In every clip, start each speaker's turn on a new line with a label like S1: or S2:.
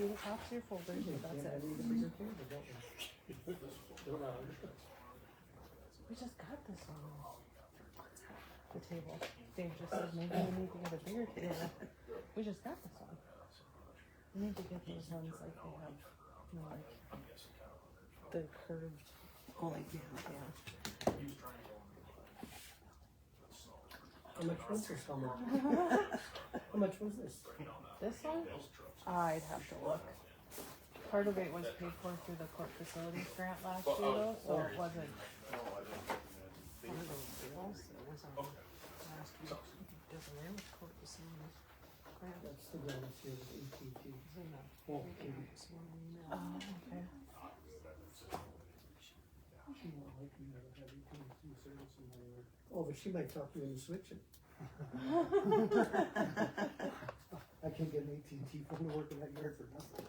S1: see the tops of your folders, but that's
S2: I
S1: it.
S2: need a bigger table, don't we?
S1: We just got this one. The table. Dave just said maybe we need to get a bigger table. We just got this one. We need to get those ones like they have, you know, like the curved.
S2: Oh, like, yeah.
S1: Yeah.
S2: How much was this, how much? How much was this?
S1: This one? I'd have to look. Part of it was paid for through the court facilities grant last year though, so it wasn't.
S3: One of those bills that was on last week, doesn't there with court facilities?
S2: That's the one that's here with AT&T.
S3: It's in the
S2: Oh,
S3: recap this morning,
S1: Oh, okay.
S2: She won't like me to have AT&T service in my yard. Oh, but she might talk me into switching. I can't get an AT&T phone to work in that yard for nothing.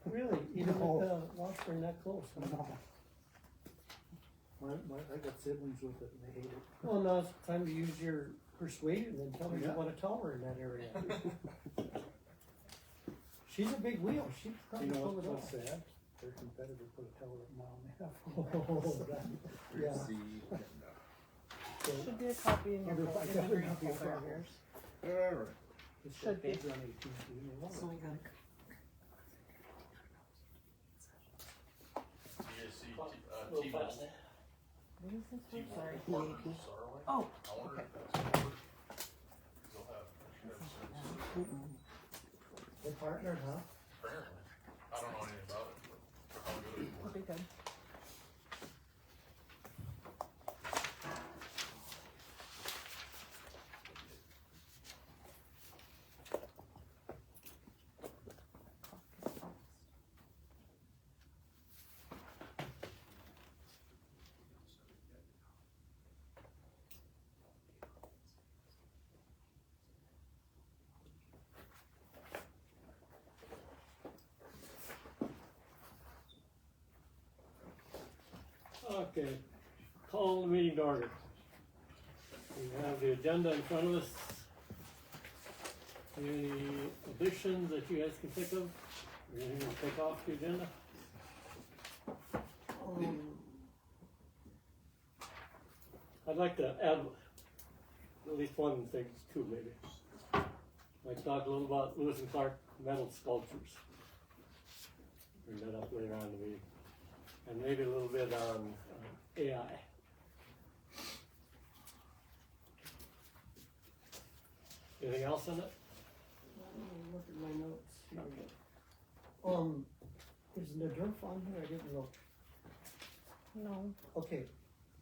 S2: Really? Even with the Washburn that close? No. I got siblings with it and they hate it. Well, now it's time to use your persuasion and tell me you want a tower in that area. She's a big wheel, she probably
S4: You know
S2: pull it
S4: what's
S2: off.
S4: sad? Their competitor put a tower at a mile and a half.
S2: Oh, that, yeah. So,
S1: Should be a copy in your
S2: Wonder if I
S1: in
S2: got
S1: the green
S2: it.
S1: folder of yours.
S4: Alright.
S2: it's
S1: Should
S2: got
S1: be.
S2: kids on AT&T and they want
S3: so
S2: it.
S3: we got
S5: You guys see
S2: Little
S5: T-Mobile?
S2: fast.
S1: What is this one? Sorry.
S5: Partners with Starlink?
S1: Oh,
S5: I wonder
S1: okay.
S5: if that's covered. 'Cause they'll have,
S2: They partnered, huh?
S5: apparently, I don't know anything about it, but how good it
S1: That'll
S5: works.
S1: be good.
S6: Okay, call the meeting to order. We have the agenda in front of us. Any additions that you guys can think of? Or anything to take off the agenda? I'd like to add at least one thing, two maybe. I'd like to talk a little about Lewis and Clark metal sculptures. Bring that up later on in the meeting. And maybe a little bit on AI. Anything else on it?
S2: Let me look at my notes here. Is Nadurf on here? I didn't look.
S1: No.
S2: Okay,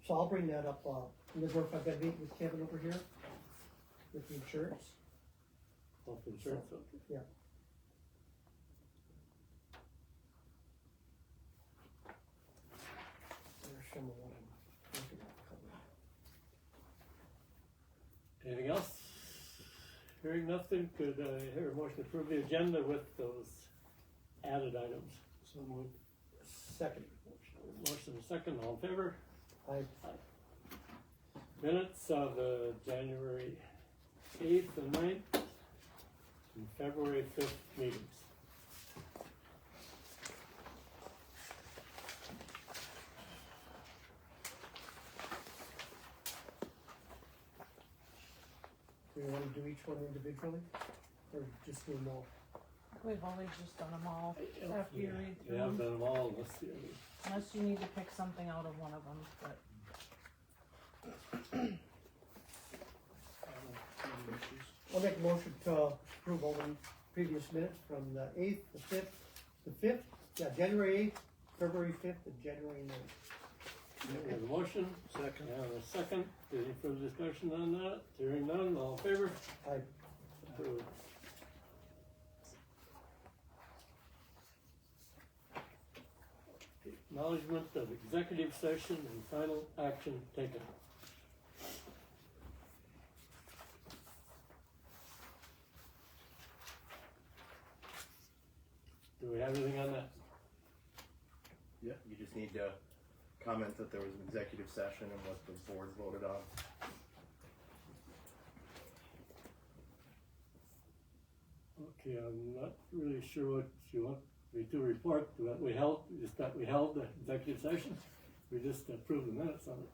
S2: so I'll bring that up, Nadurf, I've got to meet with Kevin over here with the insurance.
S6: Health insurance, okay.
S2: Yeah. There's some of what I'm looking at covering.
S6: Anything else? Hearing nothing, could I hear a motion to approve the agenda with those added items?
S4: So moved.
S2: Second,
S6: Motion and second, all in favor?
S2: I,
S6: Minutes of January 8th and 9th and February 5th meetings.
S2: do you want to do each one individually, or just do them all?
S1: We've always just done them all after you read through
S6: Yeah, I've
S1: them.
S6: done them all, let's see.
S1: Unless you need to pick something out of one of them, but
S2: I'll make a motion to approve all the previous minutes from the 8th, the 5th, yeah, January 8th, February 5th, and January 9th.
S6: We have a motion,
S4: Second.
S6: and a second, any further discussion on that? Hearing none, all in favor?
S2: I,
S6: Approved. Acknowledgement of executive session and final action taken. Do we have anything on that?
S7: Yeah, you just need to comment that there was an executive session and what the board voted on.
S6: Okay, I'm not really sure what you want me to report, that we held the executive session. We just approved the minutes on it.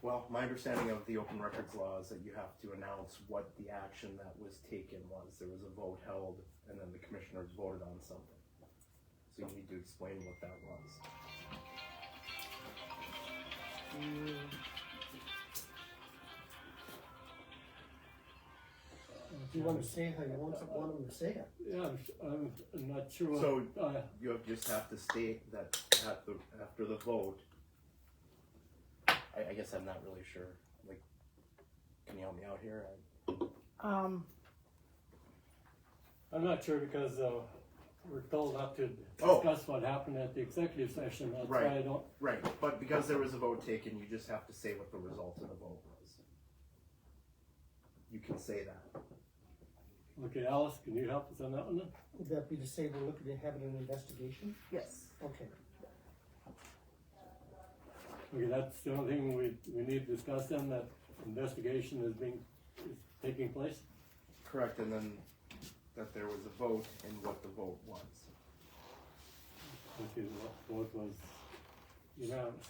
S7: Well, my understanding of the open records law is that you have to announce what the action that was taken was. There was a vote held, and then the commissioners voted on something. So you need to explain what that was.
S2: Do you wanna say how you want them to say it?
S6: Yeah, I'm not sure what.
S7: So you just have to state that after the vote. I guess I'm not really sure. Like, can you help me out here?
S6: I'm not sure because we're told not to
S7: Oh.
S6: discuss what happened at the executive session. That's
S7: Right.
S6: why I don't.
S7: Right, but because there was a vote taken, you just have to say what the result of the vote was. You can say that.
S6: Okay, Alice, can you help us on that one then?
S2: Would that be to say we're looking at having an investigation?
S1: Yes.
S2: Okay.
S6: Okay, that's the only thing we need to discuss then, that investigation is taking place.
S7: Correct, and then that there was a vote and what the vote was.
S6: Okay, the vote was unanimous.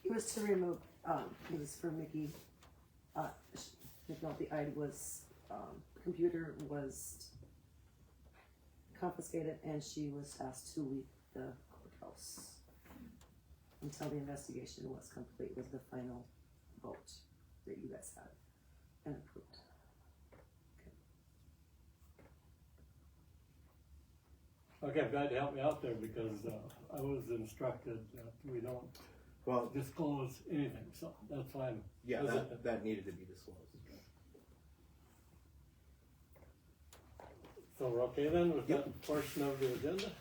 S8: It was to remove, it was for Mickey, McNulty, computer was confiscated and she was asked to leave the courthouse until the investigation was complete, was the final vote that you guys had and approved.
S6: Okay, I'm glad you helped me out there because I was instructed that we don't
S7: Well,
S6: disclose anything, so that's why I'm.
S7: yeah,
S6: hesitant.
S7: that needed to be disclosed.
S6: So we're okay then with that portion of the agenda?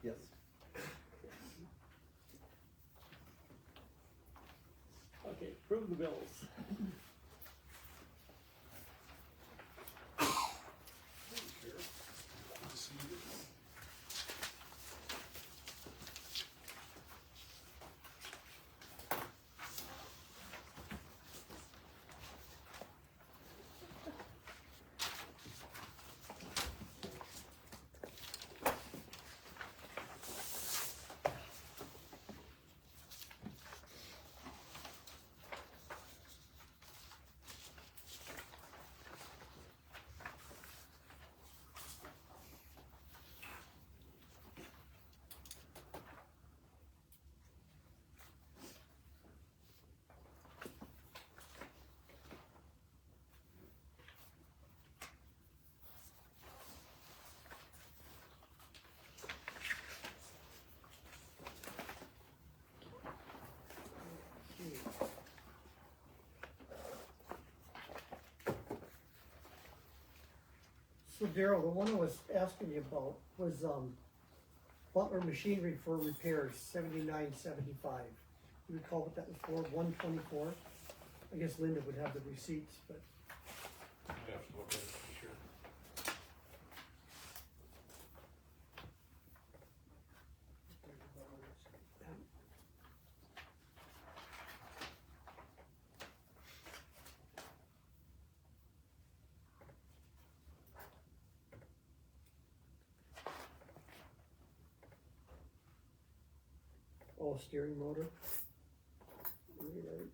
S7: Yes.
S6: Okay, approve the bills.
S2: So Daryl, the one I was asking you about was, Butler Machinery for repairs, $79.75. You recall what that was for, 124? I guess Linda would have the receipts, but
S5: I have to look at it for sure.
S2: oh, steering motor. Right.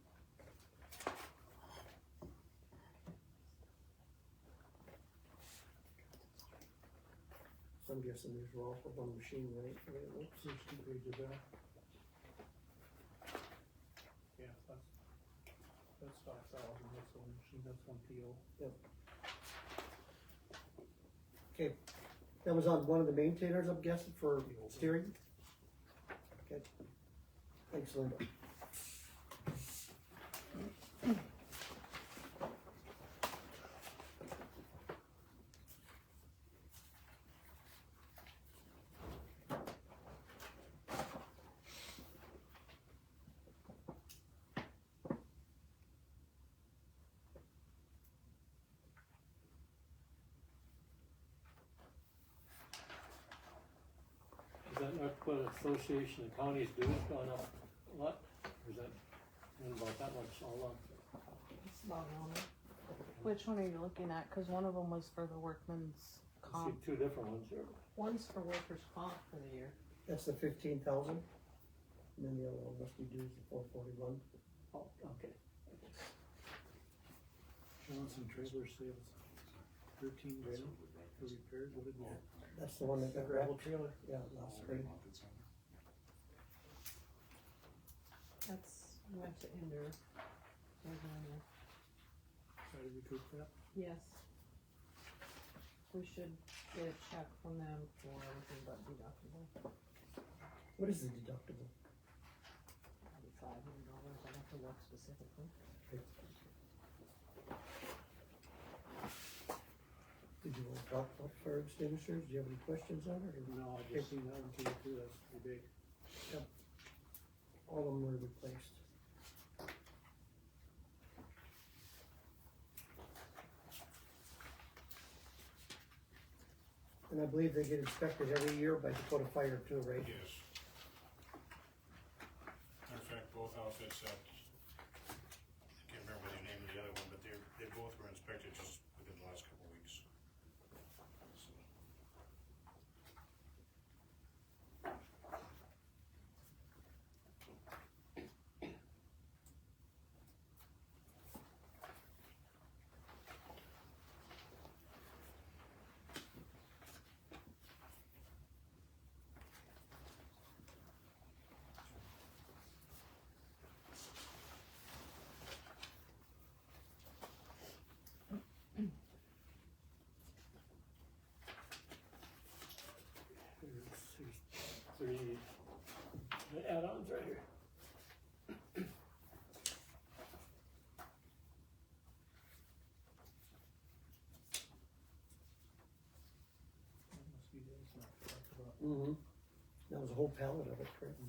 S2: So I'm guessing these were all for one machine, right? Right,
S4: 60 pages back. Yeah, that's 5,000, that's one machine, that's one PO.
S2: Okay, that was on one of the maintainers, I'm guessing, for steering? Okay. Thanks, Linda.
S6: Is that not what Association of Counties do, it's gone up a lot? Or is that about that much all up?
S1: It's about on it. Which one are you looking at? Cause one of them was for the workman's
S6: I
S1: comp.
S6: see two different ones here.
S3: One's for workers' comp for the year.
S2: That's the 15,000. And then the other one must be due the 441.
S6: Oh, okay.
S4: Johnson Trailer Sales, 13 grand for repairs, what did we have?
S2: That's the one that got
S4: Gravel
S2: wrecked.
S4: trailer.
S2: Yeah, last spring.
S3: That's, went to Ender. They're gonna-
S4: Try to recoup that.
S3: Yes. We should get a check from them for everything but deductible.
S2: What is the deductible?
S3: Maybe $500, I have to look specifically.
S2: Did you want to talk about fire extinguishers? Do you have any questions on it? Or
S4: No, I just seen that one came through, that's pretty big.
S2: all of them were replaced? And I believe they get inspected every year by Dakota Fire too, right?
S5: Yes. Matter of fact, both outfits that, I can't remember the name of the other one, but they both were inspected just within the last couple of weeks. So,
S6: Here's three add-ons right here.
S4: That must be the one I talked about.
S2: Mm-hmm. That was a whole pallet of it, correct?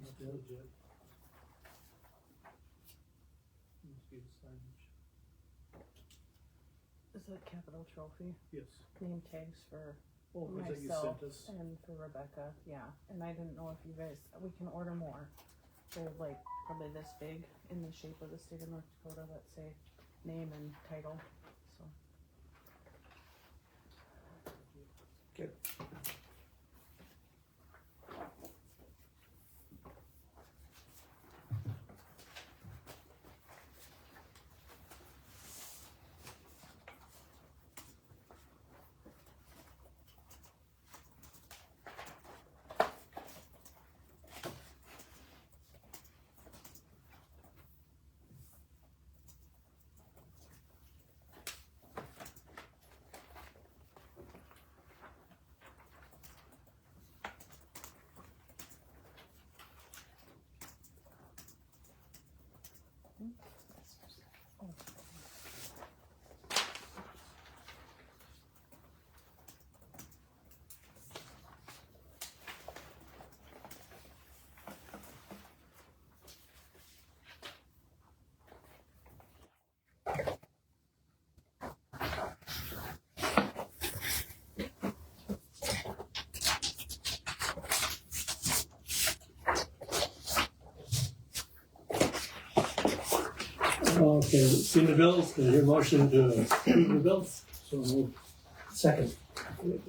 S4: Must be legit. Must be the signage.
S1: Is that capital trophy?
S4: Yes.
S1: Name tags for
S4: Oh, was that you
S1: myself
S4: sent us?
S1: and for Rebecca, yeah. And I didn't know if you guys, we can order more. They're like probably this big in the shape of the state of North Dakota that say name and title, so.
S2: Good.
S6: Okay, seen the bills, can I hear a motion to approve the bills?
S2: So moved. Second.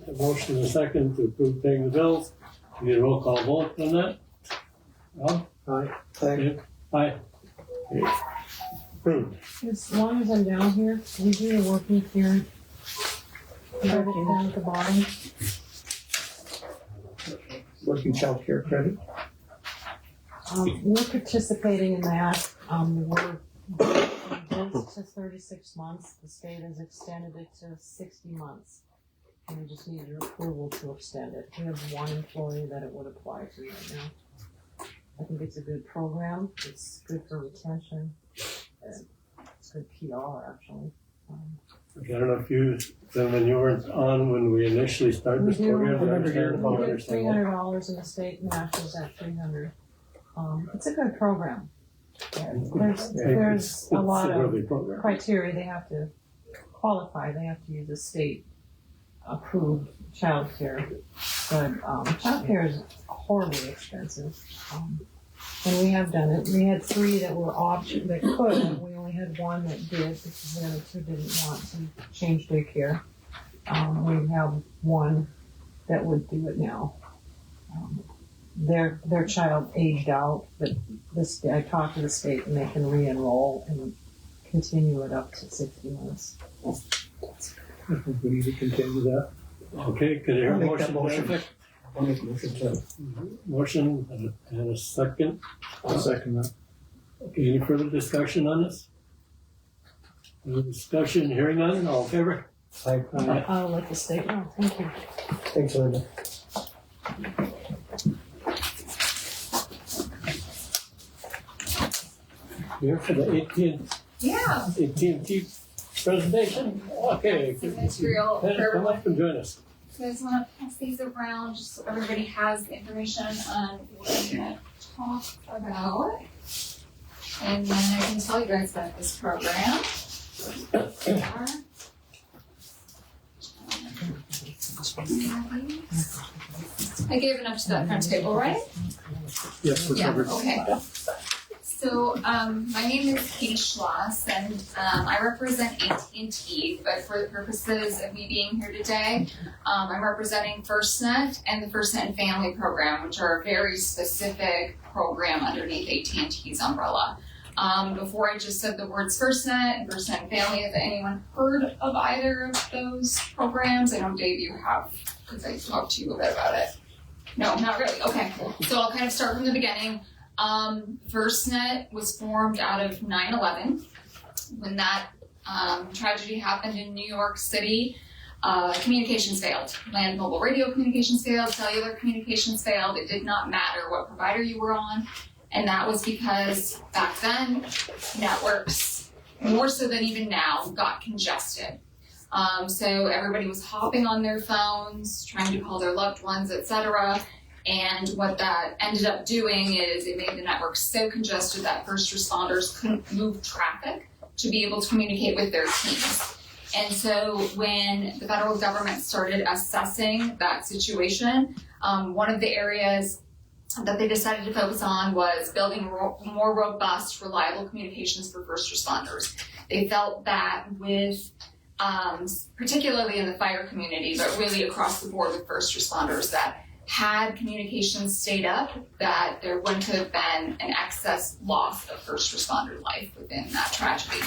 S6: A motion and a second to approve paying the bills. Need a roll call vote on that? Rob?
S2: Aye. Aye.
S6: Aye. Okay. Approved.
S3: As long as I'm down here, we do the working here. Credit down at the bottom.
S2: Working child care credit.
S3: We're participating in that, we're both to 36 months, the state has extended it to 60 months. And we just need your approval to extend it. We have one employee that it would apply to right now. I think it's a good program, it's good for retention, and it's good PR actually.
S6: Okay, I don't know if you, then when you weren't on when we initially started this
S3: We do.
S6: program, but I understand if I
S3: We get
S6: understand.
S3: $300 and the state matches at $300. It's a good program. Yeah, there's a lot
S6: It's a
S3: of
S6: really program.
S3: criteria they have to qualify. They have to use a state approved childcare. But childcare is horribly expensive. And we have done it. We had 3 that were option that could. We only had 1 that did because the other 2 didn't want to change daycare. We have 1 that would do it now. Their child aged out, but I talked to the state and they can re-enroll and continue it up to 60 months.
S4: I think we need to continue that.
S6: Okay, could I hear a
S2: I'll make
S6: motion
S2: that
S6: to that
S2: motion.
S6: effect?
S2: I'll make a motion to.
S6: Motion and a second.
S4: I'll second that.
S6: Okay, any further discussion on this? No discussion, hearing none, all in favor?
S2: Aye.
S3: I'll let the state know. Thank you.
S2: Thanks, Linda.
S6: Here for the
S9: Yeah.
S6: AT&T presentation. Okay.
S9: Some material for
S6: Come
S9: everyone.
S6: up and join us.
S9: So I just want to pass these around just so everybody has the information on what we're going to talk about. And then I can tell you guys about this program. I gave enough to that front table, right?
S4: Yes, we're
S9: Yeah,
S4: covered.
S9: okay. So, my name is Katie Schloss, and I represent AT&T, but for the purposes of me being here today, I'm representing FirstNet and the FirstNet Family Program, which are a very specific program underneath AT&T's umbrella. Before I just said the words FirstNet and FirstNet Family, has anyone heard of either of those programs? I know, Dave, you have, because I talked to you a bit about it. No, not really. Okay, so I'll kind of start from the beginning. FirstNet was formed out of 9/11. When that tragedy happened in New York City, communications failed. Land mobile radio communications failed, cellular communications failed. It did not matter what provider you were on. And that was because back then, networks, more so than even now, got congested. So everybody was hopping on their phones, trying to call their loved ones, etc. And what that ended up doing is it made the network so congested that first responders couldn't move traffic to be able to communicate with their teams. And so when the federal government started assessing that situation, one of the areas that they decided to focus on was building more robust, reliable communications for first responders. They felt that with particularly in the fire community, but really across the board with first responders, that had communications stayed up, that there wouldn't have been an excess loss of first responder life within that tragedy.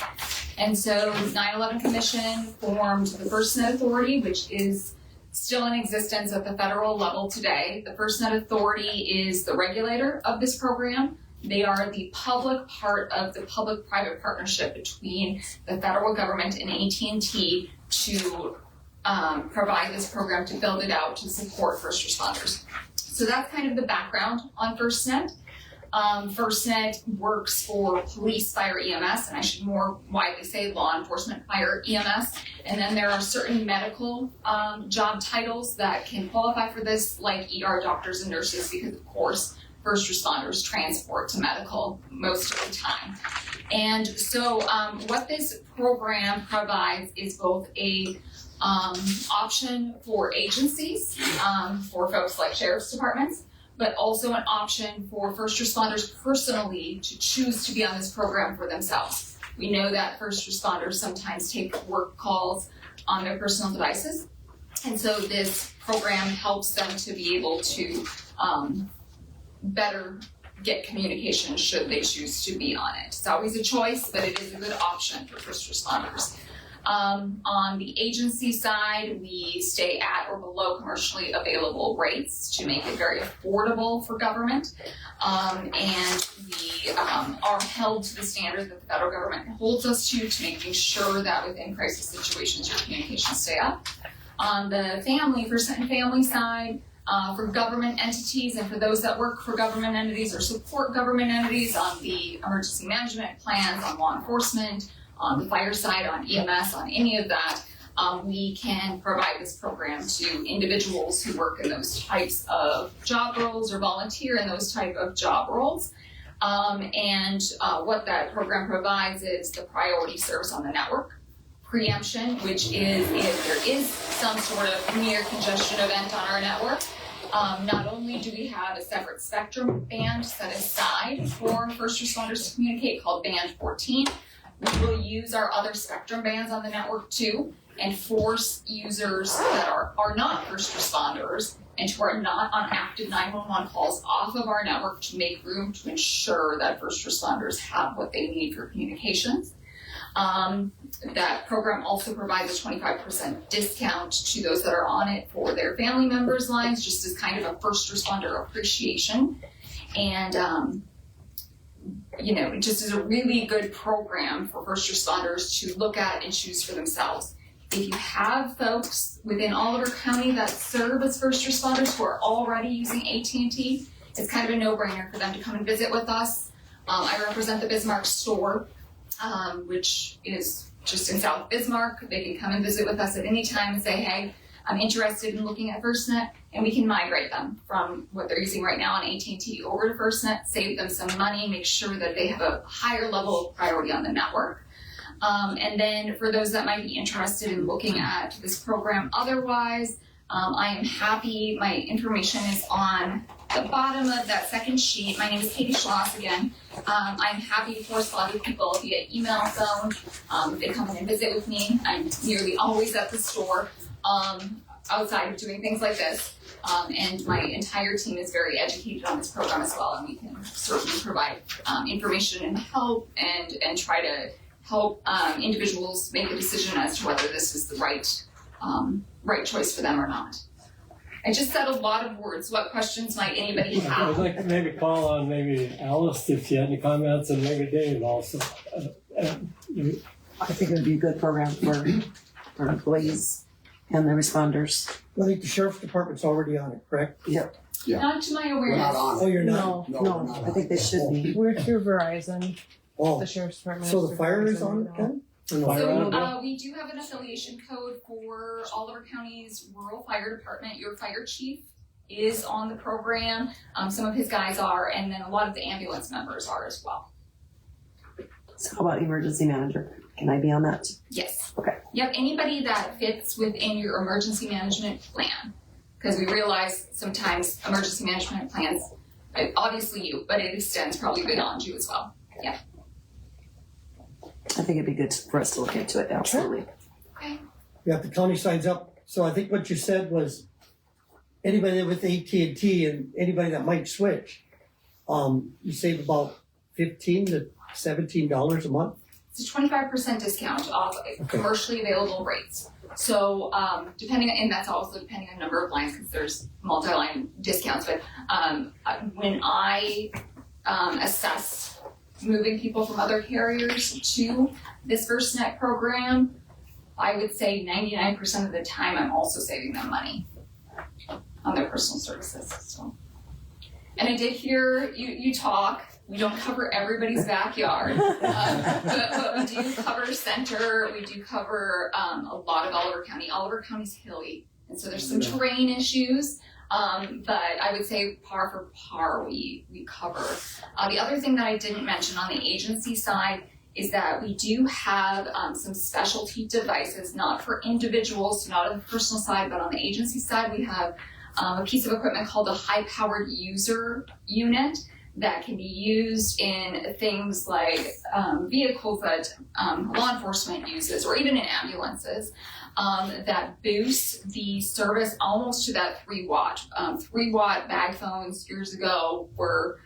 S9: And so 9/11 Commission formed the FirstNet Authority, which is still in existence at the federal level today. The FirstNet Authority is the regulator of this program. They are the public part of the public-private partnership between the federal government and AT&T to provide this program, to build it out, to support first responders. So that's kind of the background on FirstNet. FirstNet works for police, fire, EMS, and I should more widely say law enforcement, fire, EMS. And then there are certain medical job titles that can qualify for this, like ER doctors and nurses, because of course, first responders transport to medical most of the time. And so what this program provides is both a option for agencies, for folks like sheriff's departments, but also an option for first responders personally to choose to be on this program for themselves. We know that first responders sometimes take work calls on their personal devices, and so this program helps them to be able to better get communication should they choose to be on it. It's always a choice, but it is a good option for first responders. On the agency side, we stay at or below commercially available rates to make it very affordable for government. And we are held to the standards that the federal government holds us to making sure that within crisis situations your communications stay up. On the FirstNet and Family side, for government entities and for those that work for government entities or support government entities on the emergency management plans, on law enforcement, on the fire side, on EMS, on any of that, we can provide this program to individuals who work in those types of job roles or volunteer in those type of job roles. What that program provides is the priority service on the network, preemption, which is if there is some sort of near congestion event on our network, Not only do we have a separate spectrum band set aside for first responders to communicate called band 14, we will use our other spectrum bands on the network too and force users that are not first responders and who are not on active 911 calls off of our network to make room to ensure that first responders have what they need for communications. That program also provides a 25% discount to those that are on it for their family members' lines, just as kind of a first responder appreciation. And, just as a really good program for first responders to look at and choose for themselves. If you have folks within Oliver County that serve as first responders who are already using AT&T, it's kind of a no-brainer for them to come and visit with us. I represent the Bismarck store, which is just in South Bismarck. They can come and visit with us at any time and say, hey, I'm interested in looking at FirstNet, and we can migrate them from what they're using right now on AT&T over to FirstNet, save them some money, make sure that they have a higher level of priority on the network. And then for those that might be interested in looking at this program otherwise, I am happy. My information is on the bottom of that second sheet. My name is Katie Schloss again. I'm happy to correspond with people via email, phone. If they come in and visit with me, I'm nearly always at the store outside of doing things like this. And my entire team is very educated on this program as well, and we can certainly provide information and help and try to help individuals make a decision as to whether this is the right choice for them or not. I just said a lot of words. What questions might anybody have?
S6: I'd like to maybe call on maybe Alice if she had any comments, and maybe Dave also.
S8: I think it would be a good program for employees and the responders.
S2: I think the sheriff's department's already on it, correct?
S8: Yep.
S10: Yeah.
S9: Not to my
S10: We're
S9: awareness.
S10: not on
S2: Oh,
S10: it.
S2: you're not?
S3: No,
S10: No, we're not
S8: I think they should be.
S1: We're through Verizon,
S2: Oh,
S1: the sheriff's department.
S2: so
S1: is
S2: the
S1: through
S2: fire is
S1: Verizon
S2: on
S1: now.
S2: it then? Or no?
S6: Fire.
S9: We do have an affiliation code for Oliver County's rural fire department. Your fire chief is on the program. Some of his guys are, and then a lot of the ambulance members are as well.
S8: So how about emergency manager? Can I be on that?
S9: Yes.
S8: Okay.
S9: Yep, anybody that fits within your emergency management plan. Because we realize sometimes emergency management plans, obviously you, but it extends probably beyond you as well. Yeah.
S8: I think it'd be good for us to look into it, absolutely.
S9: Okay.
S2: Yeah, if the county signs up, so I think what you said was anybody with AT&T and anybody that might switch, you save about $15 to $17 a month.
S9: It's a 25% discount off commercially available rates. So depending, and that's also depending on number of lines because there's multi-line discounts. But when I assess moving people from other carriers to this FirstNet program, I would say 99% of the time I'm also saving them money on their personal services. So, and I did hear you talk. We don't cover everybody's backyard, but we do cover center. We do cover a lot of Oliver County. Oliver County's hilly, and so there's some terrain issues. But I would say par for par we cover. The other thing that I didn't mention on the agency side is that we do have some specialty devices, not for individuals, so not on the personal side, but on the agency side, we have a piece of equipment called a high-powered user unit that can be used in things like vehicles that law enforcement uses, or even in ambulances, that boosts the service almost to that 3 watt. 3 watt bag phones years ago were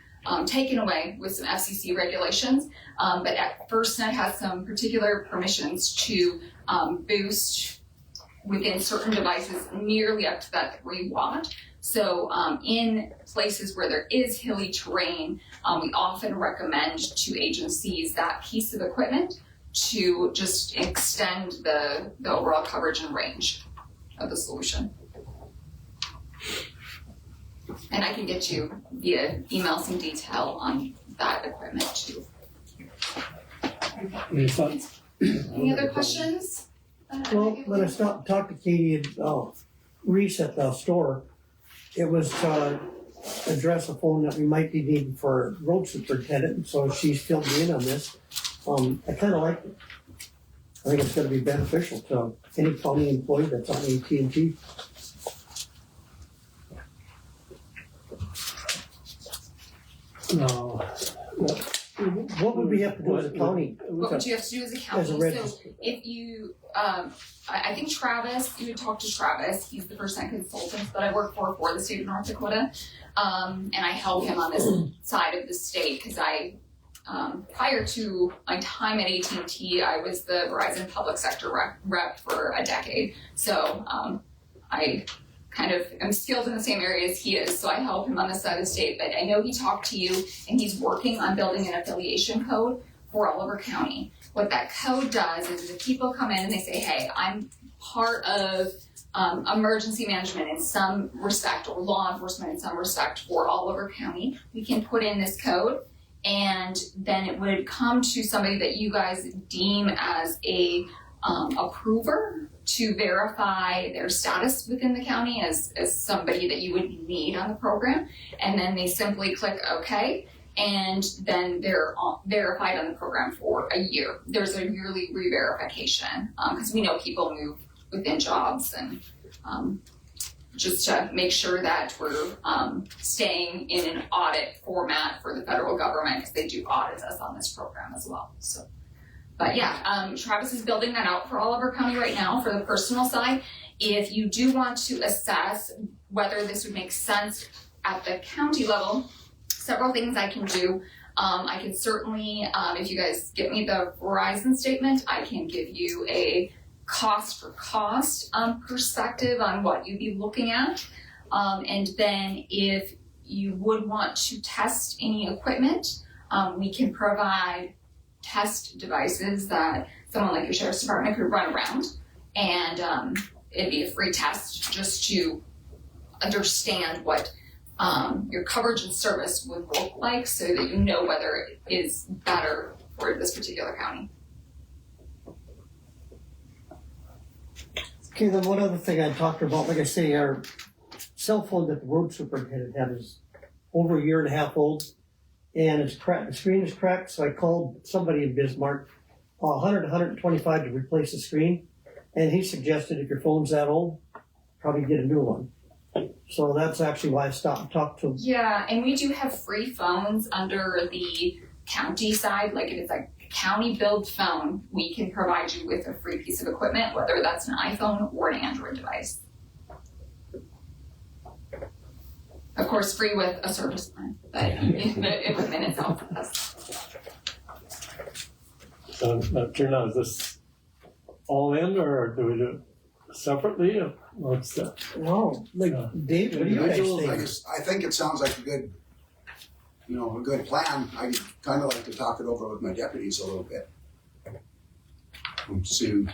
S9: taken away with some FCC regulations, but FirstNet has some particular permissions to boost within certain devices nearly up to that 3 watt. So in places where there is hilly terrain, we often recommend to agencies that piece of equipment to just extend the overall coverage and range of the solution. And I can get you via email some detail on that equipment too.
S6: Any thoughts?
S9: Any other questions?
S2: Well, when I stopped and talked to Katie and Reese at the store, it was to address a phone that we might be needing for road superintendent, so she's filled me in on this. I kind of like it. I think it's going to be beneficial to any county employee that's on AT&T.
S6: No.
S2: What would we have to do as a county?
S9: What would you have to do as a
S2: As a
S9: county? So
S2: register?
S9: if you, I think Travis, you would talk to Travis, he's the FirstNet consultant that I work for the state of North Dakota. And I help him on this side of the state, cause prior to my time at AT&T, I was the Verizon public sector rep for a decade. So, I kind of am skilled in the same area as he is, so I help him on this side of the state. But I know he talked to you, and he's working on building an affiliation code for Oliver County. What that code does is if people come in and they say, hey, I'm part of emergency management in some respect, or law enforcement in some respect for Oliver County, we can put in this code, and then it would come to somebody that you guys deem as a approver to verify their status within the county as somebody that you would need on the program, and then they simply click OK, and then they're verified on the program for a year. There's a yearly re-verification because we know people move within jobs, and just to make sure that we're staying in an audit format for the federal government, because they do audit us on this program as well. So. But yeah, Travis is building that out for Oliver County right now for the personal side. If you do want to assess whether this would make sense at the county level, several things I can do. I can certainly, if you guys give me the Verizon statement, I can give you a cost for cost perspective on what you'd be looking at. And then if you would want to test any equipment, we can provide test devices that someone like your sheriff's department could run around, and it'd be a free test just to understand what your coverage and service would look like, so that you know whether it is better for this particular county.
S2: Okay, then one other thing I talked about, like I say, our cell phone that the road superintendent had is over a year and a half old, and it's cracked. The screen is cracked, so I called somebody in Bismarck, $100, $125 to replace the screen, and he suggested if your phone's that old, probably get a new one. So that's actually why I stopped and talked to him.
S9: Yeah, and we do have free phones under the county side. Like if it's a county build phone, we can provide you with a free piece of equipment, whether that's an iPhone or an Android device. Of course, free with a service plan, but the equipment itself is.
S6: So, turn out, is this all in, or do we do it separately? Or what's that?
S2: No, like, Dave, what do you guys
S10: Individuals,
S2: think?
S10: I think it sounds like a good plan. I'd kind of like to talk it over with my deputies a little bit. See,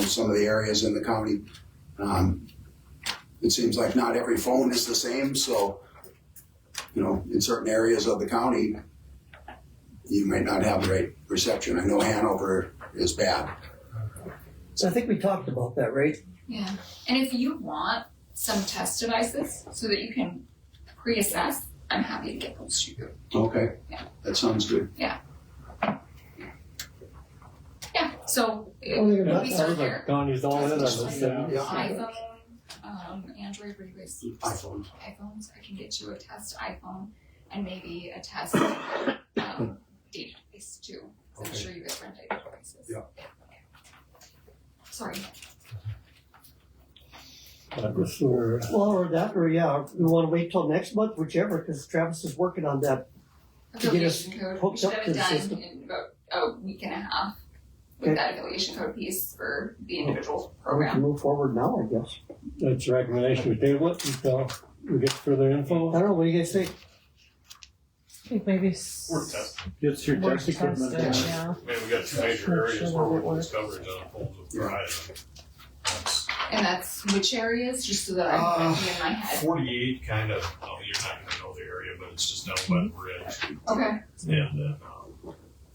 S10: some of the areas in the county. It seems like not every phone is the same, so, in certain areas of the county, you might not have the right reception. I know Hanover is bad.
S2: So I think we talked about that, right?
S9: Yeah, and if you want some test devices so that you can pre-assess, I'm happy to get those to you.
S10: Okay.
S9: Yeah.
S10: That sounds good.
S9: Yeah, so
S2: Only
S9: if
S2: about
S9: we
S6: Sounds
S9: start
S6: like
S9: there.
S6: Connie's all in on this thing.
S10: Yeah.
S9: iPhone, Android, what do you guys?
S10: iPhone.
S9: iPhones, I can get you a test iPhone and maybe a test database too. I'm
S10: Okay.
S9: sure you guys rent databases.
S10: Yeah.
S9: Sorry.
S6: I guess we're,
S2: Well, or that, or yeah, we wanna wait till next month, whichever, because Travis is working on that. To get us
S9: Affiliation code, we
S2: hooked
S9: should
S2: up
S9: have
S2: to
S9: it
S2: the
S9: done
S2: system.
S9: in about a week and a half with
S2: Okay.
S9: that affiliation code piece for the individual
S2: We
S9: program.
S2: can move forward now, I guess.
S6: it's a recommendation, we table it until we get further
S2: I
S6: info.
S2: don't know, what do you guys think?
S3: I think maybe
S5: We're testing.
S6: Gets your
S3: we're
S6: test equipment.
S3: tested,
S6: Yeah.
S3: yeah.
S5: I mean, we got two major areas where we're holding coverage on poles with Verizon. That's
S9: And that's which areas, just so that I'm thinking in my head.
S5: 48 kind of, you're not gonna know the area, but it's just down by the bridge.
S9: Okay,
S5: And,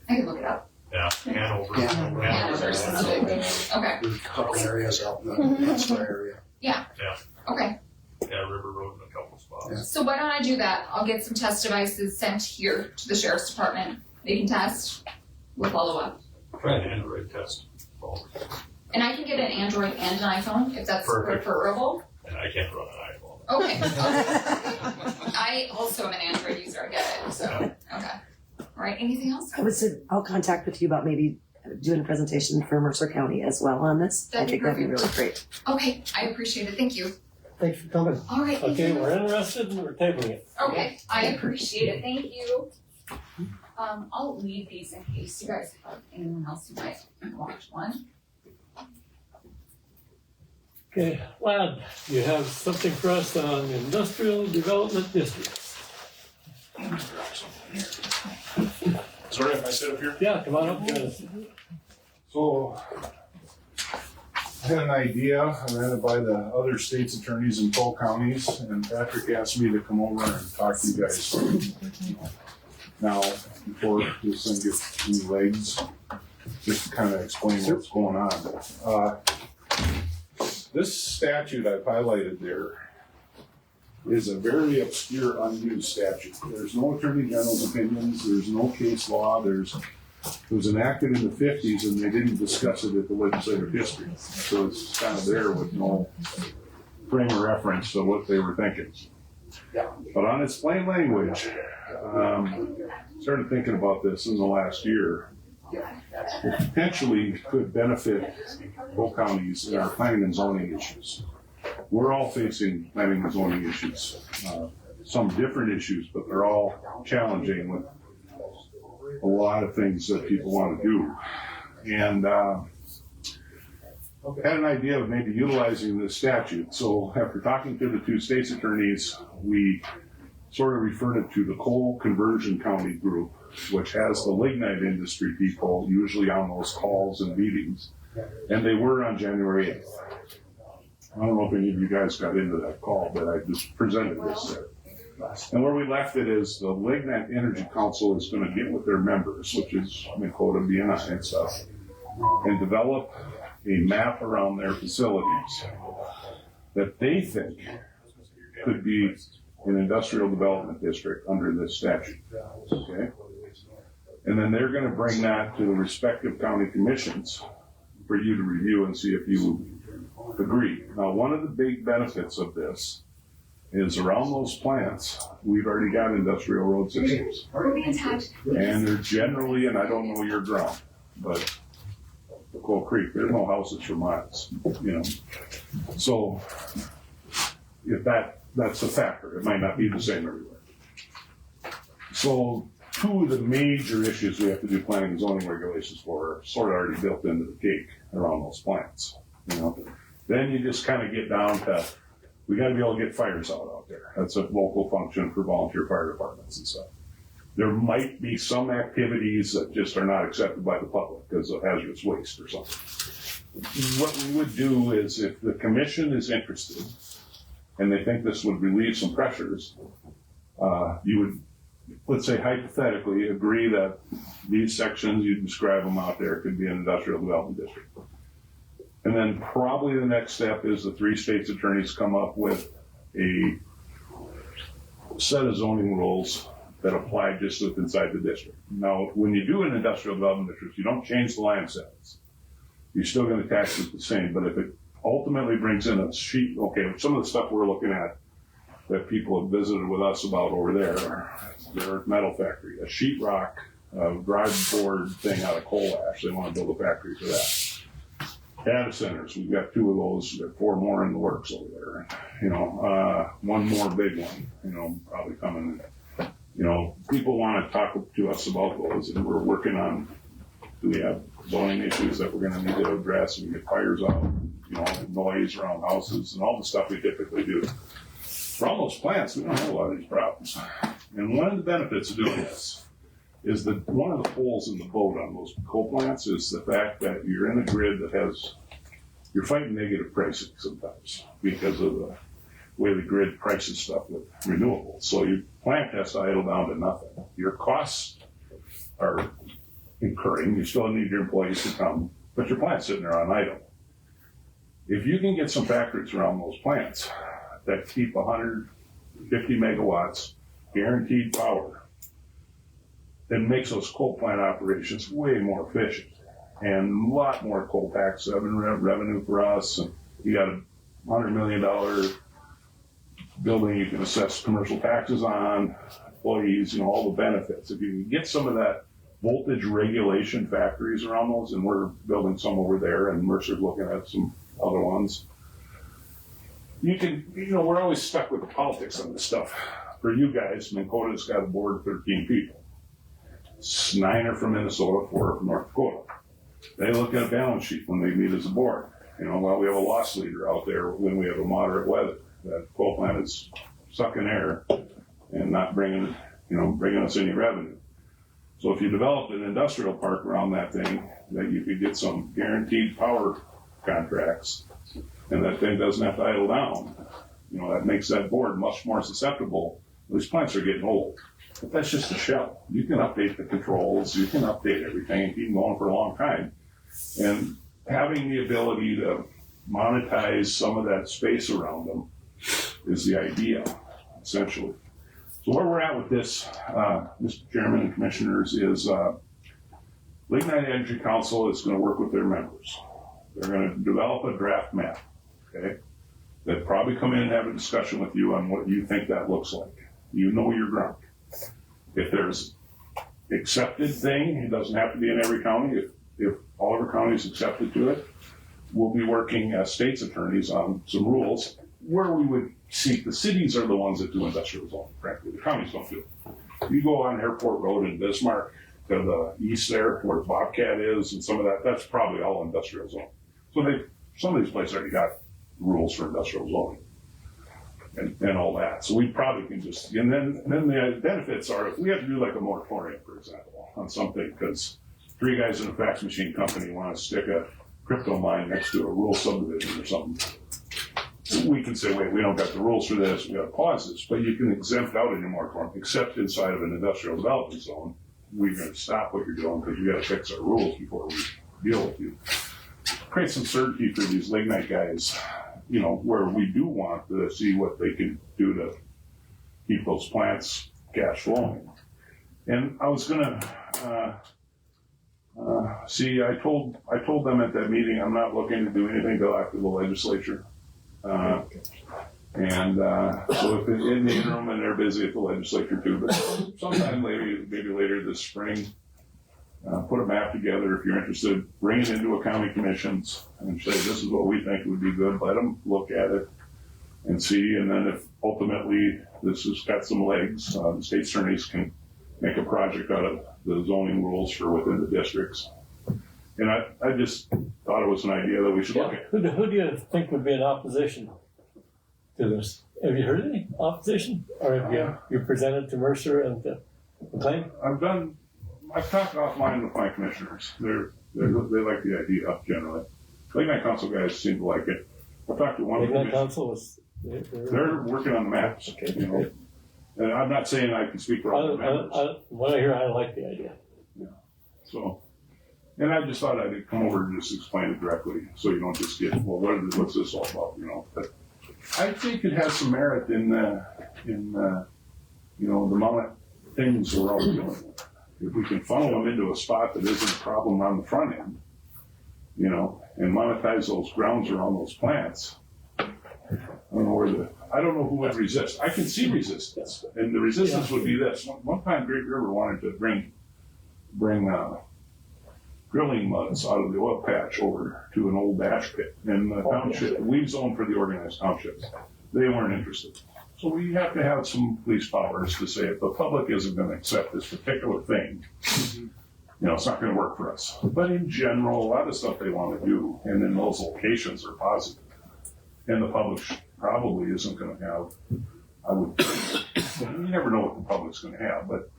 S9: I can look it up.
S5: yeah, Hanover.
S10: Yeah.
S9: Hanover's the big thing. Okay,
S10: There's a couple areas out in the Hensler area.
S9: okay.
S5: Yeah, River Road in a couple spots.
S10: Yeah.
S9: So why don't I do that? I'll get some test devices sent here to the sheriff's department. They can test. We'll follow up.
S5: Try an Android test.
S9: And I can get an Android and an iPhone if that's
S5: Perfect.
S9: preferable.
S5: And I can't run an iPhone.
S9: Okay. I also am an Android user, I get it, so, okay. All right, anything else?
S8: I would say I'll contact with you about maybe doing a presentation for Mercer County as well on this.
S9: That'd
S8: I think
S9: be
S8: that'd be really
S9: perfect.
S8: great.
S9: Okay, I appreciate it, thank you.
S2: Thanks for coming.
S9: All right, thank
S6: Okay,
S9: you.
S6: we're interested and we're tabling it.
S9: Okay, I appreciate it, thank you. I'll leave these in case you guys have anyone else who might watch one.
S6: Okay, Lad, you have something for us on industrial development districts.
S5: Sorry if I sit up here.
S6: Yeah, come on up, guys.
S11: So, I had an idea, I ran it by the other state's attorneys in 12 counties, and Patrick asked me to come over and talk to you guys. Now, before this thing gets any legs, just to kind of explain what's going on. This statute I've highlighted there is a very obscure, unused statute. There's no attorney general's opinions, there's no case law, it was enacted in the 50s and they didn't discuss it at the legislative history. So it's kind of there with no frame of reference to what they were thinking. But on its plain language, started thinking about this in the last year. It potentially could benefit both counties in our planning and zoning issues. We're all facing planning and zoning issues, some different issues, but they're all challenging with a lot of things that people want to do. And I had an idea of maybe utilizing this statute. So after talking to the two state's attorneys, we sort of referred it to the Coal Conversion County Group, which has the lignite industry people usually on those calls and meetings. And they were on January 8th. I don't know if any of you guys got into that call, but I just presented this there. And where we left it is the Lignite Energy Council is going to get with their members, which is Minnesota, BNI and stuff, and develop a map around their facilities that they think could be an industrial development district under this statute. Okay? And then they're going to bring that to the respective county commissions for you to review and see if you agree. Now, one of the big benefits of this is around those plants, we've already got industrial road systems. And they're generally, and I don't know your ground, but the Coal Creek, there's no houses for miles, you know. So if that's a factor, it might not be the same everywhere. So two of the major issues we have to do planning and zoning regulations for are sort of already built into the cake around those plants, you know. Then you just kind of get down to, we got to be able to get fires out there. That's a local function for volunteer fire departments and stuff. There might be some activities that just are not accepted by the public because of hazardous waste or something. What we would do is if the commission is interested and they think this would relieve some pressures, you would, let's say hypothetically, agree that these sections, you describe them out there, could be an industrial development district. And then probably the next step is the three states attorneys come up with a set of zoning rules that apply just inside the district. Now, when you do an industrial development district, you don't change the land sets. You're still going to tax it the same, but if it ultimately brings in a sheet, okay, some of the stuff we're looking at that people have visited with us about over there, their metal factory, a sheetrock, drive board thing out of coal ash. They want to build a factory for that. Data centers, we've got 2 of those, we've got 4 more in the works over there. You know, 1 more big one, you know, probably coming. You know, people want to talk to us about those, and we're working on, do we have zoning issues that we're going to need to address, and get fires out, you know, noise around houses, and all the stuff we typically do. For all those plants, we don't have a lot of these problems. And one of the benefits of doing this is that one of the holes in the boat on those coal plants is the fact that you're in a grid that has, you're fighting negative pricing sometimes because of the way the grid prices stuff with renewables. So your plant has to idle down to nothing. Your costs are incurring, you still need your employees to come, but your plant's sitting there on idle. If you can get some factories around those plants that keep 150 megawatts guaranteed power, then makes those coal plant operations way more efficient and a lot more coal tax revenue for us. And you got a $100 million building you can assess commercial taxes on, employees, you know, all the benefits. If you can get some of that voltage regulation factories around those, and we're building some over there, and Mercer's looking at some other ones. You can, you know, we're always stuck with the politics on this stuff. For you guys, Minnesota's got a board of 13 people. 9 are from Minnesota, 4 are from North Dakota. They look at a balance sheet when they meet as a board. You know, well, we have a loss leader out there when we have a moderate weather. That coal plant is sucking air and not bringing us any revenue. So if you develop an industrial park around that thing, that you could get some guaranteed power contracts, and that thing doesn't have to idle down, you know, that makes that board much more susceptible. These plants are getting old, but that's just a shell. You can update the controls, you can update everything, and keep them going for a long time. And having the ability to monetize some of that space around them is the idea, essentially. So where we're at with this, Mr. Chairman and Commissioners, is Lignite Energy Council is going to work with their members. They're going to develop a draft map, okay? They'll probably come in and have a discussion with you on what you think that looks like. You know your ground. If there's accepted thing, it doesn't have to be in every county. If all of our counties accepted to it, we'll be working as state's attorneys on some rules where we would seek. The cities are the ones that do industrial zoning, frankly. The counties don't do it. You go on Airport Road in Bismarck to the east there, where Bobcat is, and some of that, that's probably all industrial zone. So some of these places already got rules for industrial zoning and all that. So we probably can just, and then the benefits are, if we have to do like a moratorium, for example, on something, because 3 guys in a fax machine company want to stick a crypto mine next to a rural subdivision or something, we can say, wait, we don't got the rules for this, we got to pause this, but you can exempt out in your moratorium, except inside of an industrial development zone. We're going to stop what you're doing because we got to fix our rules before we deal with you. Create some certainty for these lignite guys, you know, where we do want to see what they can do to keep those plants cash flowing. And I was gonna I told them at that meeting I'm not looking to do anything till after the legislature. So if in the interim, and they're busy at the legislature too, but sometime maybe later this spring, put a map together if you're interested, bring it into a county commissions and say, this is what we think would be good, let them look at it and see, and then if ultimately this has got some legs, the state attorneys can make a project out of the zoning rules for within the districts. And I just thought it was an idea that we should look at.
S6: Who do you think would be in opposition to this? Have you heard any opposition? Or have you presented to Mercer and to McLean?
S11: I've talked offline with my commissioners. They like the idea generally. Lignite Council guys seem to like it. I talked to one of them.
S6: Lignite Council was.
S11: They're working on the maps. Okay. You know, and I'm not saying I can speak for all the members.
S6: What I hear, I like the idea.
S11: Yeah. So, and I just thought I'd come over and just explain it directly, so you don't just get, well, what's this all about? You know, but I think it has some merit in you know, the amount of things we're all dealing with. If we can funnel them into a spot that isn't a problem on the front end, you know, and monetize those grounds around those plants, I don't know who would resist. I can see resistance, and the resistance would be this. One time, Great River wanted to bring drilling muds out of the oil patch over to an old ash pit in the township. We zoned for the organized townships. They weren't interested. So we have to have some police powers to say if the public isn't going to accept this particular thing, you know, it's not going to work for us. But in general, a lot of stuff they want to do, and in those locations are positive. And the public probably isn't going to have, you never know what the public's going to have, but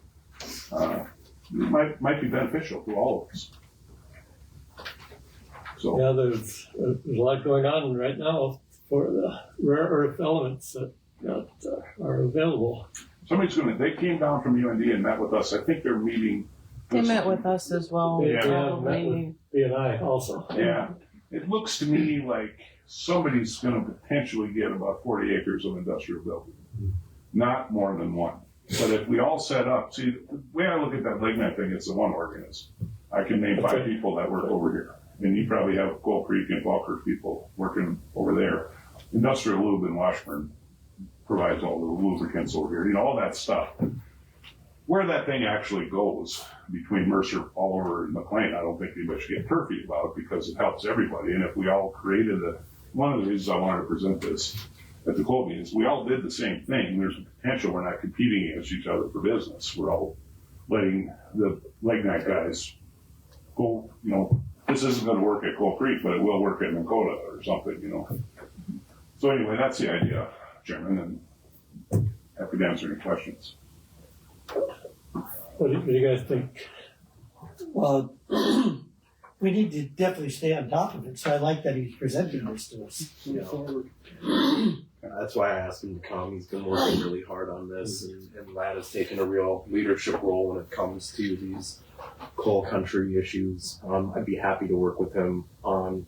S11: it might be beneficial to all of us. So
S6: yeah, there's a lot going on right now for the rare earth elements that are available.
S11: They came down from UND and met with us. I think they're meeting.
S1: They met with us as well.
S6: Met with BNI also.
S11: Yeah. It looks to me like somebody's going to potentially get about 40 acres of industrial building. Not more than one. But if we all set up, see, the way I look at that lignite thing, it's the one organism. I can name 5 people that work over here. And you probably have Gold Creek and Falkirk people working over there. Industrial Lube in Washburn provides all the lubricants over here, you know, all that stuff. Where that thing actually goes between Mercer, Oliver, and McLean, I don't think anybody should get turfy about it because it helps everybody. And if we all created one of the reasons I wanted to present this at the club meetings, we all did the same thing. There's a potential we're not competing against each other for business. We're all letting the Lignite guys go, you know, this isn't going to work at Coal Creek, but it will work at Nakota or something, you know. So anyway, that's the idea, Chairman, and happy to answer any questions.
S6: What do you guys think?
S2: Well, we need to definitely stay on top of it, so I like that he's presenting this to us.
S7: Yeah. That's why I asked him to come. He's been working really hard on this, and Lad has taken a real leadership role when it comes to these coal country issues. I'd be happy to work with him on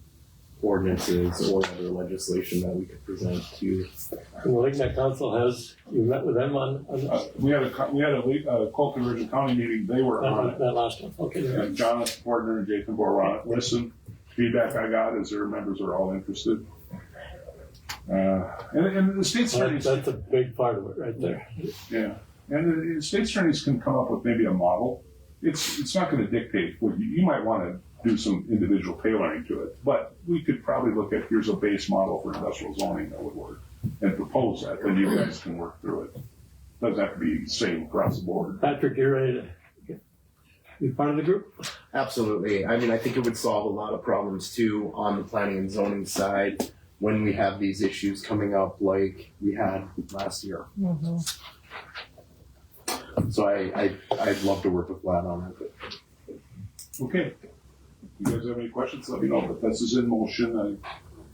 S7: ordinances or other legislation that we could present to.
S6: And the Lignite Council you met with them on
S11: We had a coal conversion county meeting. They were on it.
S6: that last one. Okay.
S11: And Jonathan Portner and Jason Bohr were on it. Listen, feedback I got is their members are all interested. And the state's attorneys.
S6: That's a big part of it right there.
S11: Yeah. And the state's attorneys can come up with maybe a model. It's not going to dictate what you might want to do some individual tailoring to it, but we could probably look at here's a base model for industrial zoning that would work and propose that. Then you guys can work through it. Doesn't have to be the same across the board.
S6: Patrick, you're ready to be part of the group?
S7: Absolutely. I mean, I think it would solve a lot of problems too on the planning and zoning side when we have these issues coming up like we had last year.
S3: Mm-hmm.
S7: So I'd love to work with Vlad on it.
S11: Okay. You guys have any questions? Let me know. But this is in motion. I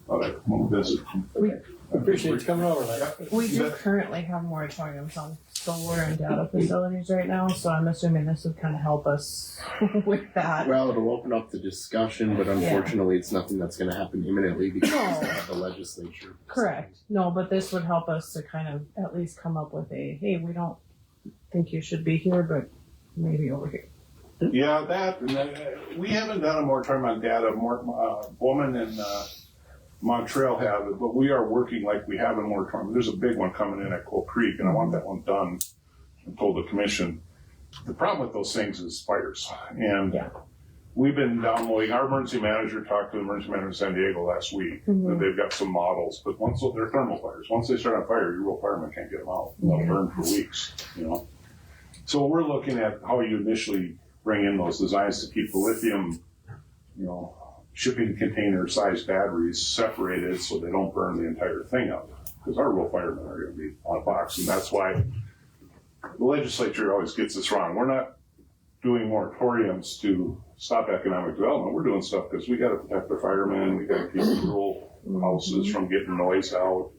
S11: thought I'd come and visit.
S6: I appreciate you coming over.
S1: We do currently have moratoriums on solar and data facilities right now, so I'm assuming this would kind of help us with that.
S7: Well, it'll open up the discussion, but unfortunately, it's nothing that's going to happen imminently because of the legislature.
S1: Correct. No, but this would help us to kind of at least come up with hey, we don't think you should be here, but maybe over here.
S11: Yeah, that, and we haven't done a moratorium on data. Bowman and Montreal have it, but we are working like we have a moratorium. There's a big one coming in at Coal Creek, and I want that one done. I told the commission. The problem with those things is fires, and we've been downloading. Our emergency manager talked to the emergency manager in San Diego last week, and they've got some models, but they're thermal fires. Once they start on fire, your real firemen can't get them out. They'll burn for weeks, you know. So we're looking at how you initially bring in those designs to keep the lithium, you know, shipping container sized batteries separated so they don't burn the entire thing up. Because our real firemen are going to be on a box, and that's why the legislature always gets this wrong. We're not doing moratoriums to stop economic development. We're doing stuff because we got to protect our firemen. We got to keep the rural houses from getting noise out.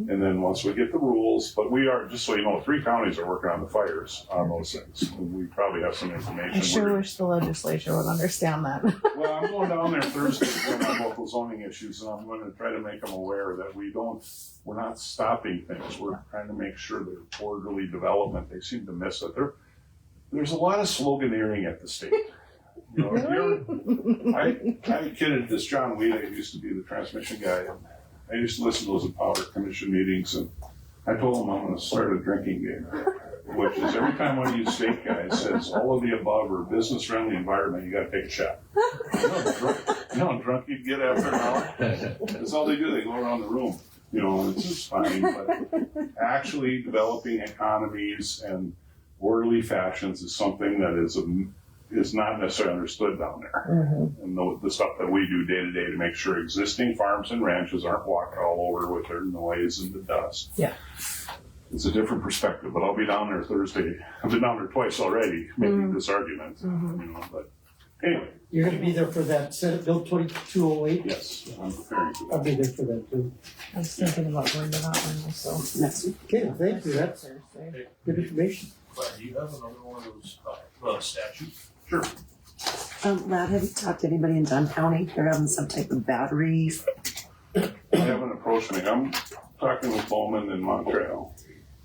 S11: And then once we get the rules, but we are, just so you know, 3 counties are working on the fires on those things. And we probably have some information.
S1: I sure wish the legislature would understand that.
S11: Well, I'm going down there Thursday going on local zoning issues, and I'm going to try to make them aware that we're not stopping things. We're trying to make sure they're orderly development. They seem to miss it. There's a lot of sloganeering at the state. You know, I kidded this John Weed, who used to be the transmission guy, and I used to listen to those Power Commission meetings, and I told him I'm going to start a drinking game, which is every time one of you state guys says all of the above or business-friendly environment, you got to take a shot. You know how drunk you'd get after an hour? That's all they do. They go around the room. You know, it's just fine, but actually developing economies and orderly fashions is something that is not necessarily understood down there. And the stuff that we do day to day to make sure existing farms and ranches aren't walked all over with their noise and the dust.
S1: Yeah.
S11: It's a different perspective, but I'll be down there Thursday. I've been down there twice already making this argument, you know, but anyway.
S2: You're going to be there for that Senate Bill 2208?
S11: Yes, I'm preparing for that.
S2: I'll be there for that too.
S1: I was thinking about going to that one also.
S8: Next week.
S2: Okay, thank you. That's good information.
S5: But do you have another one of those statutes?
S11: Sure.
S8: Lad, have you talked to anybody in Dunn County? They're having some type of battery.
S11: They haven't approached me. I'm talking with Bowman in Montreal.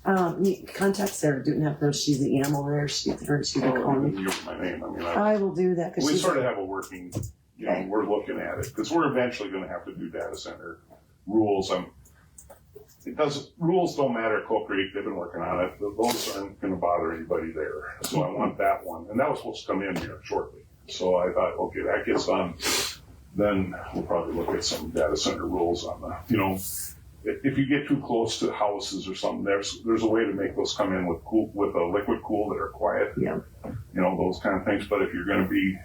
S8: Contact Sarah Dutenheffer. She's the animal there. She's the
S11: Oh, you use my name. I mean,
S8: I will do that because
S11: we sort of have a working, you know, we're looking at it because we're eventually going to have to do data center rules. rules don't matter at Coal Creek, they've been working on it, those aren't gonna bother anybody there. So I want that one, and that was supposed to come in here shortly. So I thought, okay, that gets done, then we'll probably look at some data center rules on the, you know, if you get too close to houses or something, there's a way to make those come in with a liquid cool that are quiet.
S8: Yeah.
S11: You know, those kind of things, but if you're gonna be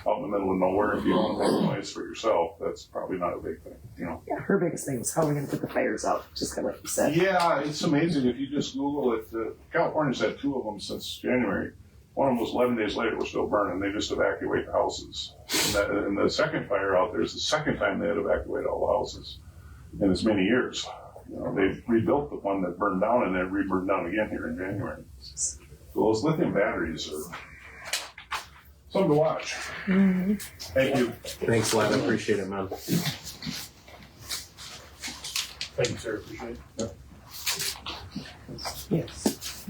S11: out in the middle of nowhere, if you don't make noise for yourself, that's probably not a big thing, you know?
S8: Yeah, her biggest thing is how are we gonna put the fires out, just kinda like you said.
S11: Yeah, it's amazing, if you just Google it, California's had 2 of them since January. One of them was 11 days later, was still burning, they just evacuate the houses. And the second fire out there is the second time they had evacuated all the houses in as many years. You know, they rebuilt the one that burned down and then reburned down again here in January. So those lithium batteries are something to watch.
S1: Mm-hmm.
S11: Thank you.
S7: Thanks, Len, I appreciate it, man.
S4: Thank you, sir, appreciate it.
S3: Yes.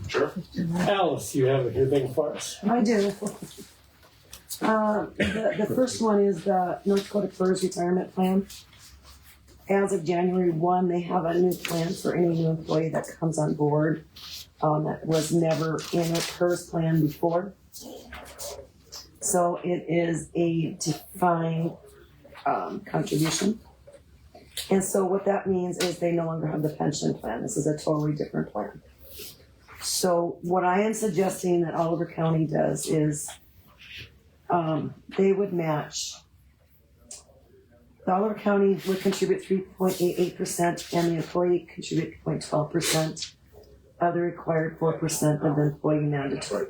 S11: Sure.
S6: Alice, you have anything for us?
S8: I do. The first one is the North Dakota PERS retirement plan. As of January 1, they have a new plan for any new employee that comes on board that was never in a PERS plan before. So it is a defined contribution. And so what that means is they no longer have the pension plan. This is a totally different plan. So what I am suggesting that Oliver County does is they would match. The Oliver County would contribute 3.88% and the employee contribute 0.12% of the required 4% of the employee mandatory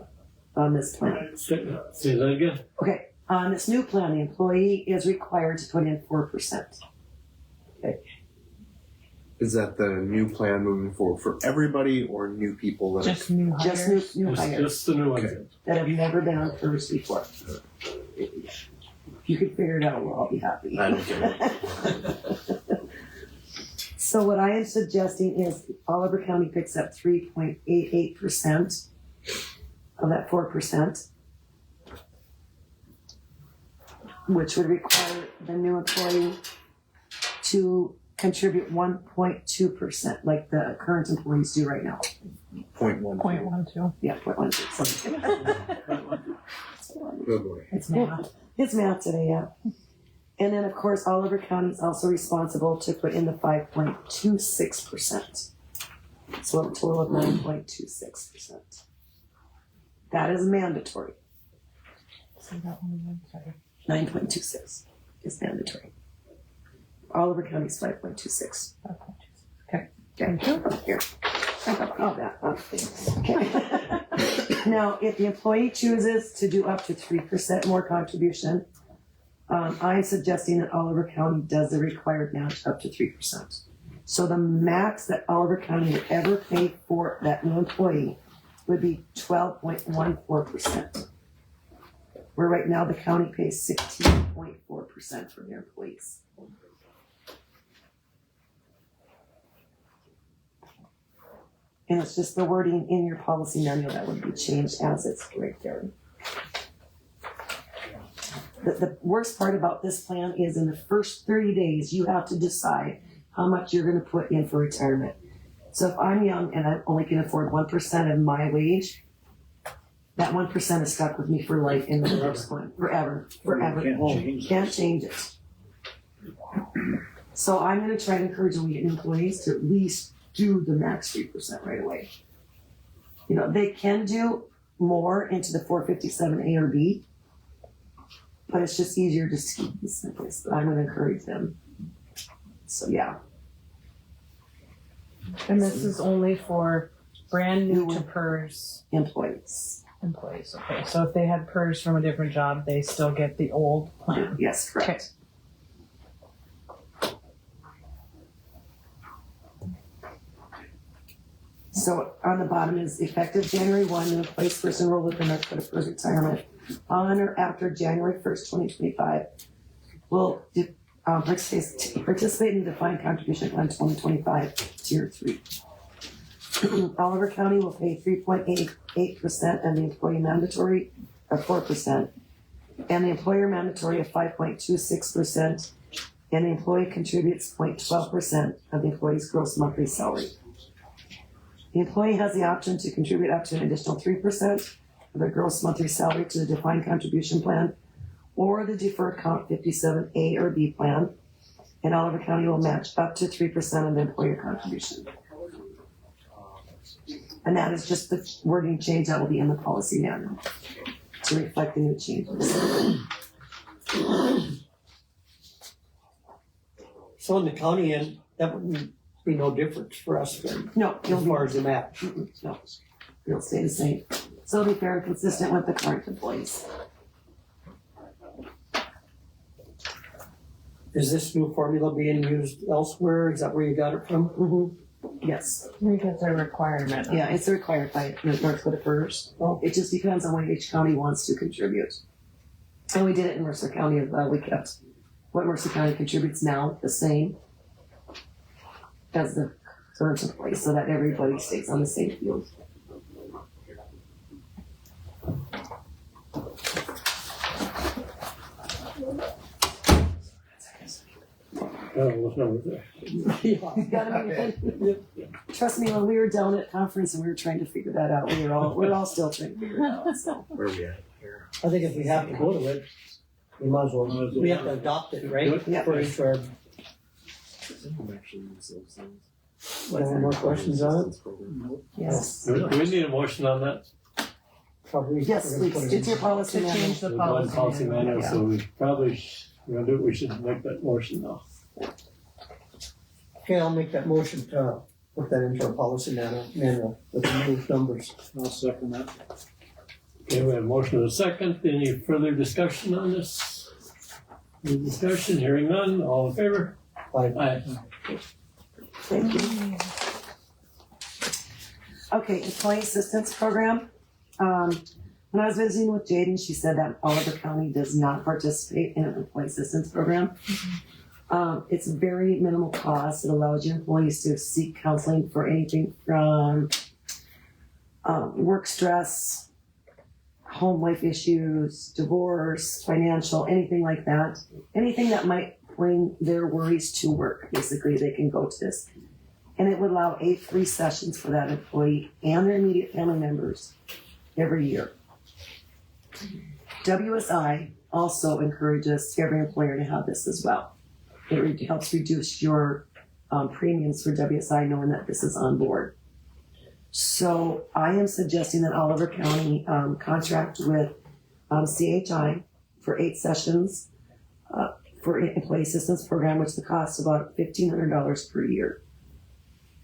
S8: on this plan.
S6: Say that again?
S8: Okay, on this new plan, the employee is required to put in 4%.
S7: Is that the new plan moving forward for everybody or new people that
S1: Just new hires.
S8: Just new hires
S6: Just the new ones.
S8: that have never been on PERS before. If you could figure it out, we'll all be happy.
S7: I'm kidding.
S8: So what I am suggesting is Oliver County picks up 3.88% of that 4%, which would require the new employee to contribute 1.2%, like the current employees do right now.
S7: 0.1.
S1: 0.12.
S8: Yeah, 0.12.
S7: Good boy.
S8: It's math. It's math today, yeah. And then, of course, Oliver County is also responsible to put in the 5.26%. So a total of 9.26%. That is mandatory.
S1: Say that one again, sorry.
S8: 9.26 is mandatory. Oliver County is 5.26.
S1: Okay.
S8: Okay. Here. I got all that. Okay. Now, if the employee chooses to do up to 3% more contribution, I'm suggesting that Oliver County does the required match up to 3%. So the max that Oliver County would ever pay for that new employee would be 12.14%. Where right now the county pays 16.4% for their employees. And it's just the wording in your policy manual that would be changed as it's right there. The worst part about this plan is in the first 30 days, you have to decide how much you're gonna put in for retirement. So if I'm young and I only can afford 1% of my wage, that 1% is stuck with me for life in the first one, forever. Can't change it. So I'm gonna try to encourage employees to at least do the max 3% right away. You know, they can do more into the 457A or B, but it's just easier just to keep this in place. But I'm gonna encourage them. So yeah.
S1: And this is only for brand new to PERS
S8: employees.
S1: Okay, so if they had PERS from a different job, they still get the old plan.
S8: Yes, correct. So on the bottom is effective January 1, new employees first enrolled with the North Dakota PERS retirement on or after January 1st, 2025 will participate in the defined contribution plan 2025 tier 3. Oliver County will pay 3.88% and the employee mandatory of 4%, and the employer mandatory of 5.26%, and the employee contributes 0.12% of the employee's gross monthly salary. The employee has the option to contribute up to an additional 3% of their gross monthly salary to the defined contribution plan or the deferred comp 57A or B plan, and Oliver County will match up to 3% of the employer contribution. And that is just the wording change that will be in the policy manual to reflect the new changes.
S2: So in the county end, that wouldn't be no difference for us then,
S8: No,
S2: as far as the match.
S8: no, it'll stay the same. So it'll be fair and consistent with the current employees.
S2: Is this new formula being used elsewhere? Is that where you got it from?
S8: Mm-hmm. Yes.
S1: Because it's a requirement.
S8: Yeah, it's required by North Dakota FERS.
S2: Oh.
S8: It just depends on what each county wants to contribute. And we did it in Mercer County as well. We kept what Mercer County contributes now the same as the current employee so that everybody stays on the same field.
S6: Oh, what's number there?
S8: Trust me, when we were down at conference and we were trying to figure that out, we're all still trying to figure it out. So.
S7: Where are we at here?
S2: I think if we have to go to it, we might as well, we have to adopt it, right?
S8: Yeah.
S2: For HR. Any more questions on it?
S8: Yes.
S6: Do we need a motion on that?
S2: Probably.
S8: Yes,
S2: we're gonna
S8: please.
S2: put it
S8: It's your
S2: in.
S8: policy
S1: To
S8: manual.
S1: change the
S6: We've done
S1: policy.
S6: manual,
S8: Yeah.
S6: so we probably, we're gonna do it, we should make that motion now.
S2: Okay, I'll make that motion to put that into our policy manual with the new numbers.
S4: I'll second that.
S6: Okay, we have a motion and a second. Any further discussion on this? Any discussion? Hearing none. All in favor?
S2: Aye.
S6: Aye.
S8: Thank you. Okay, employee assistance program. When I was visiting with Jaden, she said that Oliver County does not participate in an employee assistance program. It's very minimal cost. It allows your employees to seek counseling for anything from work stress, home life issues, divorce, financial, anything like that. Anything that might bring their worries to work. Basically, they can go to this. And it would allow 8 free sessions for that employee and their immediate family members every year. WSI also encourages every employer to have this as well. It helps reduce your premiums for WSI knowing that this is on board. So I am suggesting that Oliver County contract with CHI for 8 sessions for employee assistance program, which the cost about $1,500 per year.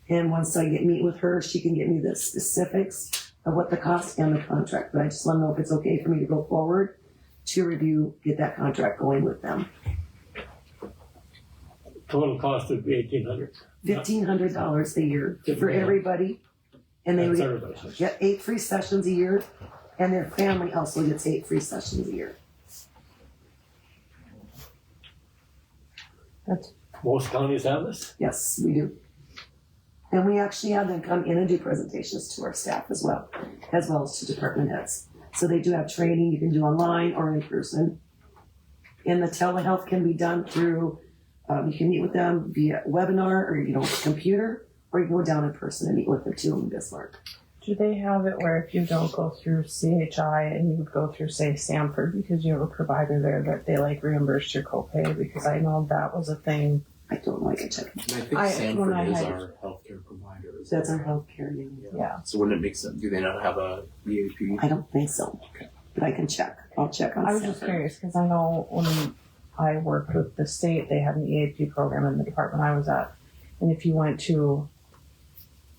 S8: And once I meet with her, she can get me the specifics of what the cost and the contract. But I just want to know if it's okay for me to go forward to review, get that contract going with them.
S6: Total cost would be $1,800.
S8: $1,500 a year for everybody. And they would
S6: That's everybody.
S8: get 8 free sessions a year, and their family also gets 8 free sessions a year.
S6: Most counties have this.
S8: Yes, we do. And we actually have them come in and do presentations to our staff as well as to department heads. So they do have training you can do online or in person. And the telehealth can be done through, you can meet with them via webinar or, computer, or you can go down in person and meet with them too in Bismarck.
S1: Do they have it where if you don't go through CHI and you would go through, say, Sanford, because you have a provider there, that they reimburse your copay? Because I know that was a thing.
S8: I don't like it. Check.
S12: And I think
S1: when
S12: Sanford
S1: I
S12: is
S1: had-
S12: our healthcare provider.
S8: That's our healthcare unit.
S1: Yeah.
S12: So wouldn't it make sense? Do they not have a EAP?
S8: I don't think so.
S12: Okay.
S8: But I can check. I'll check on
S1: I was just
S8: Sanford.
S1: curious because I know when I worked with the state, they had an EAP program in the department I was at. And if you went to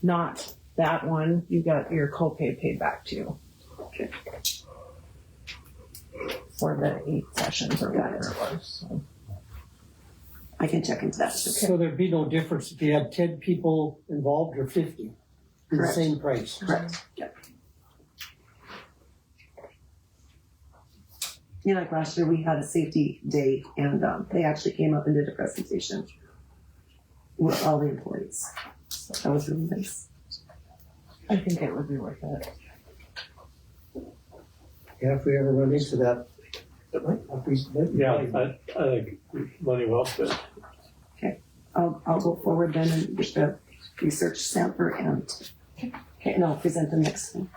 S1: not that one, you got your copay paid back to you.
S8: Okay.
S1: For the 8 sessions or whatever it was. So.
S8: I can check into that.
S2: So there'd be no difference if you had 10 people involved or 50? For the
S8: Correct.
S2: same price?
S8: Correct. Yep. Like last year, we had a safety day, and they actually came up and did a presentation with all the employees. So that was really nice.
S1: I think it would be worth it.
S2: Yeah, if we ever run into that
S6: Yeah, I think money well spent.
S8: I'll go forward then and get the research sample and, okay, and I'll present the next one.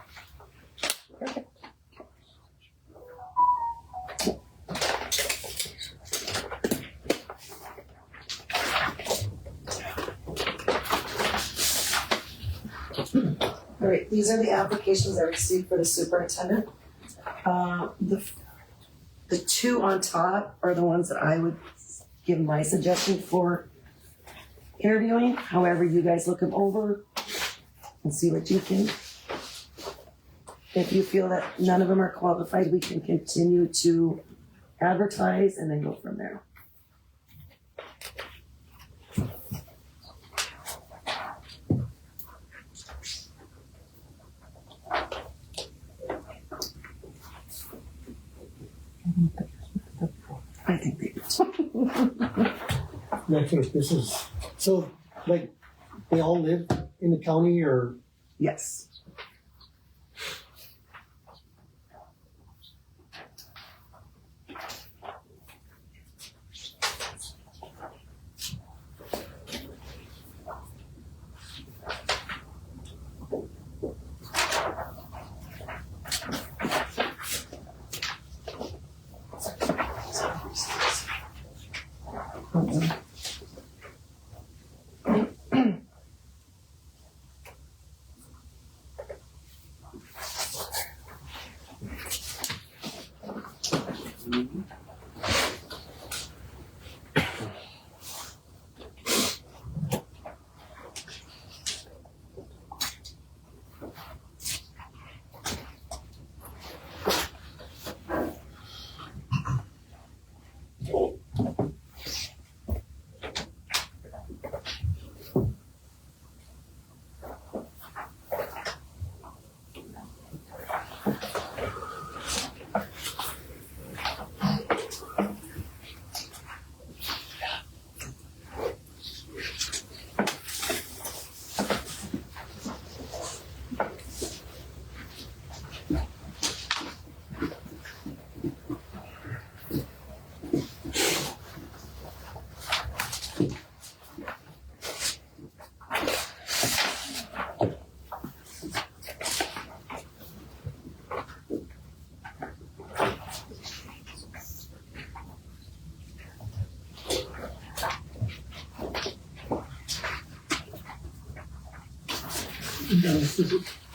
S8: All right, these are the applications I received for the superintendent. The two on top are the ones that I would give my suggestion for interviewing. However, you guys look them over and see what you think. If you feel that none of them are qualified, we can continue to advertise and then go from there. I think they do.
S2: Next, this is, so, like, they all live in the county, or?
S8: Yes.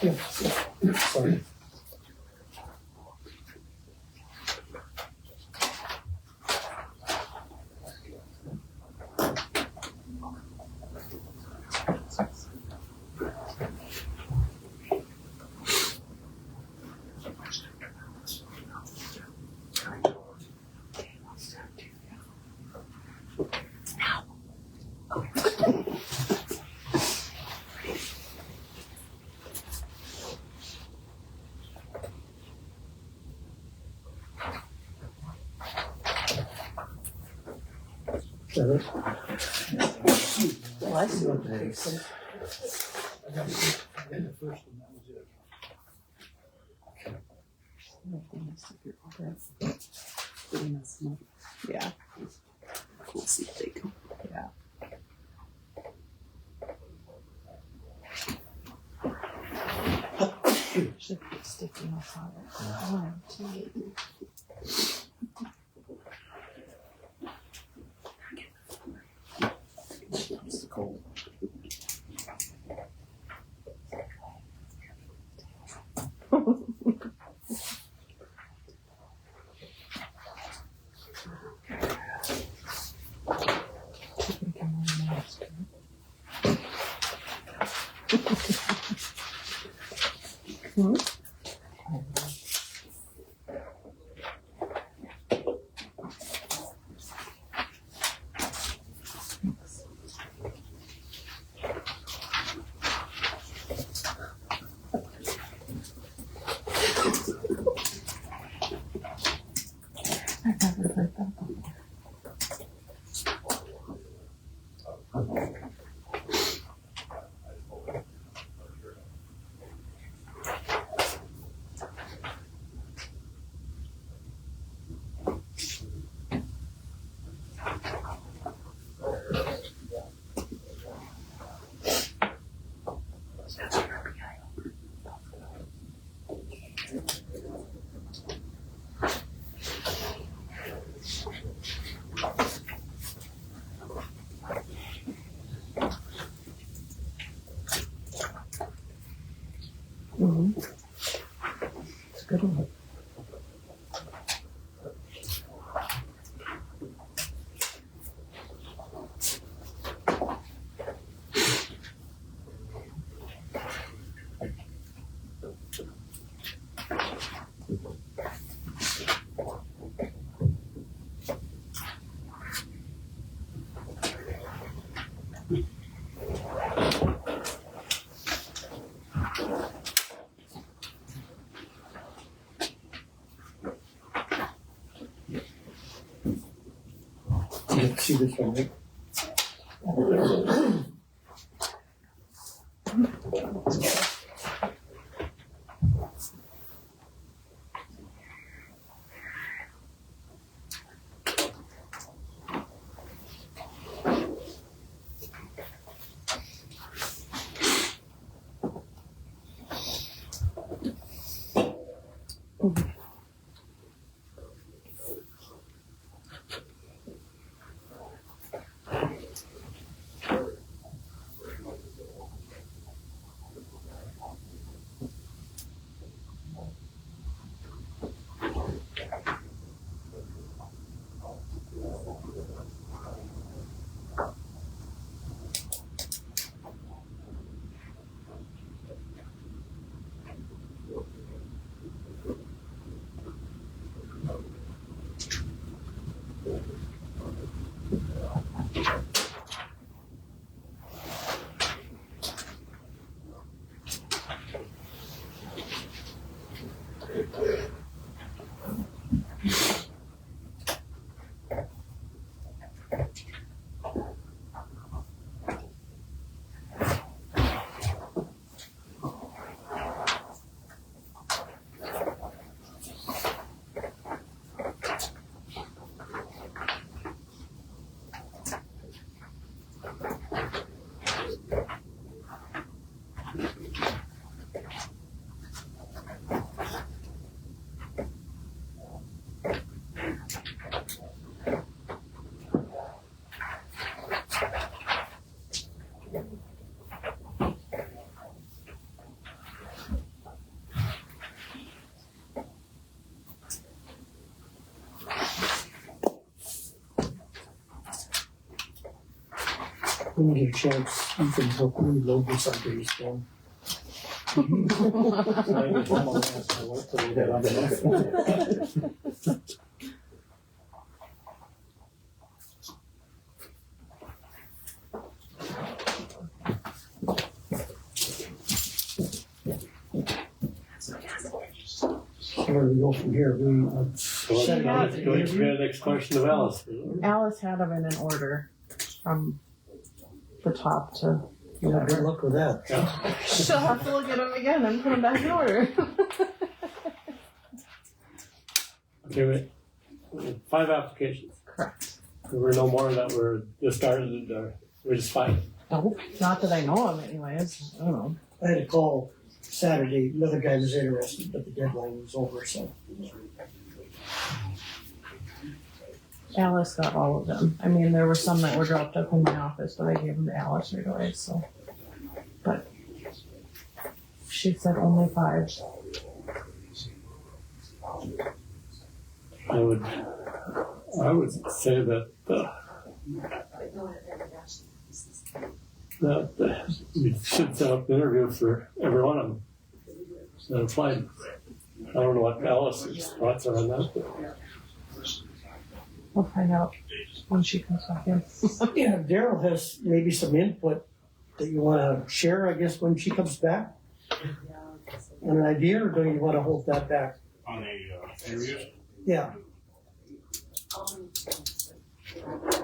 S2: Yeah, sorry.
S8: Well, I see what that is.
S4: I got the first one, that was it.
S1: Yeah.
S8: We'll see if they go.
S1: Yeah. Should be sticky notes on it. 1, 2.
S12: It's cold.
S1: I've never heard that before.
S2: See this one, right? When you get a chance, you can help reload this onto your phone. Where do we go from here? Set it up.
S6: Going to the next question of Alice.
S3: Alice had them in an order from the top to
S2: Yeah, good
S3: whatever.
S2: luck with that.
S3: She'll have to look at them again and put them back in order.
S6: Okay, wait. 5 applications.
S3: Correct.
S6: There were no more that were just started, or we're just fine.
S3: Nope, not that I know of anyways. I don't know.
S2: I had a call Saturday, another guy was interested, but the deadline was over, so.
S3: Alice got all of them. I mean, there were some that were dropped up in my office, but I gave them to Alice right away, so. But she said only 5.
S6: I would say that we should set up an interview for every one of them that applied. I don't know what Alice's thoughts are on that. But
S3: We'll find out when she comes back in.
S2: Yeah, Daryl has maybe some input that you wanna share, I guess, when she comes back? An idea, or do you wanna hold that back?
S5: On the interviews,
S2: Yeah,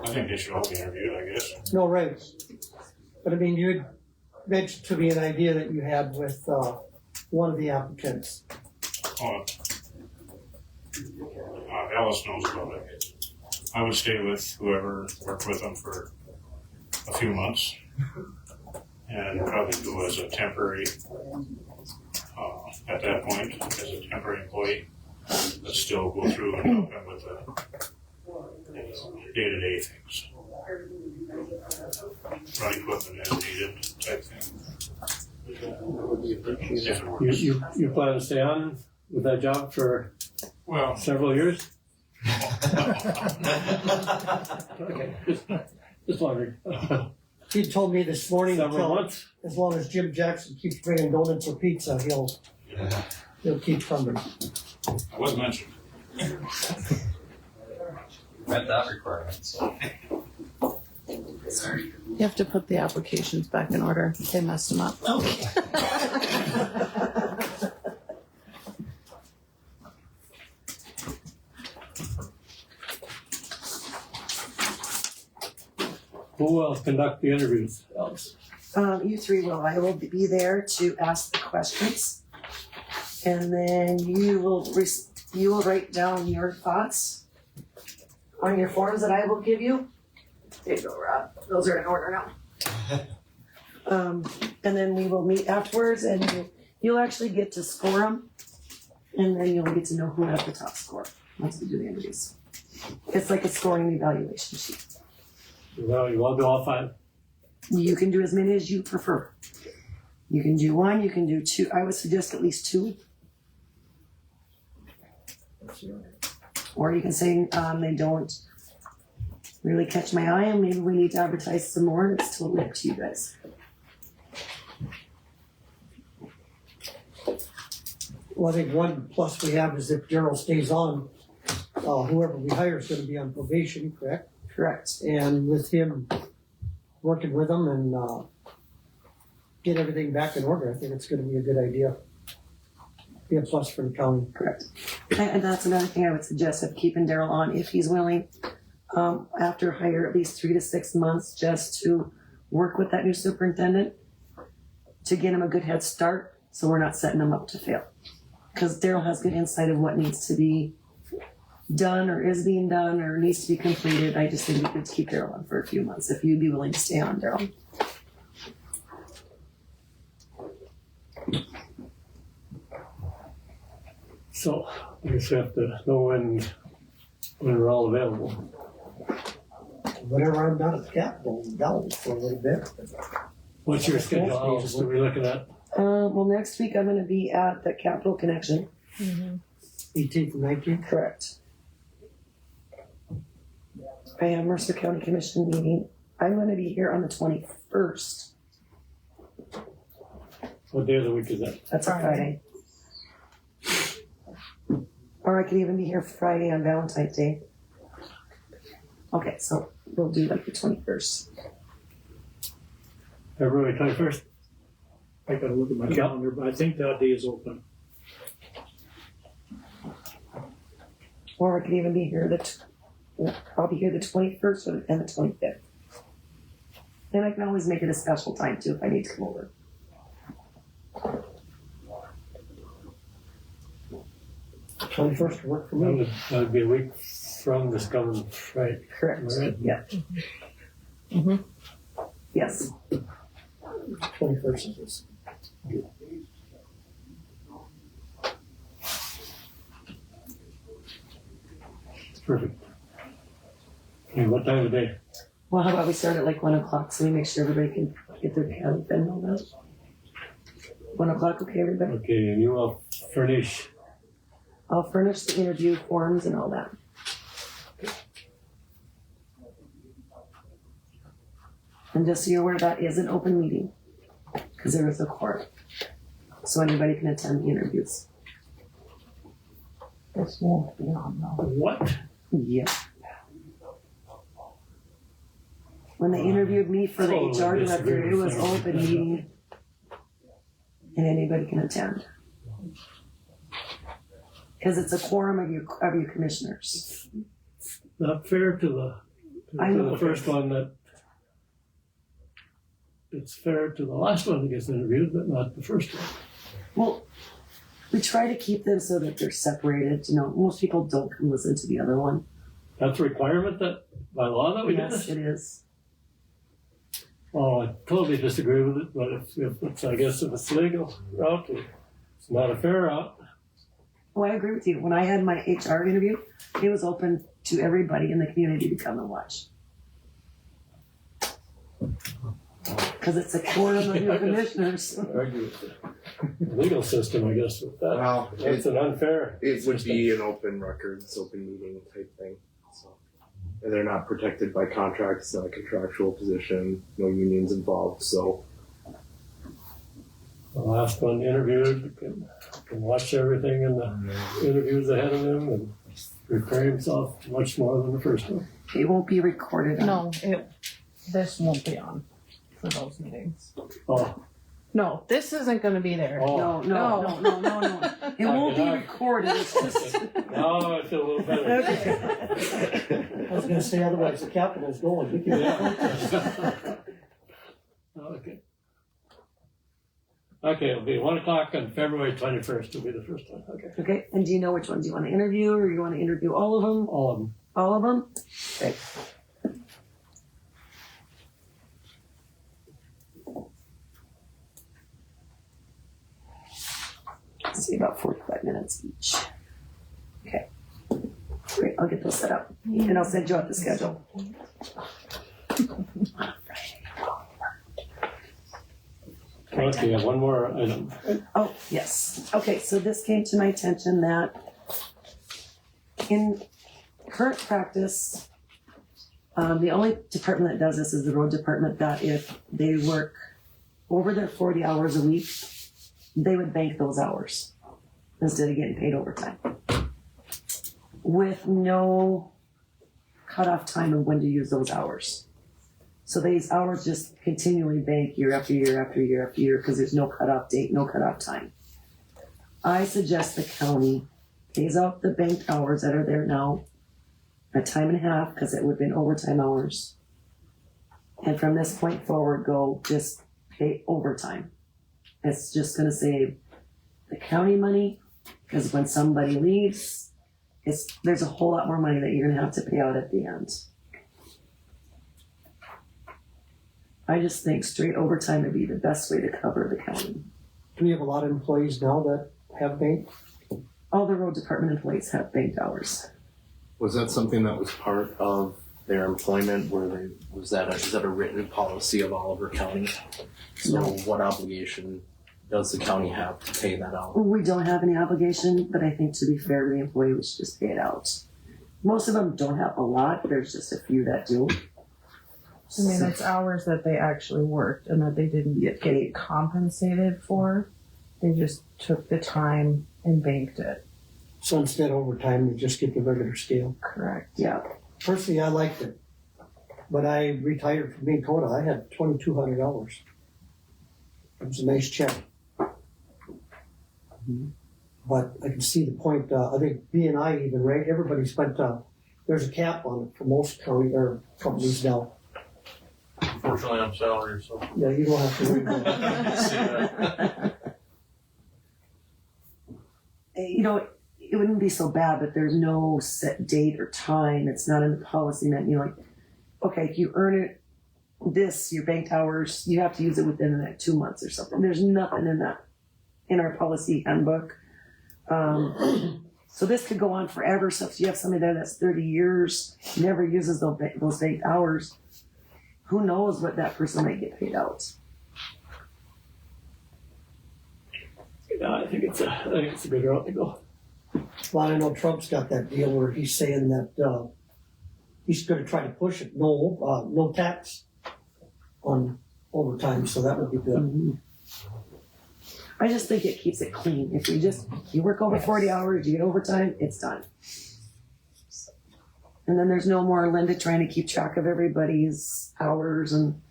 S5: I think they should all be interviewed, I guess.
S2: no, right. But I mean, you mentioned to me an idea that you had with, one of the applicants.
S5: Alice knows about it. I would stay with whoever worked with them for a few months and probably go as a temporary, at that point, as a temporary employee, but still go through and help them with the day-to-day things. Run equipment as needed type thing. If it works.
S6: you plan to stay on with that job for
S5: Well,
S6: several years? Okay, just wondering.
S2: He told me this morning,
S6: Several months?
S2: as long as Jim Jackson keeps bringing donuts or pizza, he'll keep coming.
S5: I was mentioned.
S12: Met that requirement, so.
S1: You have to put the applications back in order. They messed them up.
S8: Okay.
S6: Who will conduct the interviews, Alex?
S8: You three will. I will be there to ask the questions. And then you will write down your thoughts on your forms that I will give you. There you go, Rob. Those are in order now. And then we will meet afterwards and you'll actually get to score them. And then you'll get to know who has the top score once we do the interviews. It's like a scoring evaluation sheet.
S6: Well, you want to do all 5?
S8: You can do as many as you prefer. You can do 1, you can do 2. I would suggest at least 2. Or you can say they don't really catch my eye and maybe we need to advertise some more. It's totally up to you guys.
S2: Well, I think one plus we have is if Daryl stays on, whoever we hire is gonna be on probation, correct?
S8: Correct.
S2: And with him working with them and get everything back in order, I think it's gonna be a good idea. Be a plus for the county.
S8: Correct. And that's another thing I would suggest of keeping Daryl on if he's willing. After hire at least 3 to 6 months just to work with that new superintendent to get him a good head start so we're not setting him up to fail. Because Daryl has good insight of what needs to be done or is being done or needs to be completed. I just think we could keep Daryl on for a few months if you'd be willing to stay on, Daryl.
S6: So, I guess we have to know when we're all available.
S2: Whenever I'm not at the Capitol, I'm down for a little bit.
S6: What's your schedule, Alex? What are we looking at?
S8: Well, next week I'm going to be at the Capital Connection.
S2: 18th and 19th?
S8: Correct. I have Mercer County Commission meeting. I'm going to be here on the 21st.
S6: What day of the week is that?
S8: That's a Friday. Or I could even be here Friday on Valentine's Day. Okay, so we'll do like the 21st.
S6: February 21st?
S4: I gotta look at my calendar, but I think that day is open.
S8: Or I could even be here I'll be here the 21st and the 25th. And I can always make it a special time too if I need to come over.
S2: Twenty first work for me.
S6: That would be a week from this coming Friday.
S8: Correct.
S6: Right?
S8: Yeah.
S1: Mm-hmm.
S8: Yes.
S2: 21st is
S6: Perfect. Okay, what time of day?
S8: Well, how about we start at like 1 o'clock so we make sure everybody can get their calendar and all that. 1 o'clock, okay, everybody?
S6: Okay, and you will furnish.
S8: I'll furnish the interview forms and all that. And just so you're aware, that is an open meeting because there is a quorum. So anybody can attend the interviews. This won't be on though.
S6: What?
S8: Yeah. When they interviewed me for the HR director, it was open meeting and anybody can attend. Because it's a quorum of your commissioners.
S6: Not fair to the first one that it's fair to the last one that gets interviewed, but not the first one.
S8: Well, we try to keep them so that they're separated. You know, most people don't come listen to the other one.
S6: That's a requirement that by law that we do
S8: Yes,
S6: this?
S8: it is.
S6: Oh, I totally disagree with it, but if it's, I guess if it's legal route, it's not a fair route.
S8: Oh, I agree with you. When I had my HR interview, it was open to everybody in the community to come and watch. Because it's a quorum of your commissioners.
S6: I agree with you. legal system, I guess, with that.
S7: Well,
S6: It's an unfair.
S7: it would
S6: system.
S7: be an open records, open meeting type thing. So, and they're not protected by contracts, it's not a contractual position, no unions involved, so.
S6: The last one interviewed can watch everything in the interviews ahead of him and prepare himself much more than the first one.
S8: It won't be recorded.
S1: No, this won't be on for those meetings.
S6: Oh,
S1: No, this isn't gonna be there.
S6: oh.
S8: No. It won't be recorded. It's just.
S6: Now I feel a little better.
S2: I was gonna say, otherwise the capital's going. We can-
S6: Okay. Okay, it'll be 1 o'clock on February 21st will be the first one, okay.
S8: Okay, and do you know which ones you want to interview, or you want to interview all of them?
S6: All of them.
S8: All of them? Okay. Let's see, about 45 minutes each. Okay. Great, I'll get those set up, and I'll send you out the schedule.
S6: Okay, one more item.
S8: Oh, yes. Okay, so this came to my attention that in current practice, the only department that does this is the road department, that if they work over their 40 hours a week, they would bank those hours instead of getting paid overtime. With no cutoff time of when to use those hours. So these hours just continually bank year after year after year after year because there's no cutoff date, no cutoff time. I suggest the county pays out the banked hours that are there now a time and a half, because it would have been overtime hours. And from this point forward, go just pay overtime. It's just gonna save the county money, because when somebody leaves, there's a whole lot more money that you're gonna have to pay out at the end. I just think straight overtime would be the best way to cover the county.
S2: Do we have a lot of employees now that have bank?
S8: All the road department employees have banked hours.
S7: Was that something that was part of their employment, is that a written policy of Oliver County? So what obligation does the county have to pay that out?
S8: We don't have any obligation, but I think to be fair to the employee, we should just pay it out. Most of them don't have a lot, there's just a few that do.
S1: I mean, it's hours that they actually worked and that they didn't get compensated for. They just took the time and banked it.
S2: So instead of overtime, we just get the regular scale.
S1: Correct.
S8: Yeah.
S2: Personally, I liked it. When I retired from being Dakota, I had $2,200. It was a nice check. But I can see the point. I think B&I even, right? Everybody spent, there's a cap on it for most county or companies now.
S12: Unfortunately, I'm salary, so.
S2: Yeah, you don't have to worry about that.
S8: You know, it wouldn't be so bad, but there's no set date or time. It's not in the policy that you're like, okay, if you earn it, your banked hours, you have to use it within the next 2 months or something. There's nothing in that, in our policy handbook. So this could go on forever. So if you have somebody there that's 30 years, never uses those banked hours, who knows what that person might get paid out.
S6: Yeah, I think it's a good route to go.
S2: Well, I know Trump's got that deal where he's saying that he's going to try to push it. No tax on overtime, so that would be good.
S8: Mm-hmm. I just think it keeps it clean. If you work over 40 hours, you get overtime, it's done. And then there's no more Linda trying to keep track of everybody's hours and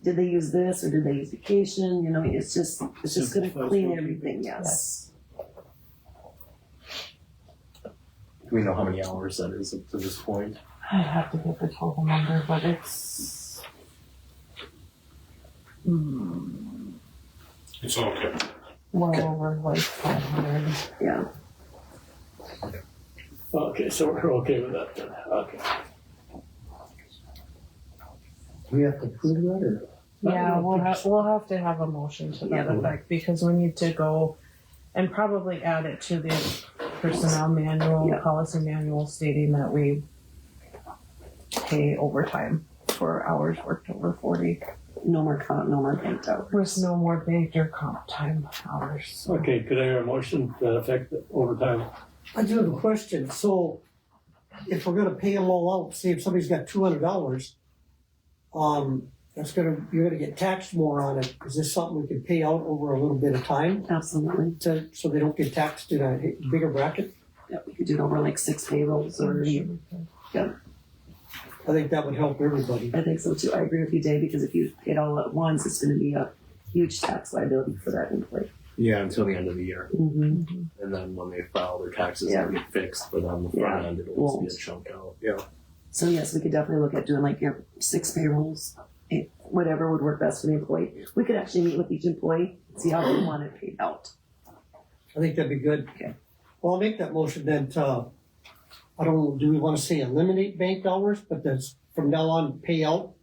S8: did they use this or did they use vacation? You know, it's just going to clean everything. Yes.
S7: Do we know how many hours that is up to this point?
S1: I have to get the total number, but it's.
S5: It's okay.
S1: Well over like 500.
S8: Yeah.
S6: Okay, so we're okay with that then. Okay.
S2: Do we have to prove that or?
S1: Yeah, we'll have to have a motion to that effect because we need to go and probably add it to the personnel manual, policy manual stating that we pay overtime for hours worked over 40.
S8: No more comp, no more banked hours.
S1: With no more banked or comp time hours.
S6: Okay, could I hear a motion to affect the overtime?
S2: I do have a question, so if we're gonna pay them all out, say if somebody's got $200, you're gonna get taxed more on it. Is this something we can pay out over a little bit of time
S8: Absolutely.
S2: so they don't get taxed in a bigger bracket?
S8: Yeah, we could do it over like 6 payrolls or,
S2: I think that would help everybody.
S8: I think so too. I agree with you, Dave, because if you pay it all at once, it's gonna be a huge tax liability for that employee.
S7: Yeah, until the end of the year.
S8: Mm-hmm.
S7: And then when they file their taxes,
S8: Yeah.
S7: it'll get fixed, but on the front
S8: Yeah.
S7: end, it'll
S8: Won't.
S7: just be a chunk out. Yeah.
S8: So yes, we could definitely look at doing like your 6 payrolls, whatever would work best for the employee. We could actually meet with each employee, see how they want it paid out.
S2: I think that'd be good.
S8: Okay.
S2: Well, I'll make that motion then I don't know, do we wanna say eliminate banked hours, but that's from now on, pay out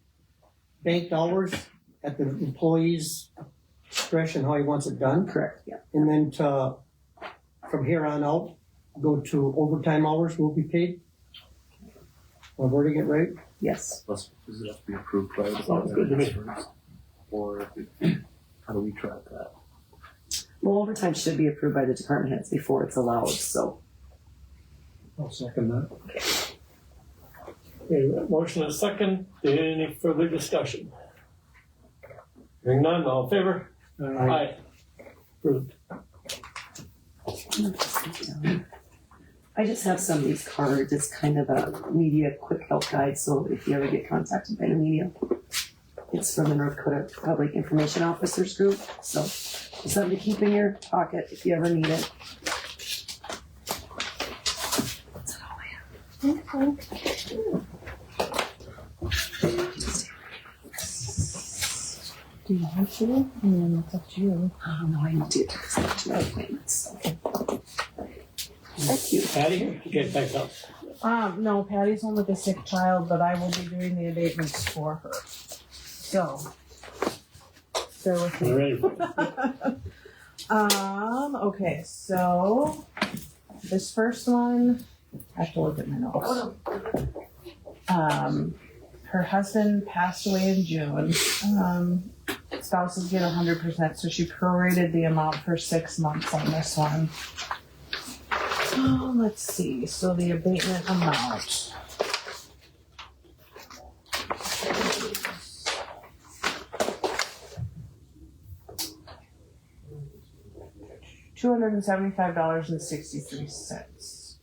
S2: banked hours at the employee's discretion, how he wants it done?
S8: Correct, yeah.
S2: And then from here on out, go to overtime hours will be paid? Am I wording it right?
S8: Yes.
S7: Does it have to be approved by the
S6: Sounds good to me.
S7: first? Or how do we track that?
S8: Well, overtime should be approved by the department heads before it's allowed, so.
S4: I'll second that.
S6: Okay, motion and a second. Any further discussion? Hearing none, all in favor? Aye. Approved.
S8: I just have some of these cards. It's kind of a media quick help guide, so if you ever get contacted by the media, it's from the North Dakota Public Information Officers Group. So it's something to keep in your pocket if you ever need it. That's all I have.
S1: Do you want to? It's up to you.
S8: Oh, no, I need to take to my appointments. Thank you.
S6: Patty, okay, thanks, Al.
S1: No, Patty's home with a sick child, but I will be doing the abatements for her. So, bear with me.
S6: You ready?
S1: Okay, so this first one, I have to look at my notes. Her husband passed away in June. Spouses get 100%, so she prorated the amount for 6 months on this one. Let's see, so the abatement amount. $275.63.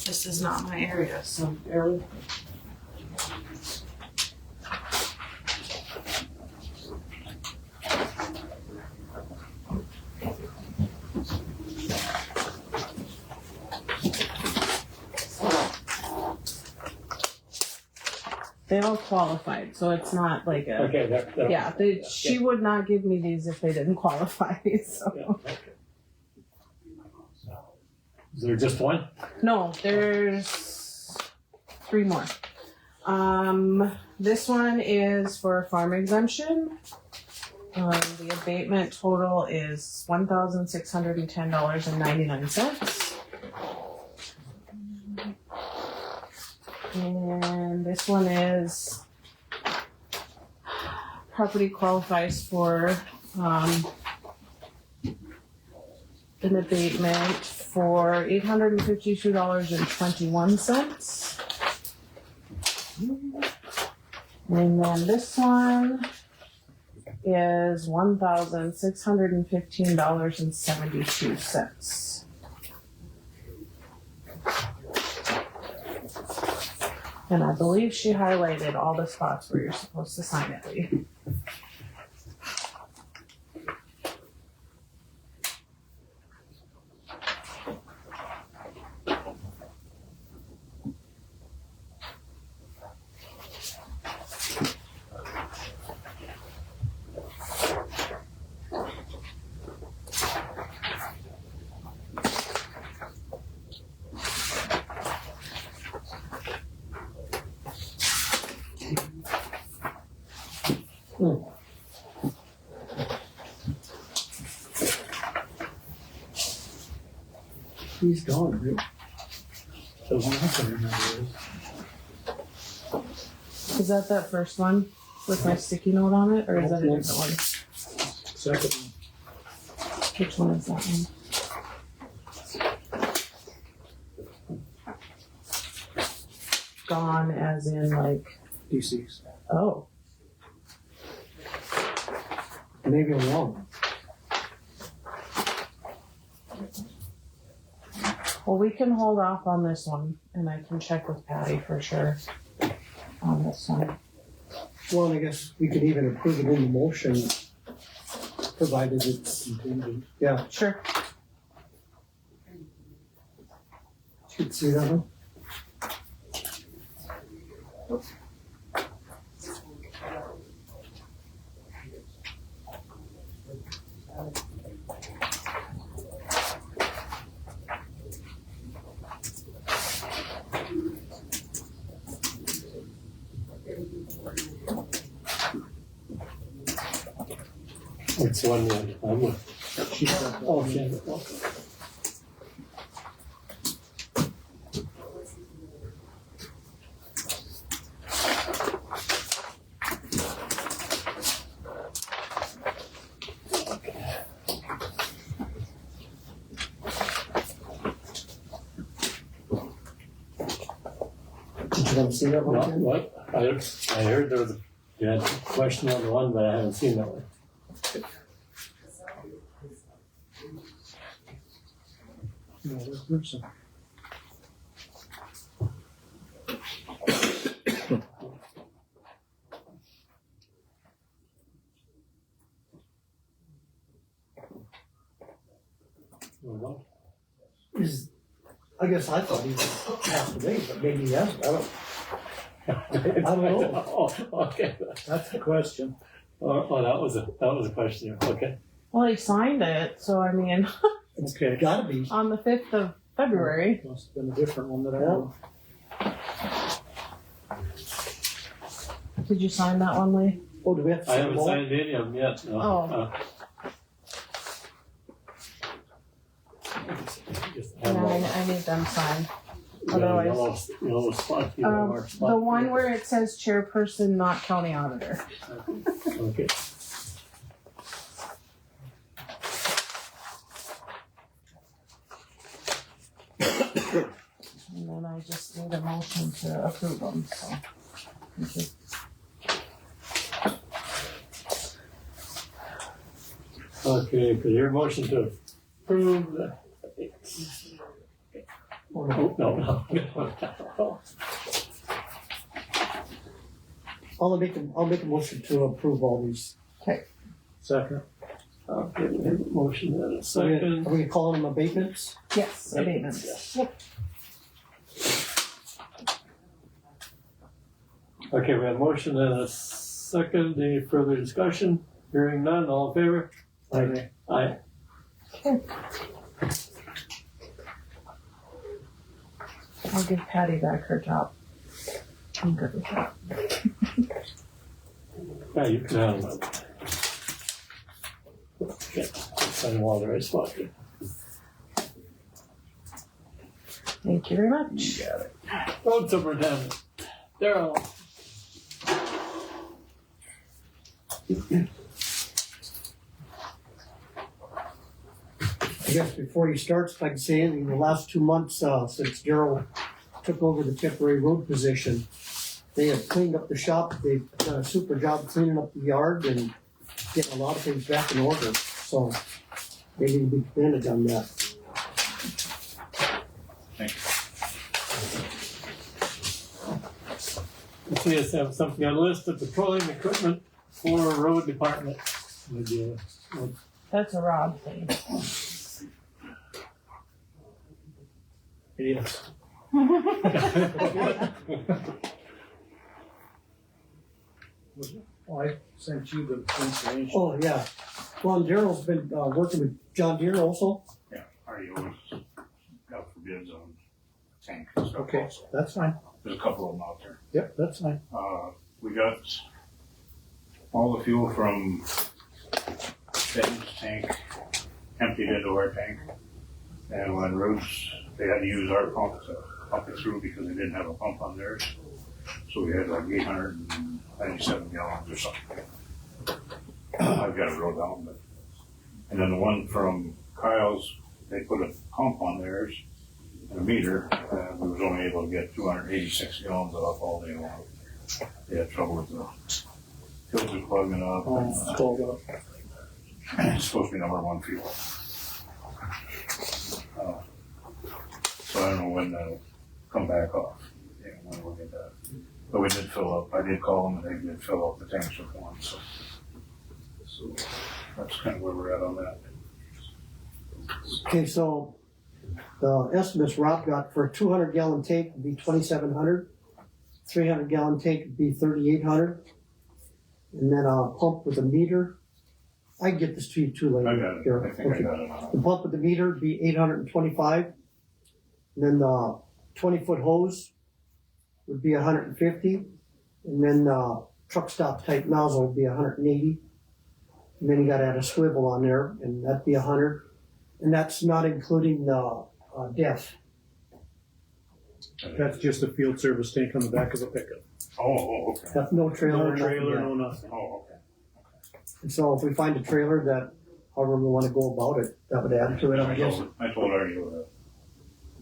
S1: This is not my area, so bear with me. They all qualified, so it's not like a.
S6: Okay, that.
S1: Yeah, she would not give me these if they didn't qualify, so.
S6: Yeah, okay. Is there just one?
S1: No, there's 3 more. This one is for farm exemption. The abatement total is $1,610.99. And this one is property qualifies for an abatement for $852.21. And then this one is $1,615.72. And I believe she highlighted all the spots where you're supposed to sign it, Lee.
S2: He's gone, right?
S4: The one I can remember is
S3: Is that first one with my sticky note on it, or is that a different one?
S4: Second.
S3: Which one is that one? Gone as in like,
S4: DC's.
S3: oh,
S2: Maybe I'm wrong.
S3: well, we can hold off on this one and I can check with Patty for sure on this one.
S2: Well, and I guess we could even approve it in the motion, provided it's intended. Yeah,
S3: Sure.
S2: should see that one.
S6: It's the one that I'm with. Oh, yeah.
S2: Did you want to see that one? Ken?
S6: What? I heard there was you had a question on the one, but I haven't seen that one.
S4: No, there's some.
S6: What?
S2: I guess I thought he was passed away, but maybe he hasn't. I don't know.
S6: Oh, okay.
S4: That's the question.
S6: Oh, that was a question. Okay.
S3: Well, he signed it, so I mean,
S2: It's
S4: Okay.
S2: gotta be.
S3: on the 5th of February.
S4: Must have been a different one that I
S2: Yeah.
S4: know.
S3: Did you sign that one, Lee?
S2: Oh, do we have to
S6: I
S2: sign
S6: haven't
S2: them all?
S6: signed any of them yet. No.
S3: Oh.
S6: Just
S3: And
S6: have all
S3: I need them signed.
S6: the
S3: Otherwise,
S6: yellow spot, you know, marked spot.
S3: the one where it says chairperson, not county auditor.
S6: Okay.
S3: And then I just need a motion to approve them, so. Thank you.
S6: Okay, could your motion to approve the.
S2: Oh, no.
S6: Oh, no.
S2: I'll make a motion to approve all these.
S4: Second.
S6: Okay, we have a motion and a
S2: Are we
S6: second.
S2: calling them abatements?
S3: Yes, abatements.
S6: Okay, we have a motion and a second. Any further discussion? Hearing none, all in favor?
S4: Aye.
S6: Aye.
S3: I'll give Patty back her job. I'm good with that.
S6: Yeah, you can have them. Okay, send them all the right spot.
S3: Thank you very much.
S6: Road superintendent, Daryl.
S2: I guess before he starts, like I say, in the last 2 months, since Daryl took over the temporary road position, they have cleaned up the shop. They've done a super job cleaning up the yard and getting a lot of things back in order. So they need to be commended on that.
S6: We just have something on the list of petroleum equipment for road department. Would you-
S3: That's a Rob thing.
S4: Yes. Oh, I sent you the information.
S2: Oh, yeah. Well, and Daryl's been working with John Deere also.
S5: Yeah, already always got for bids on tank and stuff
S4: Okay,
S5: also.
S4: that's fine.
S5: There's a couple of them out there.
S4: Yep, that's fine.
S5: We got all the fuel from Ben's tank emptied into our tank. And when Roots, they had to use our pump to pump it through because they didn't have a pump on theirs. So we had like 897 gallons or something. I've got it wrote down, but, and then the one from Kyle's, they put a pump on theirs and a meter, and we was only able to get 286 gallons off all day long. They had trouble with the filter plugging up.
S4: It's called up.
S5: It's supposed to be number one fuel. So I don't know when that'll come back off. Yeah, when we'll get that. But we did fill up. I did call them and they did fill up the tanks with one. So that's kind of where we're at on that.
S2: Okay, so the estimates Rob got for a 200 gallon tank would be 2,700. 300 gallon tank would be 3,800. And then a pump with a meter. I can get this to you too later.
S5: I got it.
S2: Here.
S5: I think
S2: Okay.
S5: I got it on.
S2: The pump with the meter would be 825. And then the 20-foot hose would be 150. And then truck stop type nozzle would be 180. And then you gotta add a swivel on there, and that'd be 100. And that's not including the DEF.
S4: That's just a field service tank on the back of the pickup.
S5: Oh, okay.
S2: That's no trailer.
S4: No
S2: nothing
S4: trailer,
S2: yet.
S4: no nothing.
S5: Oh, okay.
S2: And so if we find a trailer that, however we wanna go about it, that would add to it, I guess.
S5: I told her you would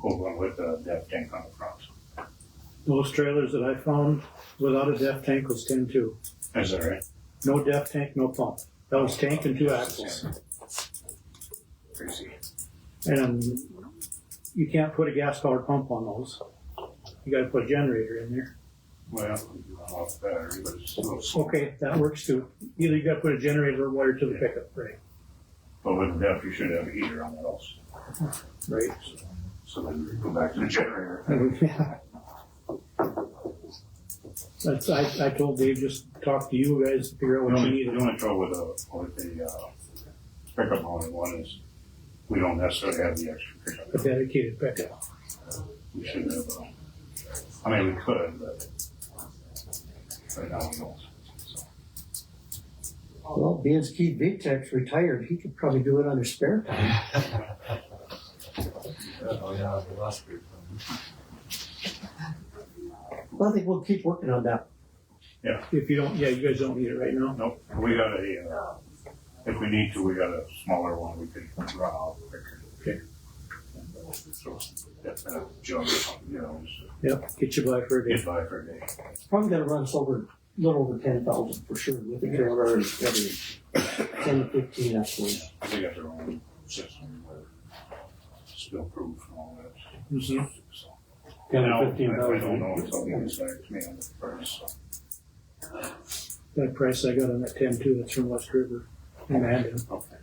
S5: go one with the depth tank on the front.
S4: Those trailers that I found without a def tank was 10.2.
S5: Is that right?
S4: No def tank, no pump. That was tank and 2 axles.
S5: Crazy.
S4: And you can't put a gas powered pump on those. You gotta put a generator in there.
S5: Well, off the battery, but it's still slow.
S4: Okay, that works too. Either you gotta put a generator or wire to the pickup, right?
S5: But with the depth, you should have a heater on that also.
S4: Right.
S5: So then we go back to the generator.
S4: That's, I told Dave, just talk to you guys to figure out
S5: The
S4: what you
S5: only,
S4: need.
S5: the only trouble with the pickup mounted one is we don't necessarily have the extra pickup.
S4: A dedicated pickup.
S5: We should have, I mean, we could, but right now we don't. So.
S2: Well, being Keith Vitek's retired, he could probably do it on his spare time. Well, I think we'll keep working on that.
S4: If you don't, yeah, you guys don't need it right now.
S5: Nope, we got if we need to, we got a smaller one we could run out quicker.
S4: Okay.
S5: So, that's a jug or something, you know, just
S4: Yep, get you by for a day.
S5: get by for a day.
S2: It's probably gonna run us over, a little over 10,000 for sure, with the trailer, every 10 to 15, I suppose.
S5: They got their own system, spill proof and all that.
S4: Mhm.
S5: So,
S4: 10
S5: now,
S4: to
S5: I
S4: 15,000.
S5: don't know until he gets back to me on the price, so.
S4: That price I got on that 10.2, that's from West River in Mandan.
S5: Okay.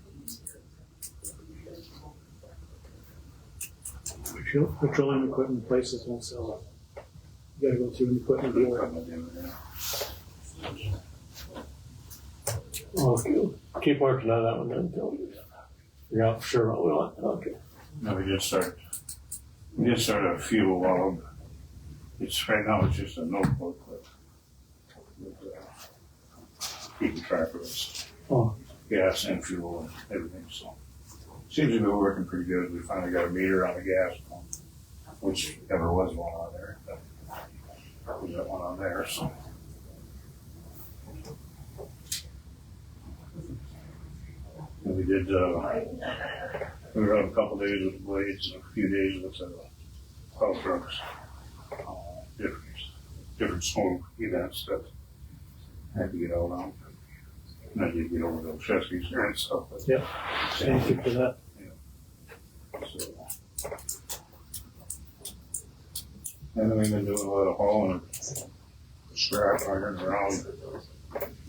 S4: Petroleum equipment places won't sell it. You gotta go through an equipment dealer. Okay, keep working on that one then until you're out for sure what we want. Okay.
S5: No, we did start a fuel log. It's right now, it's just a notebook, but keeping track of this.
S4: Oh.
S5: Gas and fuel and everything, so. Seems to be working pretty good. We finally got a meter on the gas pump, which never was one on there, but we got one on there, so. And we did, we were out a couple days with the blades and a few days with the plow trucks. Different smoke events that I had to get out on. And I did get over those Cheskies and stuff. But
S4: Yep. Thank you for that.
S5: So. And then we've been doing a lot of hauling and scrap iron around,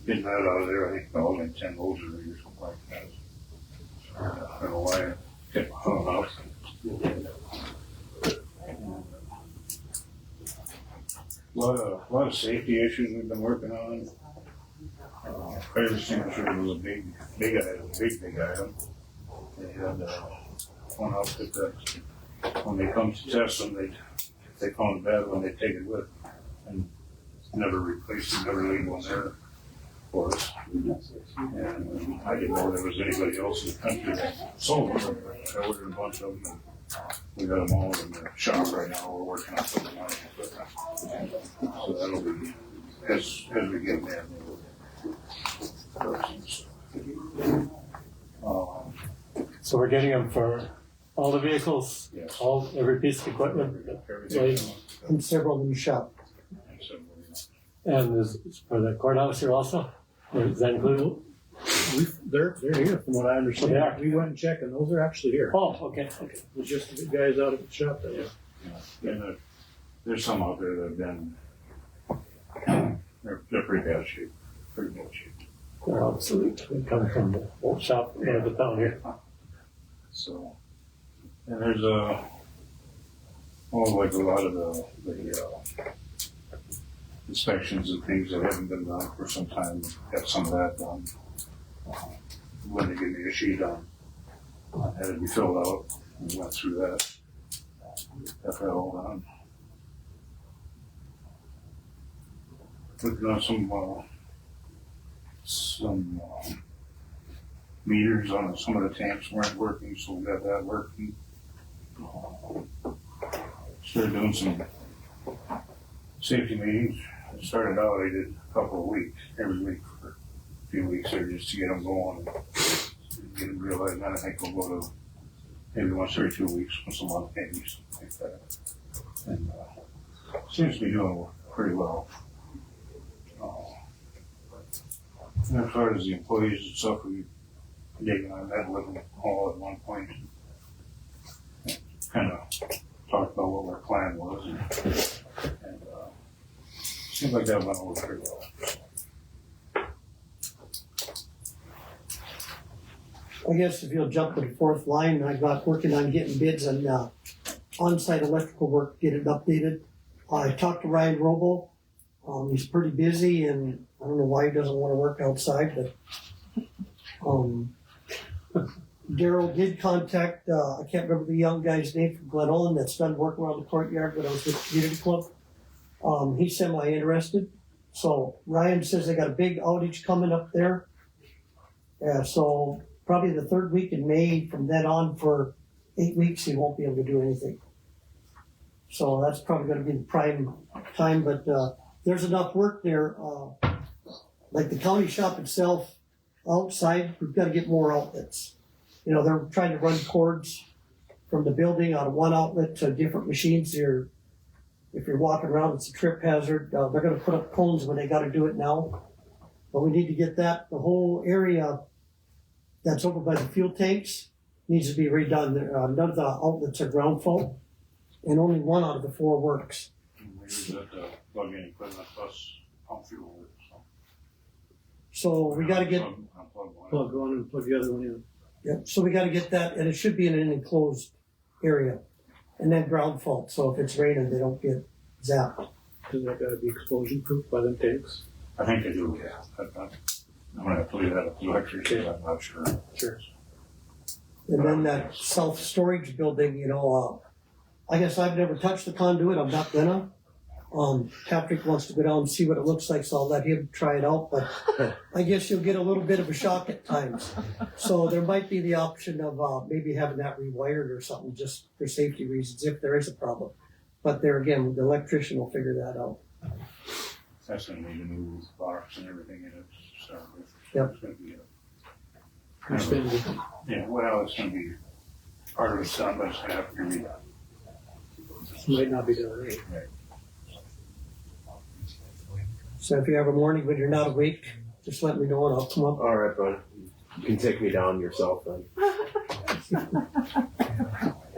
S5: getting that out of there. I think that was like 10 loads of it or something like that. I don't know why I kept hauling out. A lot of safety issues we've been working on. Fire extinguisher was a big item. They had one outfit that when they come to test them, they found it bad when they take it with, and never replaced it, never leave one there for us. And I didn't know there was anybody else in the country that sold them. I ordered a bunch of them. We got them all in the shop right now, we're working on some of the equipment. So that'll be, as we get them in.
S6: So we're getting them for all the vehicles,
S5: Yes.
S6: every piece of equipment,
S5: Everything.
S2: And several in the shop.
S5: And so,
S6: and is for the courthouse here also? Or is that included?
S4: They're here from what I understand.
S6: They are.
S4: We went and checked and those are actually here.
S6: Oh, okay.
S4: It's just the guys out at the shop that
S5: and there's some out there that have been, they're pretty bad shape, pretty bad shape.
S6: They're obsolete. They come from the old shop of the town here.
S5: So, and there's like a lot of the inspections and things that haven't been done for some time, got some of that done. When they give me a sheet on, had to be filled out, and went through that. Got that all done. Looking on some meters on some of the tanks weren't working, so we got that working. Started doing some safety meetings. I started out, I did a couple of weeks, every week for a few weeks there just to get them going. Get them realized, and I think we'll go to maybe once every 2 weeks, once a month, maybe something like that. And seems to be doing pretty well. And as far as the employees and stuff, Dave and I met with them all at one point. Kind of talked about what our plan was, and seems like that went over pretty well.
S2: I guess if you'll jump to the fourth line, I got working on getting bids on on-site electrical work, get it updated. I talked to Ryan Robo. He's pretty busy, and I don't know why he doesn't want to work outside, but Daryl did contact, I can't remember the young guy's name from Glen Olin that's done work around the courtyard when I was with the community club. He's semi-interested. So Ryan says they got a big outage coming up there. So probably the third week in May, from then on for 8 weeks, he won't be able to do anything. So that's probably gonna be the prime time, but, there's enough work there, like the county shop itself, outside, we've gotta get more outlets. You know, they're trying to run cords from the building out of one outlet to different machines here. If you're walking around, it's a trip hazard. They're gonna put up cones when they gotta do it now. But we need to get the whole area that's over by the fuel tanks needs to be redone. None of the outlets are ground fault, and only one out of the 4 works.
S5: We use that plug-in equipment plus pump fuel.
S2: So we gotta get,
S4: plug one and plug the other one in.
S2: yeah, so we gotta get that, and it should be in an enclosed area. And then ground fault, so if it's raining, they don't get zapped.
S4: Does that gotta be explosion proof by them tanks?
S5: I think they do, yeah. I'm gonna have to leave that up to the electrician, I'm not sure.
S4: Sure.
S2: And then that self-storage building, you know, I guess I've never touched the conduit, I'm not gonna. Patrick wants to go down and see what it looks like, so I'll let him try it out, but I guess you'll get a little bit of a shock at times. So there might be the option of, maybe having that rewired or something, just for safety reasons, if there is a problem. But there again, the electrician will figure that out.
S5: That's gonna need a new box and everything in it to start with.
S2: Yep.
S5: It's gonna be
S4: Yeah.
S5: yeah, well, it's gonna be part of it's done, but it's gonna have to be redone.
S4: Might not be done right.
S2: So if you have a morning when you're not awake, just let me know and I'll come up.
S7: All right, bud. You can take me down yourself then.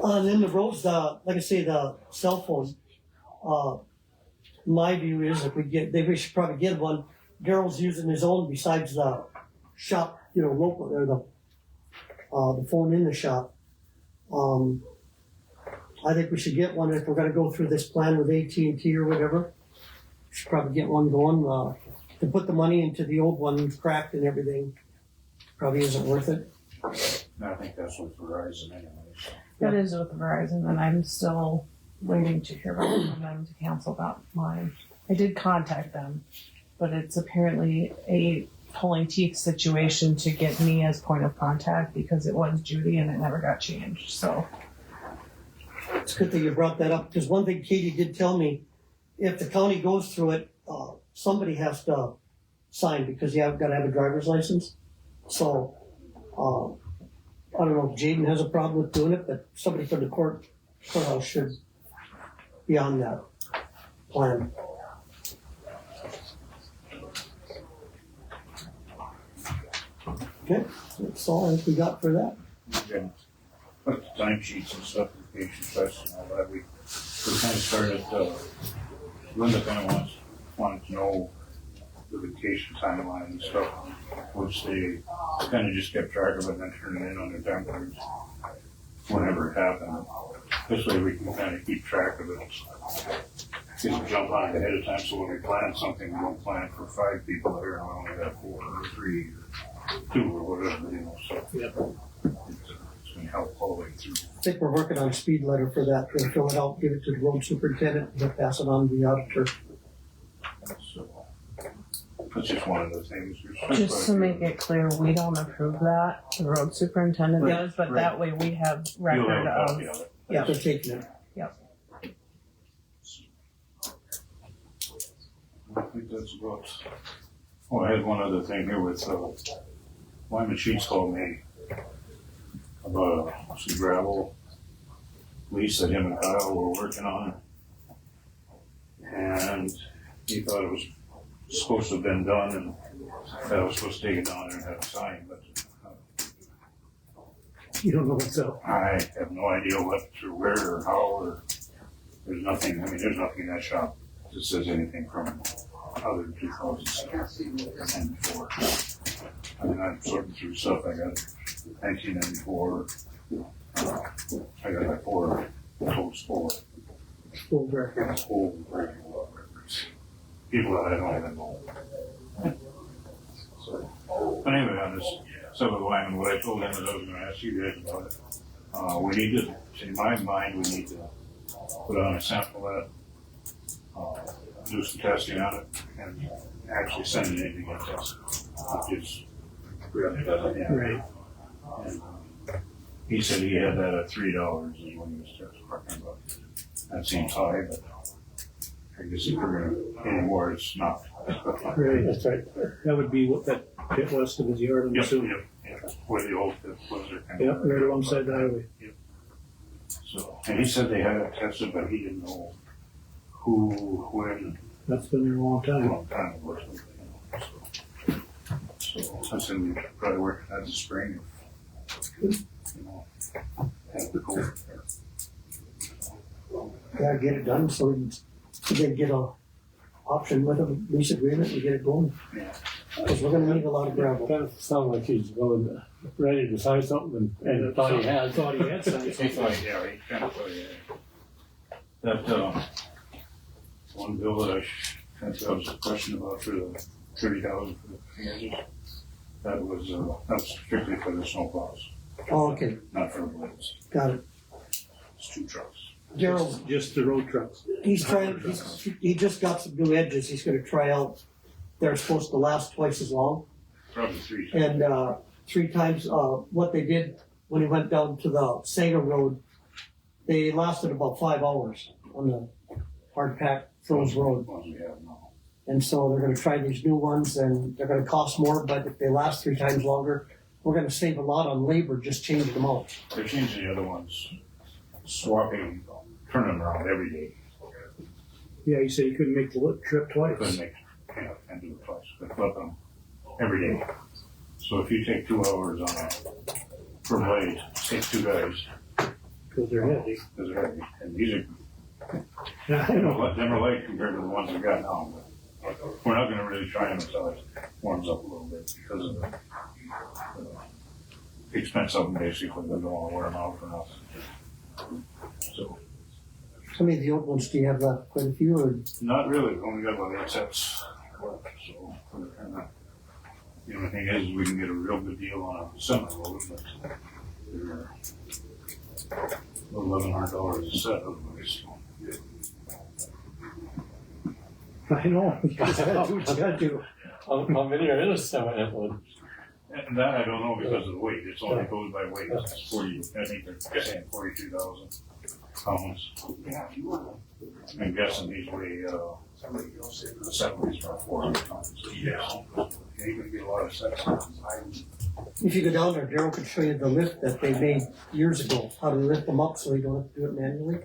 S2: And then the roads, like I say, the cell phone, my view is if we should probably get one. Daryl's using his own besides the shop, you know, local, or the phone in the shop. I think we should get one if we're gonna go through this plan with AT&T or whatever. Should probably get one going, to put the money into the old one cracked and everything, probably isn't worth it.
S5: And I think that's with Verizon anyway, so.
S1: That is with Verizon, and I'm still waiting to hear back from them to cancel that line. I did contact them, but it's apparently a pulling teeth situation to get me as point of contact because it was Judy and it never got changed, so.
S2: It's good that you brought that up, because one thing Katie did tell me, if the county goes through it, somebody has to sign, because you have gotta have a driver's license. So, I don't know if Jaden has a problem with doing it, but somebody from the courthouse should be on that plan. Okay, that's all I think we got for that.
S5: Okay. Put the time sheets and stuff, vacation requests and all that, we kind of started, Linda kind of wanted to know the vacation timeline and stuff, which they kind of just kept track of it and then turned it in on their time cards whenever it happened. This way we can kind of keep track of it. Just jump on it ahead of time, so when we plan something, we don't plan for 5 people here and we only have 4 or 3 or 2 or whatever, you know, so.
S4: Yep.
S5: It's gonna help all the way through.
S2: I think we're working on a speed letter for that. We'll fill it out, give it to the road superintendent, and he'll pass it on to the auditor.
S5: So, that's just one of the things.
S1: Just to make it clear, we don't approve that, the road superintendent
S2: Right,
S1: does, but
S5: right.
S1: that way we have
S5: You'll have
S1: record
S5: a
S1: of.
S5: copy of it.
S2: Yeah, they're taking it.
S5: I think that's about, oh, I had one other thing here with, Wyman Sheets called me about some gravel lease that him and Kyle were working on. And he thought it was supposed to have been done and that I was supposed to take it down there and have it signed, but
S4: You don't know what's up.
S5: I have no idea what or where or how or there's nothing, I mean, there's nothing in that shop that says anything from other than 2004. I mean, I'm sorting through stuff, I got 1994, I got like 4 totes full of
S2: Full record.
S5: old records. People that I don't even know. So, but anyway, on this stuff with Wyman, what I told him is I was gonna ask you guys about it. We need to, in my mind, we need to put on a sample of that, do some testing on it, and actually send it in to get tested. Not just grab it out of the hand.
S4: Right.
S5: And he said he had that at $3 is when he was talking about. That seems high, but I guess if we're gonna anymore, it's not.
S4: Right, that's right. That would be what that pit west of his yard, I'm
S5: Yep,
S4: assuming.
S5: yep. Where the old pit was there.
S4: Yep, right alongside the highway.
S5: So, and he said they had it tested, but he didn't know who, when,
S4: That's been there a long
S5: a
S4: time.
S5: long time ago or something, you know, so I said we could probably work on that in the spring. You know, have the cold.
S2: Yeah, get it done so we can get a option with a lease agreement and get it going.
S5: Yeah.
S2: Because we're gonna need a lot of gravel.
S6: Kind of sound like he's going, ready to sign something and thought he had.
S4: Thought he had signed
S5: He
S4: something.
S5: thought, yeah, he kind of thought, yeah. That, one bill that I was a question about for the 30,000 for the hedges, that was strictly for the snow plows,
S2: Oh, okay,
S5: not for the blades.
S2: got it.
S5: It's 2 trucks.
S2: Daryl,
S4: Just the road trucks.
S2: he just got some new edges he's gonna try out. They're supposed to last twice as long.
S5: Probably 3 times.
S2: And, 3 times, what they did when he went down to the Saga Road, they lasted about 5 hours on the hard packed froze road.
S5: Ones we have now.
S2: And so they're gonna try these new ones and they're gonna cost more, but if they last 3 times longer, we're gonna save a lot on labor just changing them out.
S5: They're changing the other ones, swapping, turning them around every day.
S4: Yeah, you said you couldn't make the trip twice.
S5: Couldn't make, can't do it twice, but flip them every day. So if you take 2 hours on a, per blade, take 2 guys,
S4: Because they're heavy.
S5: because they're heavy, and these are,
S4: Yeah, I
S5: you know,
S4: know.
S5: them are light compared to the ones we got now, but we're not gonna really try them until it warms up a little bit, because of the expense of them, basically, we don't wanna wear them out for nothing. So,
S2: How many of the old ones do you have left? Quite a few, or?
S5: not really, we've only got about 8 sets left, so we're kinda, the only thing is, we can get a real good deal on a semi load, but they're $1,100 a set otherwise.
S4: I know. You gotta do what you gotta do.
S6: How many are in a semi one?
S5: And that I don't know because of the weight, it's only goes by weight, it's 40, I think they're saying 42,000 pounds. I'm guessing these weigh, 70s or 400 pounds. Yeah. Ain't gonna be a lot of sex.
S2: If you go down there, Daryl could show you the lift that they made years ago, how to lift them up so you don't have to do it manually.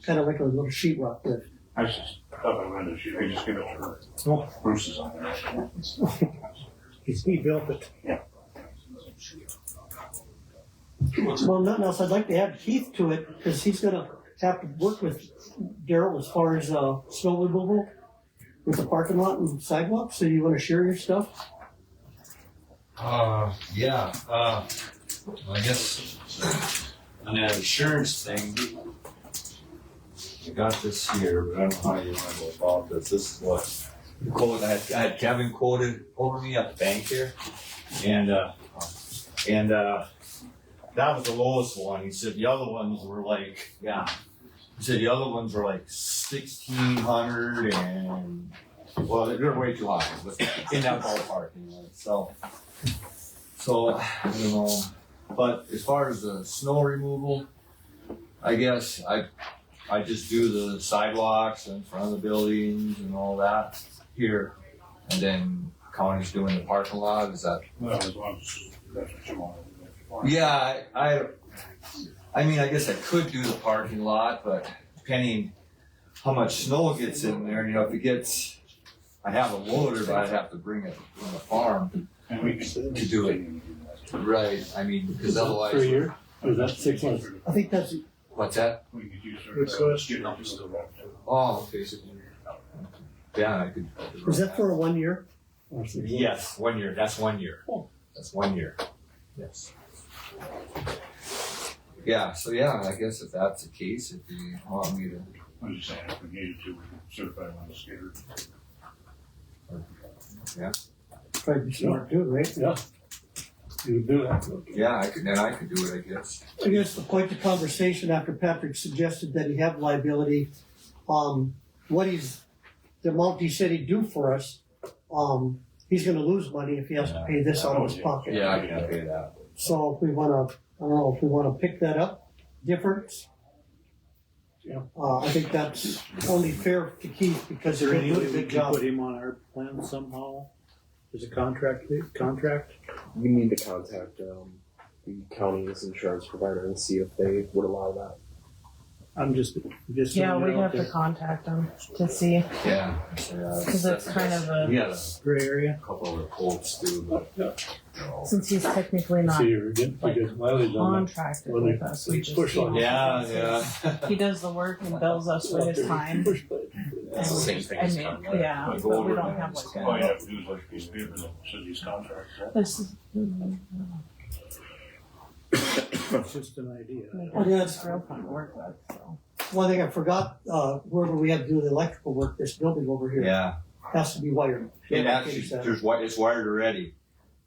S2: Kind of like a little sheetrock lift.
S5: I just thought I wanted to shoot, I just give it to her.
S4: Oh.
S5: Bruce is on there.
S4: He built it.
S2: Well, nothing else, I'd like to add Keith to it, because he's gonna have to work with Daryl as far as, snow removal with the parking lot and sidewalk, so you wanna share your stuff?
S13: Yeah, I guess on that insurance thing, I got this here, but I don't know how you wanna go about this. This is what the quote, I had Kevin quoted over me at the bank here, and that was the lowest one. He said the other ones were like, yeah. He said the other ones were like 1,600 and, well, they're way too high, but in that ballpark, anyway. So I don't know. But as far as the snow removal, I guess I just do the sidewalks in front of the buildings and all that here, and then county's doing the parking lot. Is that?
S5: Well, as long as that's what you want.
S13: Yeah, I mean, I guess I could do the parking lot, but depending how much snow gets in there, you know, if it gets, I have a loader, but I'd have to bring it from the farm
S5: And we can
S13: to do it. Right, I mean, because otherwise.
S6: For a year? Or is that 6 months?
S2: I think that's,
S13: What's that?
S5: We could use
S4: Good question.
S13: Oh, okay, so. Yeah, I could.
S2: is that for a 1 year?
S13: Yes, 1 year, that's 1 year. That's 1 year, yes. Yeah, so yeah, I guess if that's the case, if you want me to.
S5: I was just saying, if we needed to, we could certify one of the skater.
S13: Yeah.
S2: Try to be smart too, right?
S6: Yeah. You would do that.
S13: Yeah, I could do it, I guess.
S2: I guess the point of conversation after Patrick suggested that he have liability, what the amount he said he'd do for us, he's gonna lose money if he has to pay this out of his pocket.
S13: Yeah, I can pay that.
S2: So if we wanna, I don't know, if we wanna pick that up, difference.
S4: Yeah.
S2: I think that's only fair to Keith because
S4: Is
S2: they're
S4: there
S2: gonna
S4: any
S2: do
S4: way
S2: a
S4: we
S2: good
S4: can
S2: job.
S4: put him on our plan somehow? Is a contract?
S7: We need to contact the county's insurance provider and see if they would allow that.
S4: I'm just.
S3: Yeah, we
S4: throwing it out
S3: have to
S4: there.
S3: contact them to see,
S13: Yeah.
S3: because it's kind of a,
S13: Yeah,
S4: Gray area.
S13: a couple of quotes too, but.
S3: since he's technically not
S6: So you're getting pretty good mileage on
S3: contracted
S6: Well, they-
S3: with us, we just.
S6: push on.
S13: Yeah, yeah.
S3: He does the work and bills us for his time.
S12: That's the same thing as
S3: I mean,
S12: contract.
S3: yeah,
S13: Like
S3: but we
S13: over
S3: don't
S13: there.
S3: have like
S5: All you
S3: a.
S5: have to do is like a piece of paper that says these contracts.
S3: This is,
S4: It's just an idea.
S2: Oh, yeah, it's-
S3: it's real fun to work with, so.
S2: One thing I forgot, wherever we have to do the electrical work, this building over here
S13: Yeah,
S2: has to be wired.
S13: it actually, it's wired already.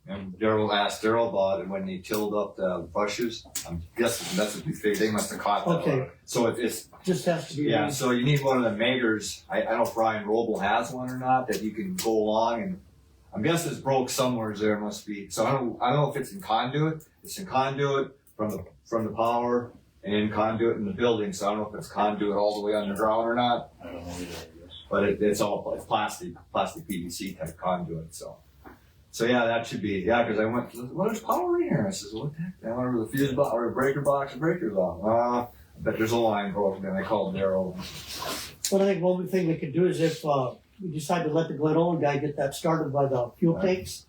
S13: And Daryl asked Daryl about it when they tilled up the bushes. I'm guessing that's what they figured, they must have caught that.
S2: Okay.
S13: So it's,
S2: Just has to be.
S13: yeah,
S2: wired.
S13: so you need one of the makers, I don't know if Brian Roble has one or not, that you can go along and, I'm guessing it's broke somewhere there must be, so I don't know if it's in conduit, it's in conduit from the power and conduit in the building, so I don't know if it's conduit all the way underground or not,
S5: I don't know either, I guess.
S13: but it's plastic PVC type conduit, so. So yeah, that should be, yeah, cause I went, well, there's power in here, I says, what the heck, I wonder where the fuse box, or the breaker box, the breaker's on, I bet there's a line broken, and I called Daryl.
S2: But I think one thing we could do is if, we decide to let the Glen Olin guy get that started by the fuel tanks,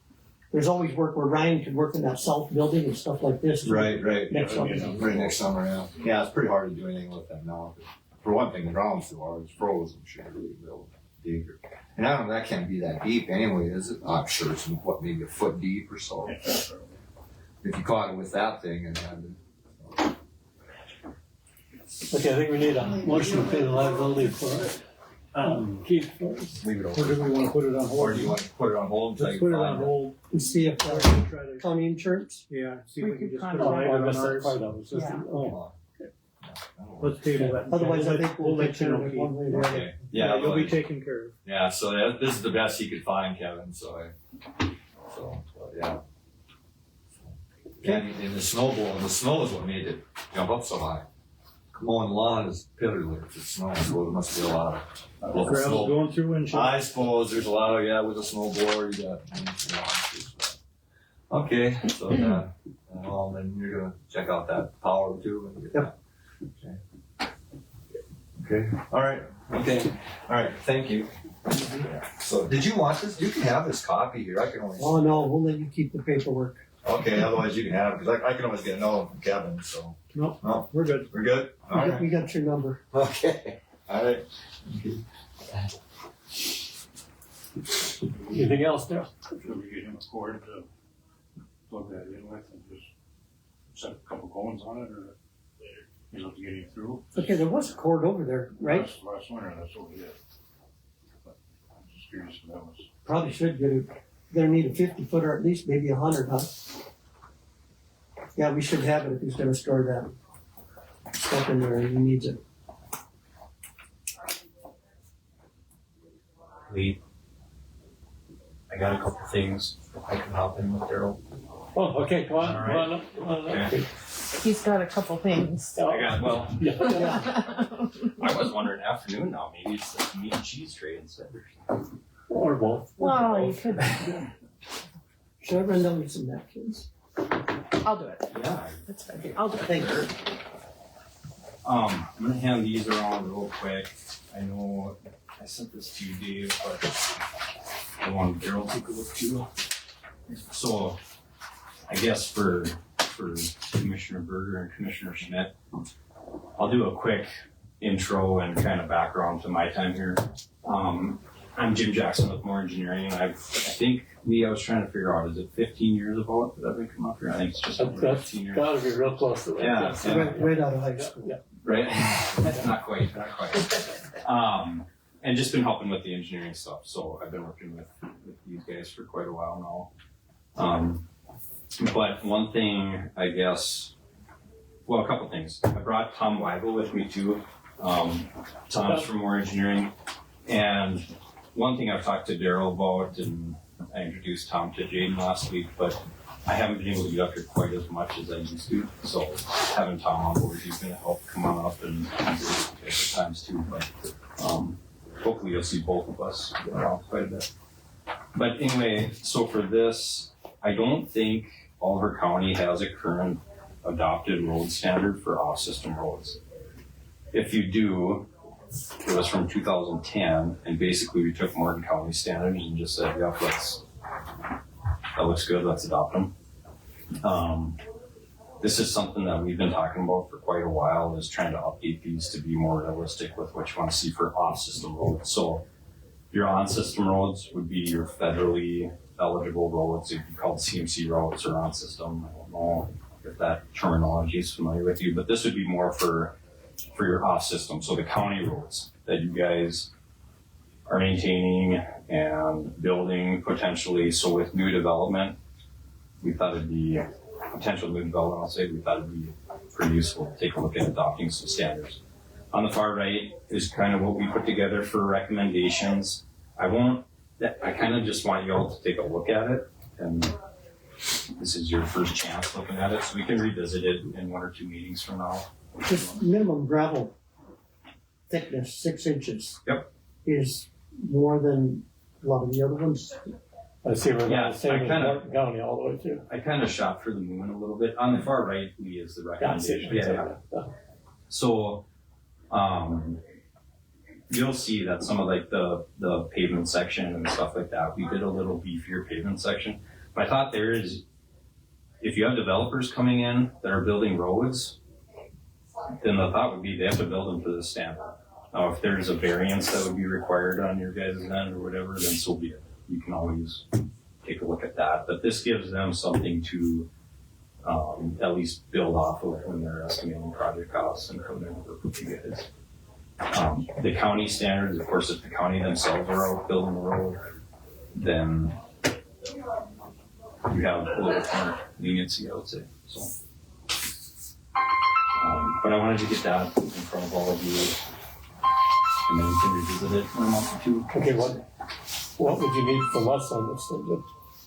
S2: there's always work where Ryan can work in that south building and stuff like this.
S13: Right.
S2: Next summer.
S13: Right next summer, yeah. Yeah, it's pretty hard to do anything with that now. For one thing, the ground's too hard, it's frozen, shit, really build deeper. And I don't know, that can't be that deep anyway, is it? I'm sure it's, maybe a foot deep or so. If you caught it with that thing and had it.
S6: Okay, I think we need a motion to pay the liability for Keith first.
S13: Leave it
S4: Or
S13: over.
S4: do we wanna put it on hold?
S13: Or do you want to put it on hold until
S4: Let's
S13: you
S4: put it
S13: find
S4: on
S13: it?
S4: hold.
S2: And see if,
S4: Try to,
S2: county insurance,
S4: yeah, see if
S3: We
S4: we can
S3: could
S4: just put it
S3: contact-
S4: right
S6: Oh, I
S4: on
S6: missed that
S4: ours.
S6: part of it.
S3: Yeah.
S6: Oh,
S4: Let's table that.
S2: otherwise I think we'll
S4: let
S2: take
S4: you
S2: care
S4: know,
S2: of it
S4: Keith.
S2: one way or the other.
S13: Okay,
S4: Yeah,
S13: yeah,
S4: you'll be
S13: well,
S4: taken care of.
S13: yeah, so this is the best he could find, Kevin, so but yeah. And in the snowball, and the snow is what made it jump up so high. Mowing the lawn is piddly if it's snowing, so there must be a lot of
S4: Gravel's
S13: snow.
S4: going through windshield.
S13: I suppose there's a lot of, yeah, with a snowblower, you got. Okay, so well, then you're gonna check out that power too and get that. Okay. Okay, all right, okay, all right, thank you. So, did you want this? You can have this copy here, I can always.
S2: Oh, no, we'll let you keep the paperwork.
S13: Okay, otherwise you can have it, because I can always get another one from Kevin, so.
S2: Nope.
S13: No,
S4: We're good.
S13: we're good? All right.
S2: We got your number.
S13: Okay, all right.
S6: Anything else there?
S5: Should we get him a cord to plug that in with and just set a couple cones on it, or he's up to get him through?
S2: Okay, there was a cord over there, right?
S5: Last winter, that's what we did. But I'm just curious if that was.
S2: Probably should get it. Gonna need a 50-foot or at least maybe 100, huh? Yeah, we should have it if he's gonna store that stuff in there and he needs it.
S12: Lee, I got a couple things I can hop in with Daryl.
S6: Oh, okay, come on,
S12: All
S6: come on up, come on up.
S12: Okay.
S1: He's got a couple things.
S12: I got, well,
S6: Yeah.
S12: I was wondering afternoon now, maybe it's like meat and cheese tray instead or something.
S6: Or both.
S1: Well, you could.
S2: Should I run down with some napkins?
S1: I'll do it.
S12: Yeah.
S1: That's fine. I'll do it.
S2: Thank you.
S14: I'm gonna hand these around real quick. I know I sent this to you, Dave, but I wanted Daryl to take a look too. So, I guess for Commissioner Berger and Commissioner Schmidt, I'll do a quick intro and kind of background to my time here. I'm Jim Jackson with Moore Engineering. I think, Lee, I was trying to figure out, is it 15 years about that we come up here? I think it's just over 15 years.
S6: Gotta be real close to that.
S14: Yeah.
S2: Right out of high school.
S6: Yeah.
S14: Right? Not quite. And just been helping with the engineering stuff. So I've been working with these guys for quite a while now. But one thing, I guess, well, a couple things. I brought Tom Weigel with me too. Tom's from Moore Engineering. And one thing I've talked to Daryl about, and I introduced Tom to Jaden last week, but I haven't been able to get up here quite as much as I used to. So having Tom on board, he's going to help come on up and do it at times too. But hopefully you'll see both of us get around quite a bit. But anyway, so for this, I don't think Oliver County has a current adopted road standard for off-system roads. If you do, it was from 2010, and basically we took Morgan County standards and just said, yep, that looks good, let's adopt them. This is something that we've been talking about for quite a while, is trying to update these to be more realistic with what you want to see for off-system roads. So your on-system roads would be your federally eligible roads. It'd be called CMC roads or on-system. I don't know if that terminology is familiar with you, but this would be more for your off-system. So the county roads that you guys are maintaining and building potentially. So with new development, we thought it'd be potential new development, we thought it'd be pretty useful to take a look at adopting some standards. On the far right is kind of what we put together for recommendations. I kind of just want you all to take a look at it, and this is your first chance looking at it, so we can revisit it in 1 or 2 meetings from now.
S2: This minimum gravel thickness, 6 inches.
S14: Yep.
S2: Is more than a lot of the other ones.
S6: I see we're
S14: Yeah,
S6: not the same
S14: I
S6: as
S14: kinda-
S6: Morton County all the way too.
S14: I kind of shot for the moon a little bit. On the far right, Lee, is the recommendation. Yeah. So, you'll see that some of like the pavement section and stuff like that, we did a little beefier pavement section. But I thought there is, if you have developers coming in that are building roads, then the thought would be they have to build them to the standard. Now, if there's a variance that would be required on your guys' end or whatever, then so be it. You can always take a look at that. But this gives them something to at least build off of when they're estimating project costs and coming in and work with you guys. The county standards, of course, if the county themselves are out building the road, then you have a little more leniency, I would say. So, but I wanted to get that in front of all of you, and then we can revisit it in a month or two.
S6: Okay, what would you need from us on this thing?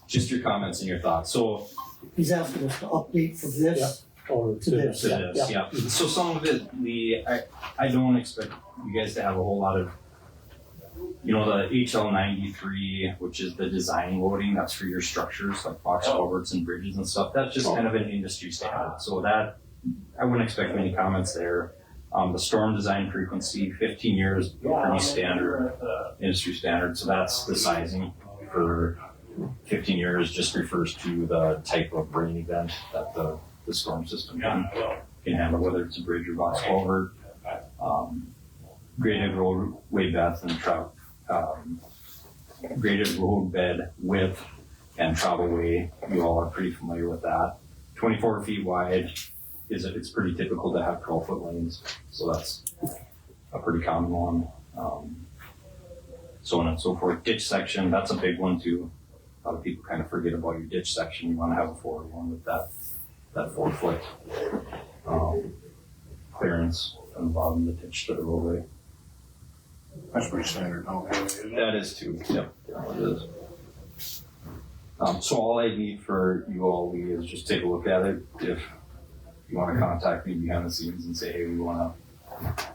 S14: just your comments and your thoughts. So
S2: He's asking us to update from this
S6: Or
S2: to this.
S14: to this, yeah. So some of it, I don't expect you guys to have a whole lot of, you know, the HL 93, which is the design loading, that's for your structures like box culverts and bridges and stuff. That's just kind of an industry standard. So that, I wouldn't expect many comments there. The storm design frequency, 15 years, pretty standard, industry standard. So that's the sizing for 15 years, just refers to the type of rain event that the storm system can handle, whether it's a bridge or box culvert. Graded roadway depth and graded road bed width and travel way, you all are pretty familiar with that. 24 feet wide it's pretty typical to have 12-foot lanes, so that's a pretty common one. So on and so forth. Ditch section, that's a big one too. A lot of people kind of forget about your ditch section. You want to have a forward one with that 4-foot clearance from the bottom of the ditch to the roadway.
S5: That's pretty standard now.
S14: That is too. Yep, it is. So all I need for you all, Lee, is just take a look at it. If you want to contact me behind the scenes and say, hey, we want to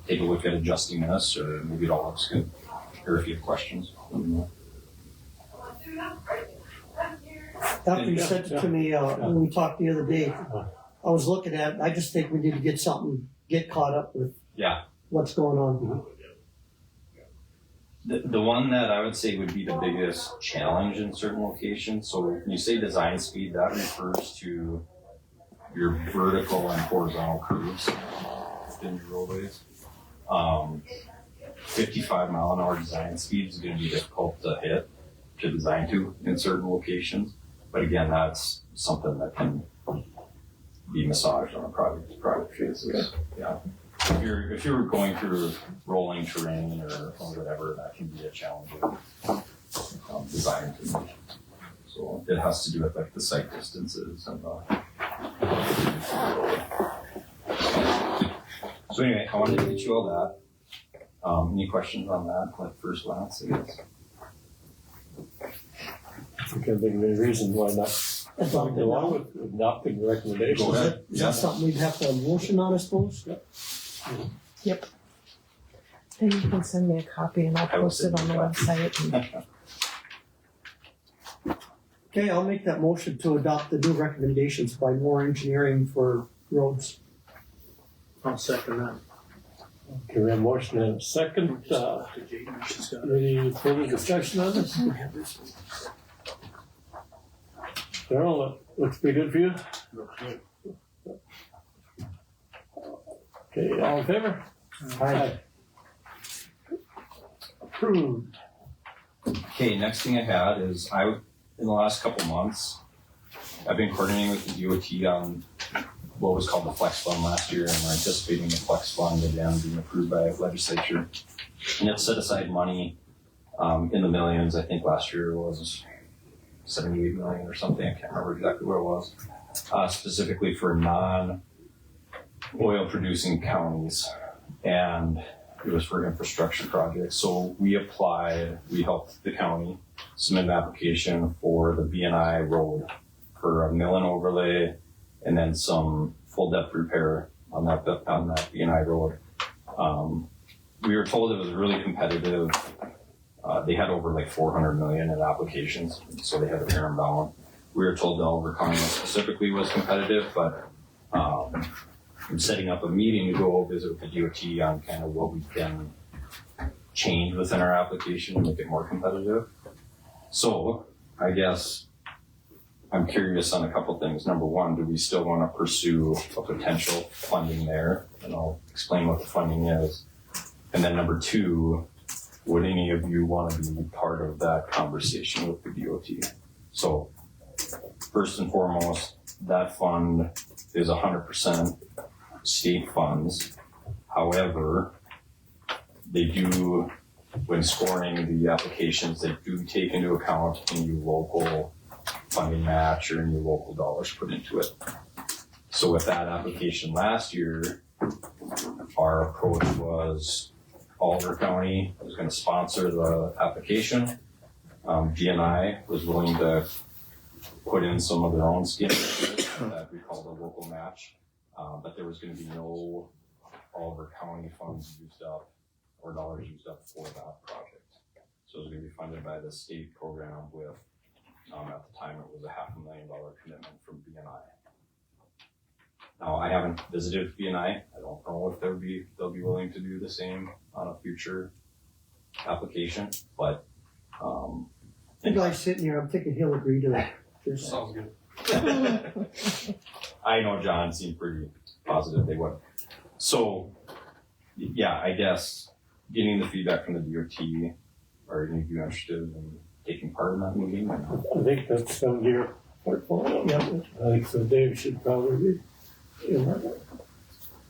S14: take a look at adjusting this, or maybe it all looks good, or if you have questions.
S2: After you sent it to me, when we talked the other day, I was looking at it, I just think we need to get caught up with what's going on.
S14: The one that I would say would be the biggest challenge in certain locations, so when you say design speed, that refers to your vertical and horizontal curves within your roadways. 55-mile-an-hour design speed is going to be difficult to design to in certain locations. But again, that's something that can be massaged on a project basis. Yeah. If you're going through rolling terrain or whatever, that can be a challenging design to make. So it has to do with like the site distances and so anyway, I wanted to get you all that. Any questions on that, like first glance, I guess?
S6: I can't think of any reason why not going along with adopting the recommendations.
S14: Go ahead.
S2: Is that something we'd have to motion on, I suppose?
S1: Yep. Then you can send me a copy and I'll post it on the website.
S2: Okay, I'll make that motion to adopt the new recommendations by Moore Engineering for roads.
S4: I'll second that.
S6: Okay, we have a motion and a second. Any further discussion on this? Darrell, that looks pretty good for you? Okay, all in favor? Aye. Approved.
S14: Okay, next thing I had is in the last couple months, I've been coordinating with the DOT on what was called the Flex Fund last year, and we're anticipating the Flex Fund again being approved by the legislature. And it set aside money in the millions. I think last year was 78 million or something. I can't remember exactly what it was. Specifically for non-oil producing counties, and it was for infrastructure projects. So we helped the county submit an application for the BNI road for a mill and overlay, and then some full depth repair on that BNI road. We were told it was really competitive. They had over like 400 million in applications, so they had to pare them down. We were told Delaware County specifically was competitive, but I'm setting up a meeting to go visit with the DOT on kind of what we can change within our application to make it more competitive. So I guess I'm curious on a couple things. Number one, do we still want to pursue a potential funding there? And I'll explain what the funding is. And then number two, would any of you want to be part of that conversation with the DOT? So first and foremost, that fund is 100% state funds. However, they do, when scoring the applications, they do take into account any local funding match or any local dollars put into it. So with that application last year, our approach was Alder County was going to sponsor the application, GNI was willing to put in some of their own skin that we called a local match, but there was going to be no Oliver County funds used up or dollars used up for that project. So it was going to be funded by the state program with, at the time, it was a $500,000 commitment from BNI. Now, I haven't visited BNI. I don't know if they'll be willing to do the same on a future application, but
S2: The guy sitting here, I'm thinking he'll agree to that.
S6: Sounds good.
S14: I know John seemed pretty positive they would. So, yeah, I guess getting the feedback from the DOT, are any of you interested in taking part in that meeting?
S6: I think that's some your portfolio.
S2: Yep.
S6: I think so. Dave should probably be.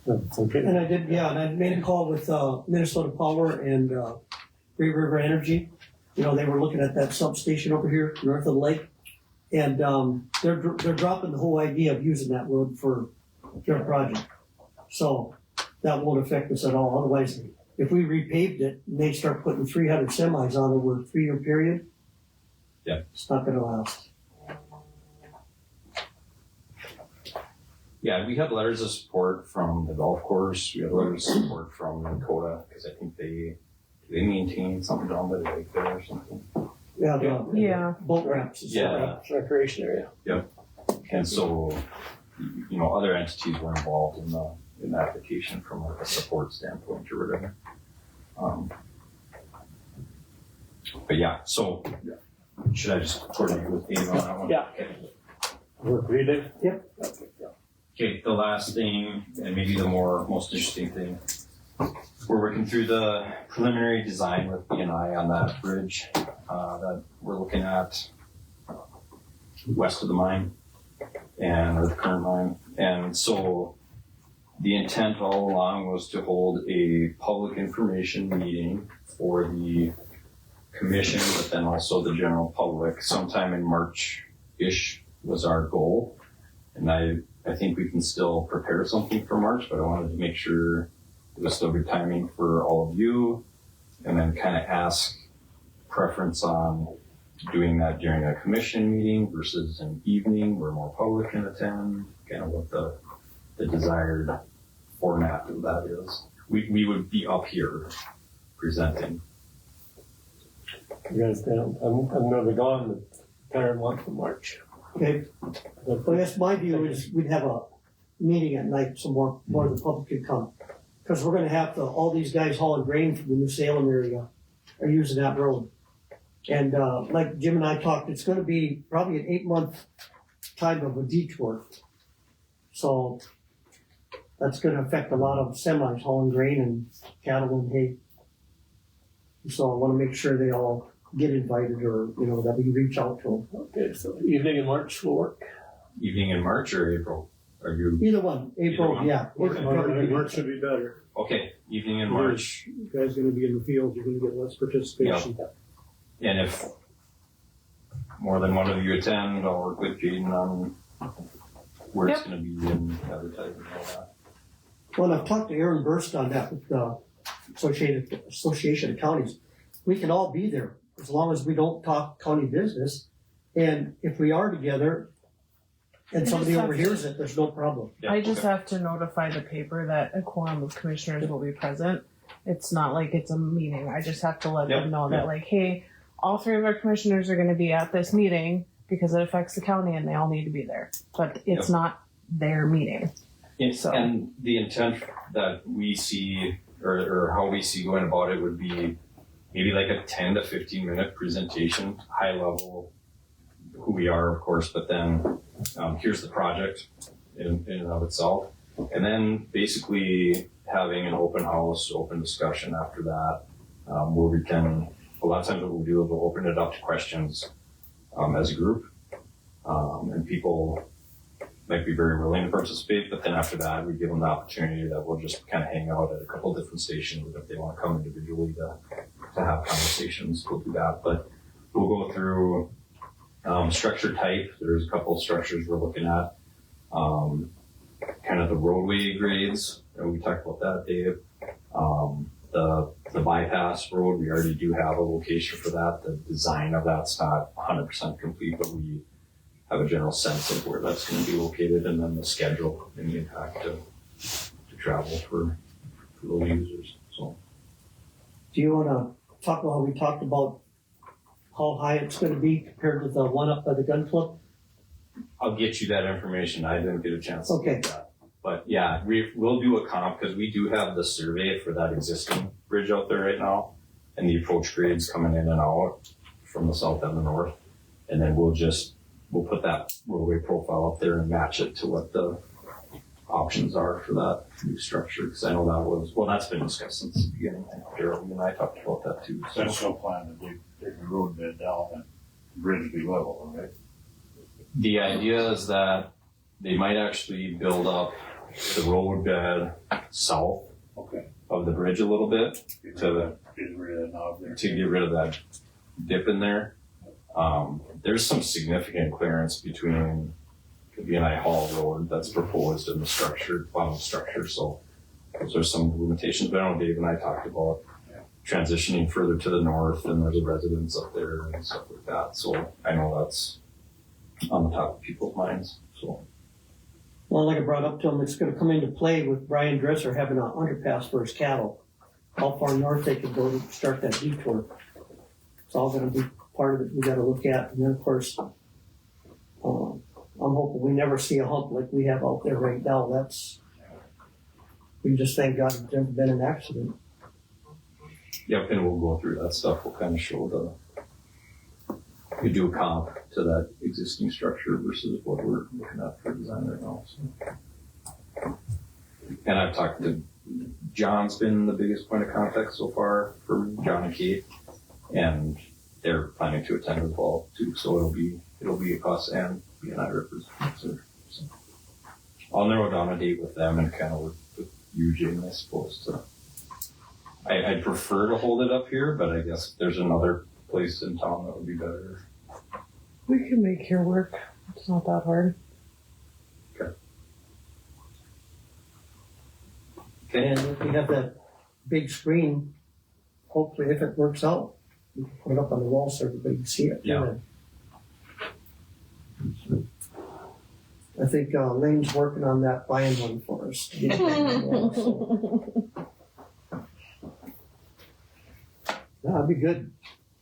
S6: That's okay.
S2: And I made a call with Minnesota Power and Great River Energy. You know, they were looking at that substation over here north of the lake. And they're dropping the whole idea of using that road for their project. So that won't affect us at all. Otherwise, if we repaved it and they start putting 300 semis on over a 3-year period,
S14: yeah,
S2: it's not going to last.
S14: Yeah, we had letters of support from the golf course. We had letters of support from Dakota because I think they maintain something down by the lake there or something.
S2: Yeah, boat ramps.
S14: Yeah,
S6: recreation area.
S14: Yep. And so, you know, other entities were involved in the application from like a support standpoint or whatever. But yeah, so should I just coordinate with Dave on that one?
S6: Yeah.
S14: Okay.
S6: Work with it?
S2: Yep.
S14: Okay, the last thing, and maybe the most interesting thing, we're working through the preliminary design with BNI on that bridge that we're looking at west of the mine or the current mine. And so the intent all along was to hold a public information meeting for the commission, but then also the general public sometime in March-ish was our goal. And I think we can still prepare something for March, but I wanted to make sure it was still good timing for all of you, and then kind of ask preference on doing that during a commission meeting versus an evening where more public can attend, kind of what the desired format of that is. We would be up here presenting.
S6: You guys, I'm gonna be gone the entire month of March.
S2: Okay. Well, I guess my view is we'd have a meeting at night so more of the public could come. Because we're going to have all these guys hauling grain from the New Salem area are using that road. And like Jim and I talked, it's going to be probably an 8-month time of a detour. So that's going to affect a lot of semis hauling grain and cattle and hay. So I want to make sure they all get invited or, you know, that we reach out to them.
S6: Okay, so evening in March will work.
S14: Evening in March or April? Are you?
S2: Either one. April,
S14: one?
S2: yeah.
S4: March should be better.
S14: Okay, evening in March.
S4: You guys are gonna be in the field, you're gonna get less participation.
S14: Yeah. And if more than one of you attend, I'll work with Jaden on where it's gonna be and advertising and all that.
S2: Well, I've talked to Aaron Burst on that with the Association of Counties. We can all be there as long as we don't talk county business. And if we are together and somebody overhears it, there's no problem.
S1: I just have to notify the paper that a quorum of commissioners will be present. It's not like it's a meeting. I just have to let them know that, like, hey, all 3 of our commissioners are going to be at this meeting because it affects the county and they all need to be there. But it's not their meeting.
S14: And the intent that we see or how we see going about it would be maybe like a 10 to 15 minute presentation, high level, who we are, of course, but then here's the project in and of itself. And then basically having an open house, open discussion after that, where we can, a lot of times what we'll do is we'll open it up to questions as a group. And people might be very willing to participate, but then after that, we give them the opportunity that we'll just kind of hang out at a couple of different stations. And if they want to come individually to have conversations, we'll do that. But we'll go through structure type. There's a couple of structures we're looking at. Kind of the roadway grades. We talked about that, Dave. The The bypass road, we already do have a location for that. The design of that's not 100% complete, but we have a general sense of where that's going to be located, and then the schedule and the impact to travel for those users. So,
S2: Do you wanna talk about, we talked about how high it's gonna be compared to the one up by the gun club?
S14: I'll get you that information. I didn't get a chance to
S2: Okay.
S14: get that. But yeah, we'll do a comp because we do have the survey for that existing bridge out there right now, and the approach grades coming in and out from the south and the north. And then we'll put that roadway profile up there and match it to what the options are for that new structure. Because I know that's been discussed since the beginning. Daryl and I talked about that too. So.
S5: That's still planned to take the road bed down and bridge be level, right?
S14: The idea is that they might actually build up the road bed south of the bridge a little bit to
S5: get rid of that knob there.
S14: To get rid of that dip in there. There's some significant clearance between the BNI Hall Road that's proposed in the final structure. So there's some limitations, but I know Dave and I talked about transitioning further to the north, and there's a residence up there and stuff like that. So I know that's on the top of people's minds. So.
S2: Well, like I brought up to him, it's gonna come into play with Brian Dresser having an underpass for his cattle. How far north they can go to start that detour. It's all gonna be part of it we gotta look at. And then, of course, I'm hoping we never see a hump like we have out there right now. We just thank God there's never been an accident.
S14: Yep, and we'll go through that stuff. We'll kind of show we do a comp to that existing structure versus what we're looking at for design right now. So. And I've talked to John's been the biggest point of contact so far for John and Kate, and they're planning to attend as well too. So it'll be us and BNI representatives. So I'll narrow down a date with them and kind of work with you, Jane, I suppose. I'd prefer to hold it up here, but I guess if there's another place in town that would be better.
S1: We can make here work. It's not that hard.
S2: And if we have that big screen, hopefully if it works out, we can put it up on the wall so everybody can see it.
S14: Yeah.
S2: I think Lane's working on that buying one for us. To get it on the wall, so. That'd be good.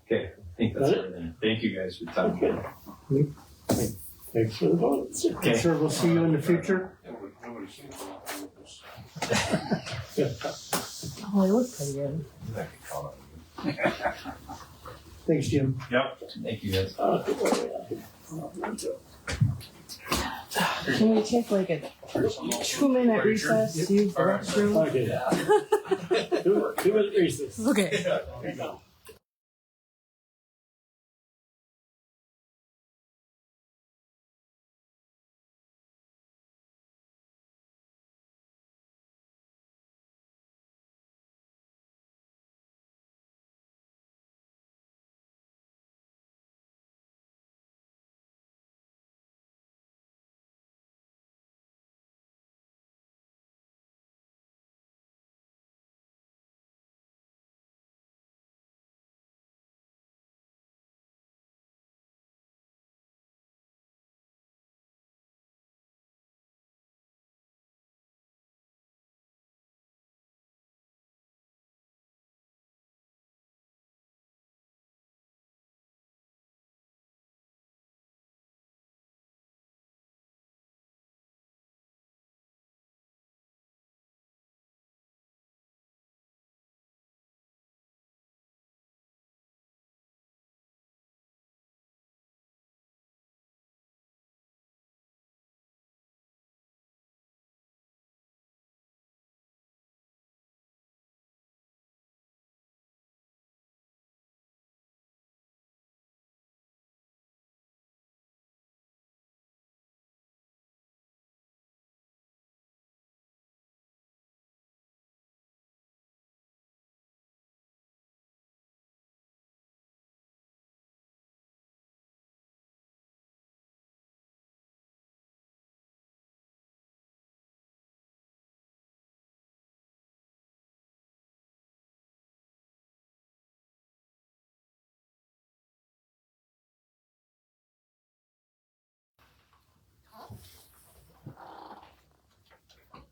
S14: Okay, I think that's everything. Thank you guys for your time.
S6: Thanks for the votes.
S2: I'm sure we'll see you in the future.
S1: Oh, he looks pretty good.
S2: Thanks, Jim.
S14: Yep. Thank you guys.
S1: Can we take like a 2-minute recess? Use the restroom?
S6: Okay. 2-minute recess.
S1: Okay.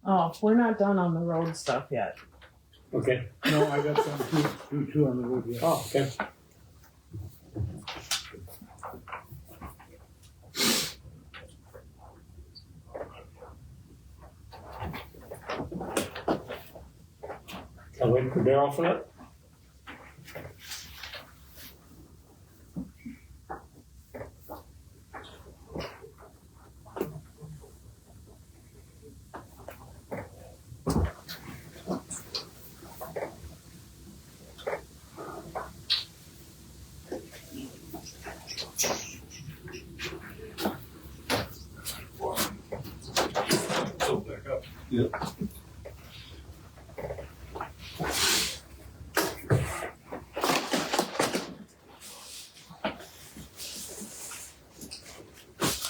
S3: Oh, we're not done on the road stuff yet.
S6: Okay.
S4: No, I got something to do too on the road yet.
S6: Oh, okay. I'm waiting for Daryl for that.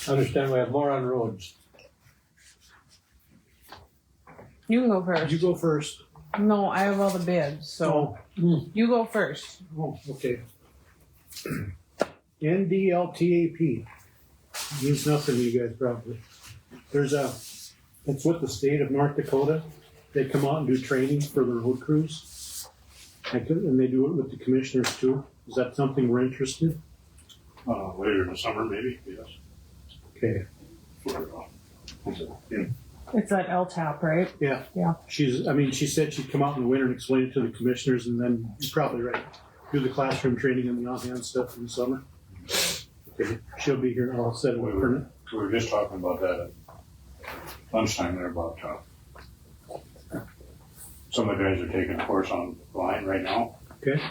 S6: I understand we have more on roads.
S3: You can go first.
S4: You go first.
S3: No, I have all the bids, so you go first.
S4: Oh, okay. NDLTAP means nothing to you guys probably. It's with the state of North Dakota. They come out and do training for the road crews. And they do it with the commissioners too. Is that something we're interested in?
S5: Later in the summer, maybe, yes.
S4: Okay.
S3: It's at LTAP, right?
S4: Yeah.
S3: Yeah.
S4: She said she'd come out in the winter and explain it to the commissioners and then, you're probably right, do the classroom training and the on-hand stuff in the summer. Okay, she'll be here all set with her.
S5: We were just talking about that at lunchtime there about, some of the guys are taking a course online right now.
S4: Okay.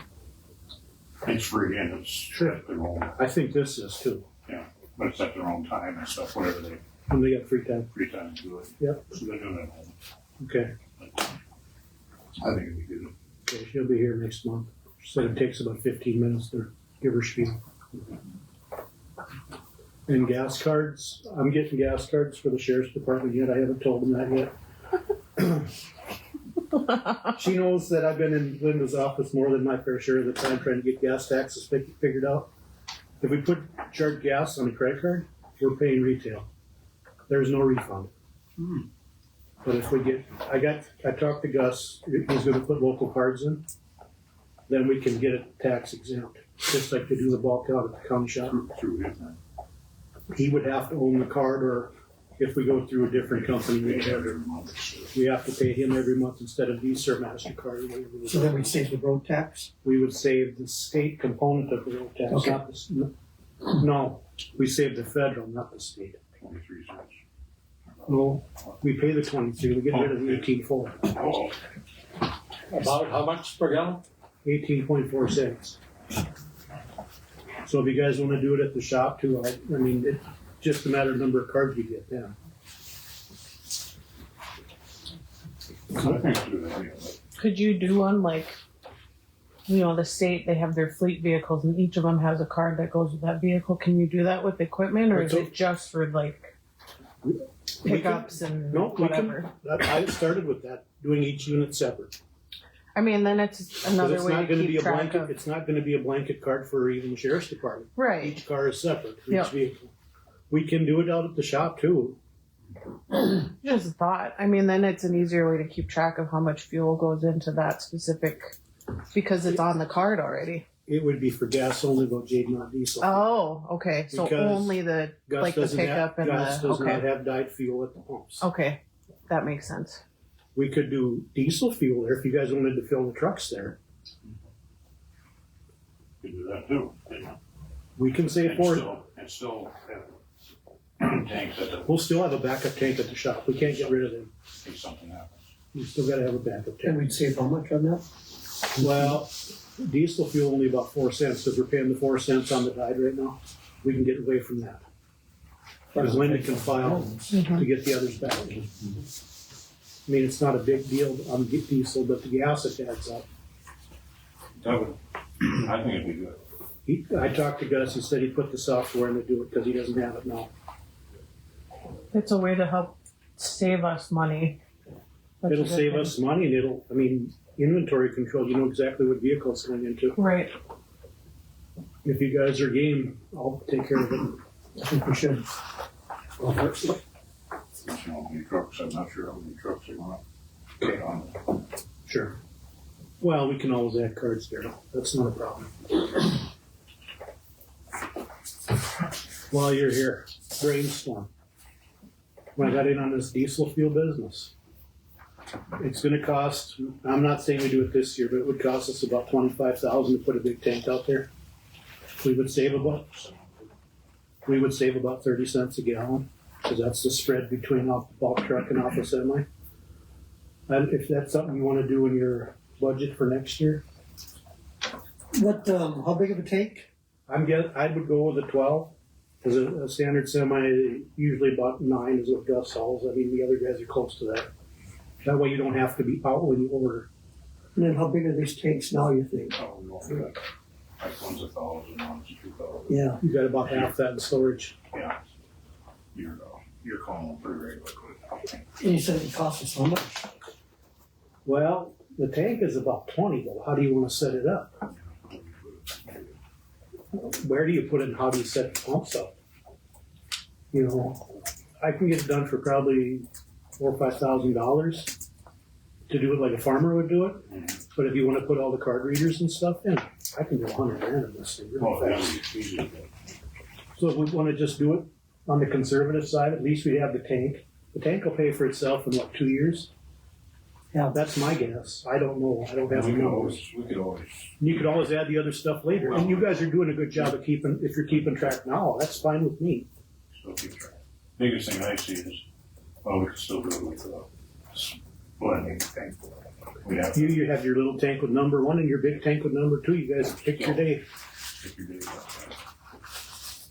S5: It's free and it's at their own,
S4: I think this is too.
S5: yeah, but it's at their own time and stuff, whatever they,
S4: When they got free time.
S5: to do it.
S4: Yep.
S5: So they're doing it at home.
S4: Okay.
S5: I think it'd be good.
S4: Okay, she'll be here next month. She said it takes about 15 minutes to give her spiel. And gas cards, I'm getting gas cards for the sheriff's department yet. I haven't told them that yet. She knows that I've been in Linda's office more than my fair share of the time trying to get gas taxes figured out. If we charge gas on a credit card, we're paying retail. There's no refund. But if we I talked to Gus, he's gonna put local cards in, then we can get it tax exempt, just like they do the bulk out at the county shop.
S5: Through it.
S4: He would have to own the card, or if we go through a different company, we have to pay him every month instead of Visa or MasterCard. Or whatever.
S2: So then we save the road tax?
S4: We would save the state component of the road tax,
S2: Okay.
S4: not the, no, we save the federal, not the state.
S5: 23 cents.
S4: No, we pay the 23, we get rid of the 18.4.
S5: Oh,
S6: About how much per gallon?
S4: 18.4 cents. So if you guys wanna do it at the shop too, I mean, it's just a matter of number of cards you get, yeah.
S5: I think it's a good idea.
S3: Could you do one like, the state, they have their fleet vehicles and each of them has a card that goes with that vehicle. Can you do that with equipment or is it just for like pickups and
S4: No, we
S3: whatever?
S4: can, I started with that, doing each unit separate.
S3: I mean, then it's another
S4: It's
S3: way
S4: not
S3: to
S4: gonna be
S3: keep
S4: a
S3: track
S4: blanket,
S3: of.
S4: it's not gonna be a blanket card for even the sheriff's department.
S3: Right.
S4: Each car is separate for each
S3: Yep.
S4: vehicle. We can do it out at the shop too.
S3: Just a thought. I mean, then it's an easier way to keep track of how much fuel goes into that specific, because it's on the card already.
S4: It would be for gas only, though, Jade, not diesel.
S3: Oh, okay. So
S4: Because
S3: only the
S4: Gus
S3: like the
S4: doesn't have-
S3: pickup and
S4: Gus
S3: the
S4: does not
S3: okay.
S4: have dyed fuel at the pumps.
S3: Okay, that makes sense.
S4: We could do diesel fuel there if you guys wanted to fill the trucks there.
S5: You do that too.
S4: We can save for it.
S5: And still have tanks at the,
S4: We'll still have a backup tank at the shop. We can't get rid of them.
S5: in case something happens.
S4: We still gotta have a backup
S2: And
S4: tank.
S2: we'd save how much on that?
S4: Well, diesel fuel only about 4 cents, because we're paying the 4 cents on the dyed right now. We can get away from that. Because Linda can file to get the others back. I mean, it's not a big deal on diesel, but the gas, it adds up.
S5: That would, I think it'd be good.
S4: I talked to Gus, he said he put the software in to do it because he doesn't have it now.
S3: It's a way to help save us money. That's a
S4: It'll
S3: good
S4: save
S3: thing.
S4: us money and inventory control, you know exactly what vehicle it's going into.
S3: Right.
S4: If you guys are game, I'll take care of it.
S2: I think we should.
S5: how many trucks, I'm not sure how many trucks they want to get on.
S4: Sure. Well, we can always add cards, Daryl. That's not a problem. While you're here, brainstorm. When I got in on this diesel fuel business, it's gonna cost, I'm not saying we do it this year, but it would cost us about $25,000 to put a big tank out there. We would save about 30 cents a gallon, because that's the spread between off the bulk truck and off the semi. And if that's something you wanna do in your budget for next year,
S2: What, how big of a tank?
S4: I would go with a 12, because a standard semi, usually about 9 is what Gus hauls. I mean, the other guys are close to that. That way you don't have to be out when you order.
S2: And then how big are these tanks now, you think?
S5: Oh, we won't do that. Like one's 1,000, one's 2,000.
S2: Yeah.
S4: You got about half that in storage.
S5: Yeah. You're calling them pretty regularly.
S2: And you said it cost us how much?
S4: Well, the tank is about 20 though. How do you want to set it up? Where do you put it and how do you set the pumps up? You know, I can get it done for probably $4,000 or $5,000 to do it like a farmer would do it. But if you want to put all the card readers and stuff in, I can do $100,000 in this thing really fast.
S5: Easy.
S4: So if we want to just do it on the conservative side, at least we have the tank. The tank will pay for itself in what, 2 years?
S2: Yeah.
S4: That's my guess. I don't know. I don't have the numbers.
S5: We could always.
S4: You could always add the other stuff later. And you guys are doing a good job of keeping, if you're keeping track now, that's fine with me.
S5: Still keep track. Biggest thing I see is, well, we could still do it with blending tank.
S4: You have your little tank with number 1 and your big tank with number 2. You guys pick your day.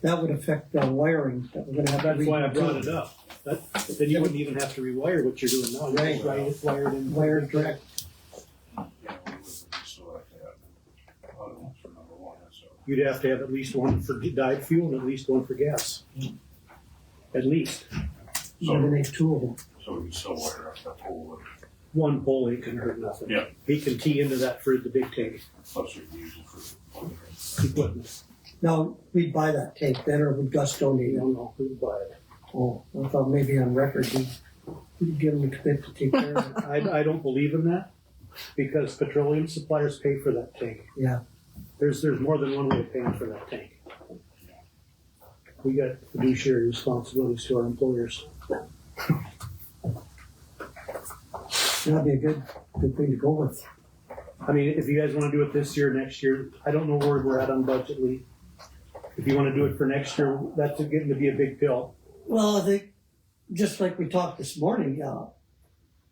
S2: That would affect the wiring that we're gonna have.
S4: That's why I brought it up. Then you wouldn't even have to rewire what you're doing now. You just wire it in.
S2: Wired direct.
S4: You'd have to have at least one for dyed fuel and at least one for gas. At least.
S2: You're gonna need 2 of them.
S5: So we can still wire up that whole.
S4: One pole ain't gonna hurt nothing.
S5: Yeah.
S4: He can tee into that for the big tank.
S5: Plus we can use it for.
S4: Equipment.
S2: Now, we'd buy that tank then, or would Gus donate it?
S4: No, we'd buy it.
S2: Oh, I thought maybe on record we'd give him a commit to take care of it.
S4: I don't believe in that because petroleum suppliers pay for that tank.
S2: Yeah.
S4: There's more than one way of paying for that tank. We got fiduciary responsibilities to our employers.
S2: That'd be a good thing to go with.
S4: I mean, if you guys want to do it this year, next year, I don't know where we're at on budget, Lee. If you want to do it for next year, that's getting to be a big pill.
S2: Well, I think, just like we talked this morning,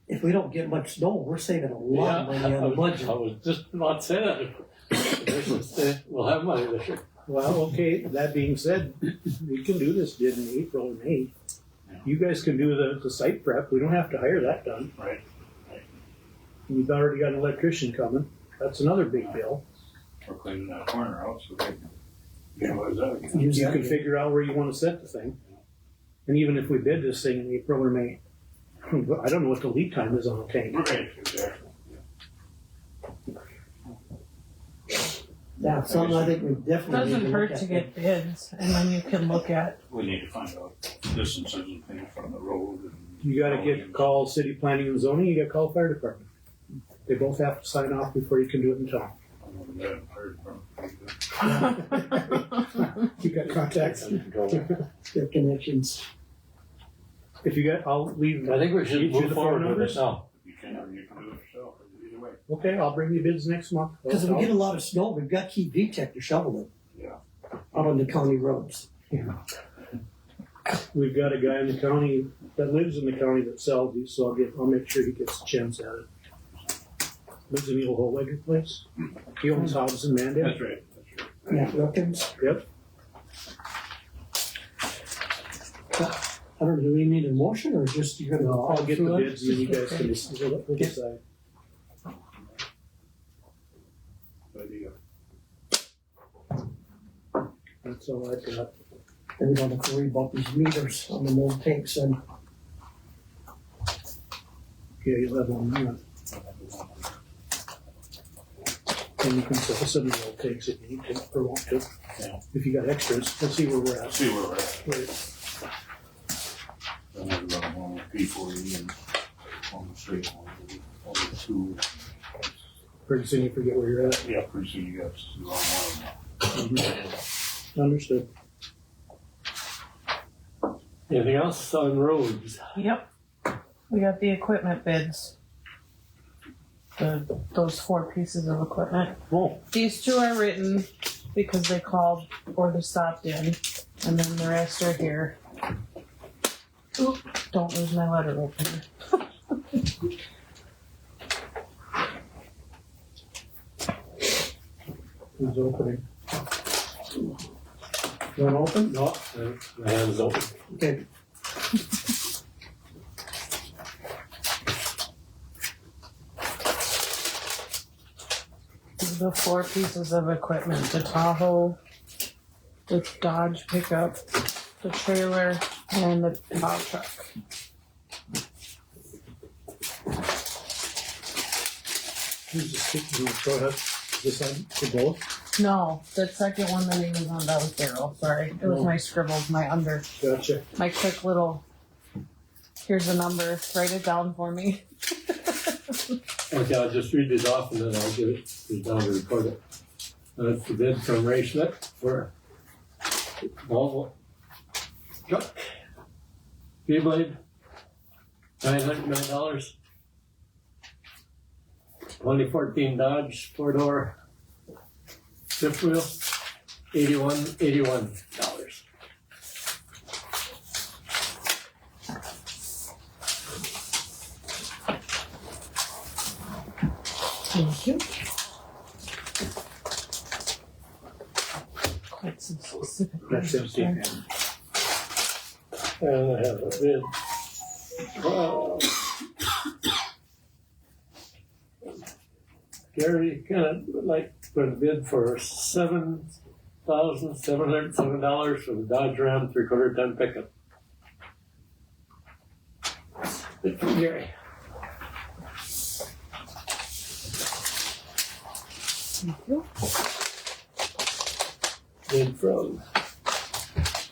S2: if we don't get much snow, we're saving a lot of money on the budget.
S6: I was just about to say that. We'll have money this year.
S4: Well, okay, that being said, we can do this in April or May. You guys can do the site prep. We don't have to hire that done.
S5: Right.
S4: You've already got an electrician coming. That's another big bill.
S5: We're cleaning that corner out so they can utilize that again.
S4: You can figure out where you want to set the thing. And even if we bid this thing in April or May, I don't know what the lead time is on a tank.
S5: Right, exactly.
S2: Yeah, something I think we definitely need
S1: Doesn't
S2: to
S1: hurt
S2: look
S1: to
S2: at.
S1: get bids, and then you can look at.
S5: We need to find out distances and things from the road. And
S4: You got to call city planning and zoning. You got to call fire department. They both have to sign off before you can do it in town. You got contacts.
S2: Get connections.
S4: If you got, I'll leave.
S6: I think we should
S4: each of
S6: move
S4: the
S6: forward
S4: phone
S6: with
S4: numbers.
S6: this now.
S5: You can do it yourself, either way.
S4: Okay, I'll bring you bids next month.
S2: Because if we get a lot of snow, we've got Key VTech to shovel it.
S5: Yeah.
S2: Out on the county roads.
S4: Yeah. We've got a guy in the county that lives in the county that sells these, so I'll make sure he gets a chance at it. Lives in the old Hollegger place. He owns houses in Mandel.
S5: That's right.
S2: Yeah, Wilkins.
S4: Yep.
S2: I don't know, do we need a motion or just you're gonna?
S4: I'll get the
S2: through it?
S4: bids and then you guys can we'll decide. That's all I got.
S2: Then we don't have to worry about these meters on the old tanks and.
S4: Yeah, you'll have one more. And you can set some of the old takes if you need to or want to.
S5: Yeah.
S4: If you got extras, let's see where we're at.
S5: See where we're at.
S4: Right.
S5: Then we'll go home. P40 and on the straight one, on the two.
S4: Pretty soon you forget where you're at.
S5: Yeah, pretty soon you got the wrong one.
S4: Understood.
S6: Anything else on roads?
S1: Yep. We got the equipment bids. Those 4 pieces of equipment.
S6: Oh,
S1: These 2 are written because they called or they stopped in, and then the rest are here. Oop, don't lose my letter opener.
S4: Who's opening? You want to open?
S6: no, my hand's open.
S4: Okay.
S1: These are the 4 pieces of equipment: the Tahoe, the Dodge pickup, the trailer, and the plow truck.
S4: Who's the stick? Go ahead. This one for both?
S1: No, the second one that he was on, that was Daryl. Sorry, it was my scribbles, my
S4: Gotcha.
S1: my quick little. Here's the number. Write it down for me.
S6: Okay, I'll just read this off and then I'll give it down to record it. That's the bid from Ray Schmidt for Volvo truck. V-blade, $909. 2014 Dodge 4-door fifth wheel, $81.
S1: Thank you. Quite some specific.
S4: That's empty.
S6: And I have a bid. Gary kind of would like to put a bid for $7,707 for the Dodge Ram 3/4 ton pickup. Bid from Gary.
S1: Thank you.
S6: Bid from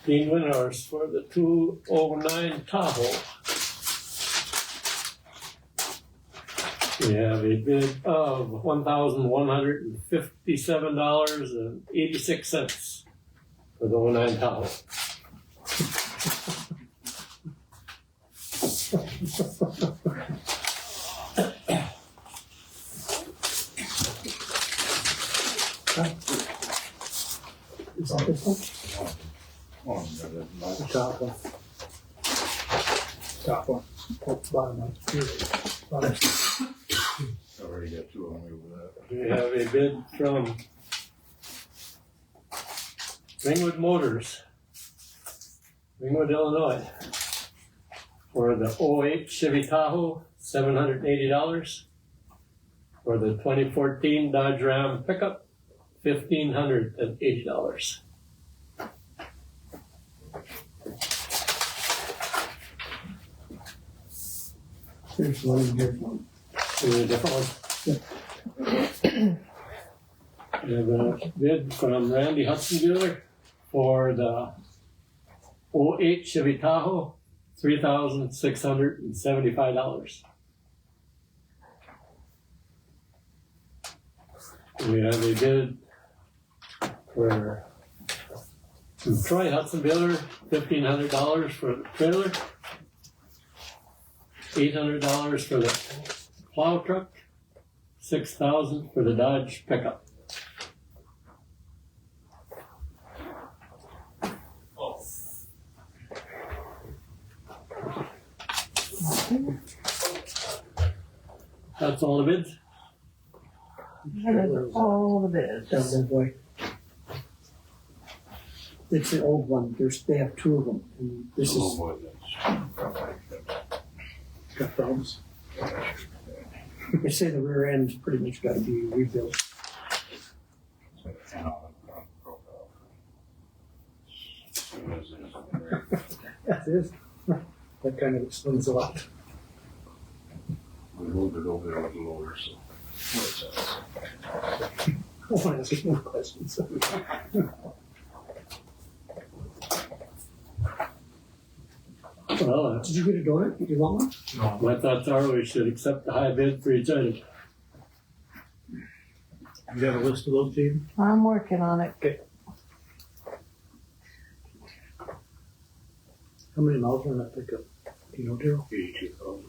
S6: Dean Winhorst for the 209 Tahoe. We have a bid of $1,157.86 for the 09 Tahoe.
S4: Is that this one?
S5: Oh,
S4: The top one. Top one. Bottom one. Here. Bottom.
S5: already got 2 on me over that.
S6: We have a bid from Ringwood Motors, Ringwood, Illinois, for the 08 Chevy Tahoe, $780. For the 2014 Dodge Ram pickup, $1,580.
S2: Here's one, and here's one.
S6: Is it a different one? We have a bid from Randy Hudson Dealer for the 08 Chevy Tahoe, $3,675. We have a bid for Troy Hudson Dealer, $1,500 for the trailer, $800 for the plow truck, $6,000 for the Dodge pickup. That's all the bids?
S1: That is all the bids.
S2: That's that boy. It's the old one. They have 2 of them, and this
S5: Oh,
S2: is
S5: boy,
S4: Got problems.
S2: they say the rear end's pretty much got to be rebuilt.
S4: That is. That kind of explains a lot.
S5: we moved it over there with the loader, so.
S4: I want to ask you more questions.
S6: Well,
S2: Did you get a donut? Did you want one?
S6: my thoughts are we should accept the high bid for each item.
S4: You got a list of those, Gene?
S3: I'm working on it.
S4: How many miles are in that pickup? Do you know, Daryl?
S5: 82,000.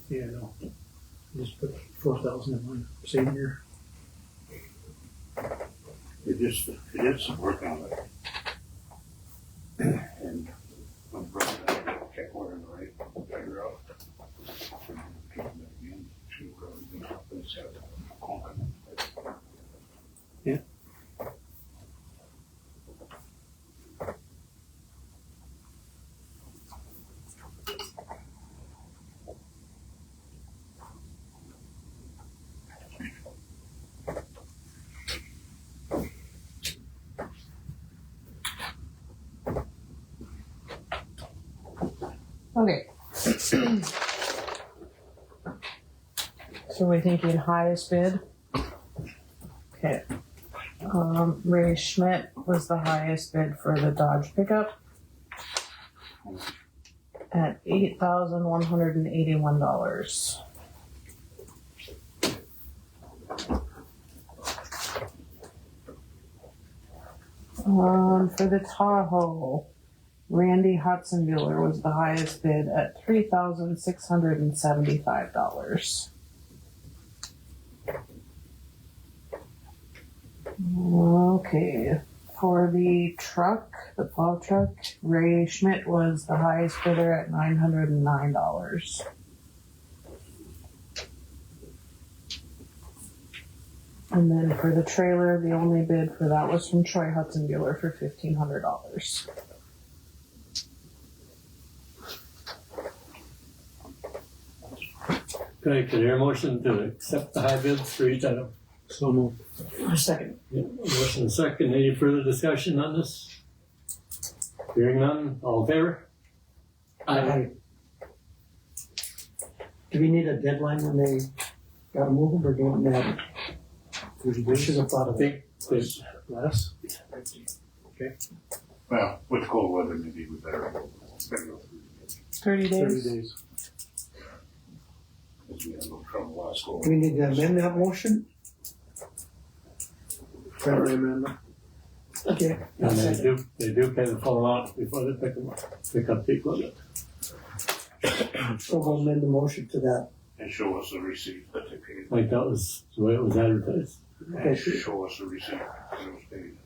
S4: Yeah, I know. Just put 4,000 in mine, same year.
S5: They did some work on it. And my brother kept ordering the right figure out.
S4: Yeah.
S3: Okay. So we're thinking highest bid. Okay. Ray Schmidt was the highest bid for the Dodge pickup at $8,181. For the Tahoe, Randy Hudsonbuehler was the highest bid at $3,675. Okay, for the truck, the plow truck, Ray Schmidt was the highest bidder at $909. And then for the trailer, the only bid for that was from Troy Hudsonbuehler for $1,500.
S6: Okay, can I hear a motion to accept the high bids for each item?
S4: So moved.
S2: A second.
S6: Yep, motion and second. Any further discussion on this? Hearing none, all in favor?
S2: Aye. Do we need a deadline when they gotta move them, or don't it matter? We should have thought
S6: I
S2: of it.
S6: think there's
S4: Less?
S5: Well, with cold weather, maybe we better go
S3: 30 days.
S4: 30 days.
S5: because we had no trouble last go.
S2: Do we need to amend that motion?
S4: Friendly amendment.
S2: Okay.
S6: And they do pay the full amount before they pick up the equipment.
S2: So we'll amend the motion to that.
S5: And show us the receipt that they paid.
S6: Like that was the way it was advertised.
S2: Okay.
S5: And show us the receipt that it was paid.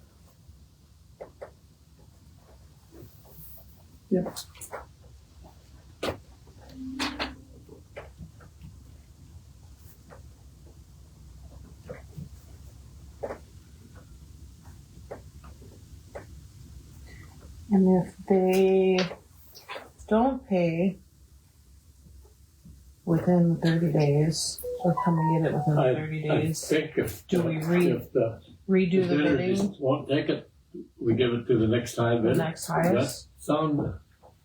S2: Yep.
S3: And if they don't pay within 30 days, or come and get it within 30
S6: I
S3: days,
S6: think if
S3: do we
S6: if the
S3: redo the
S6: bidder
S3: bidding?
S6: just won't take it, we give it to the next high
S3: The
S6: bidder.
S3: next
S6: Does that
S3: highest?
S6: sound?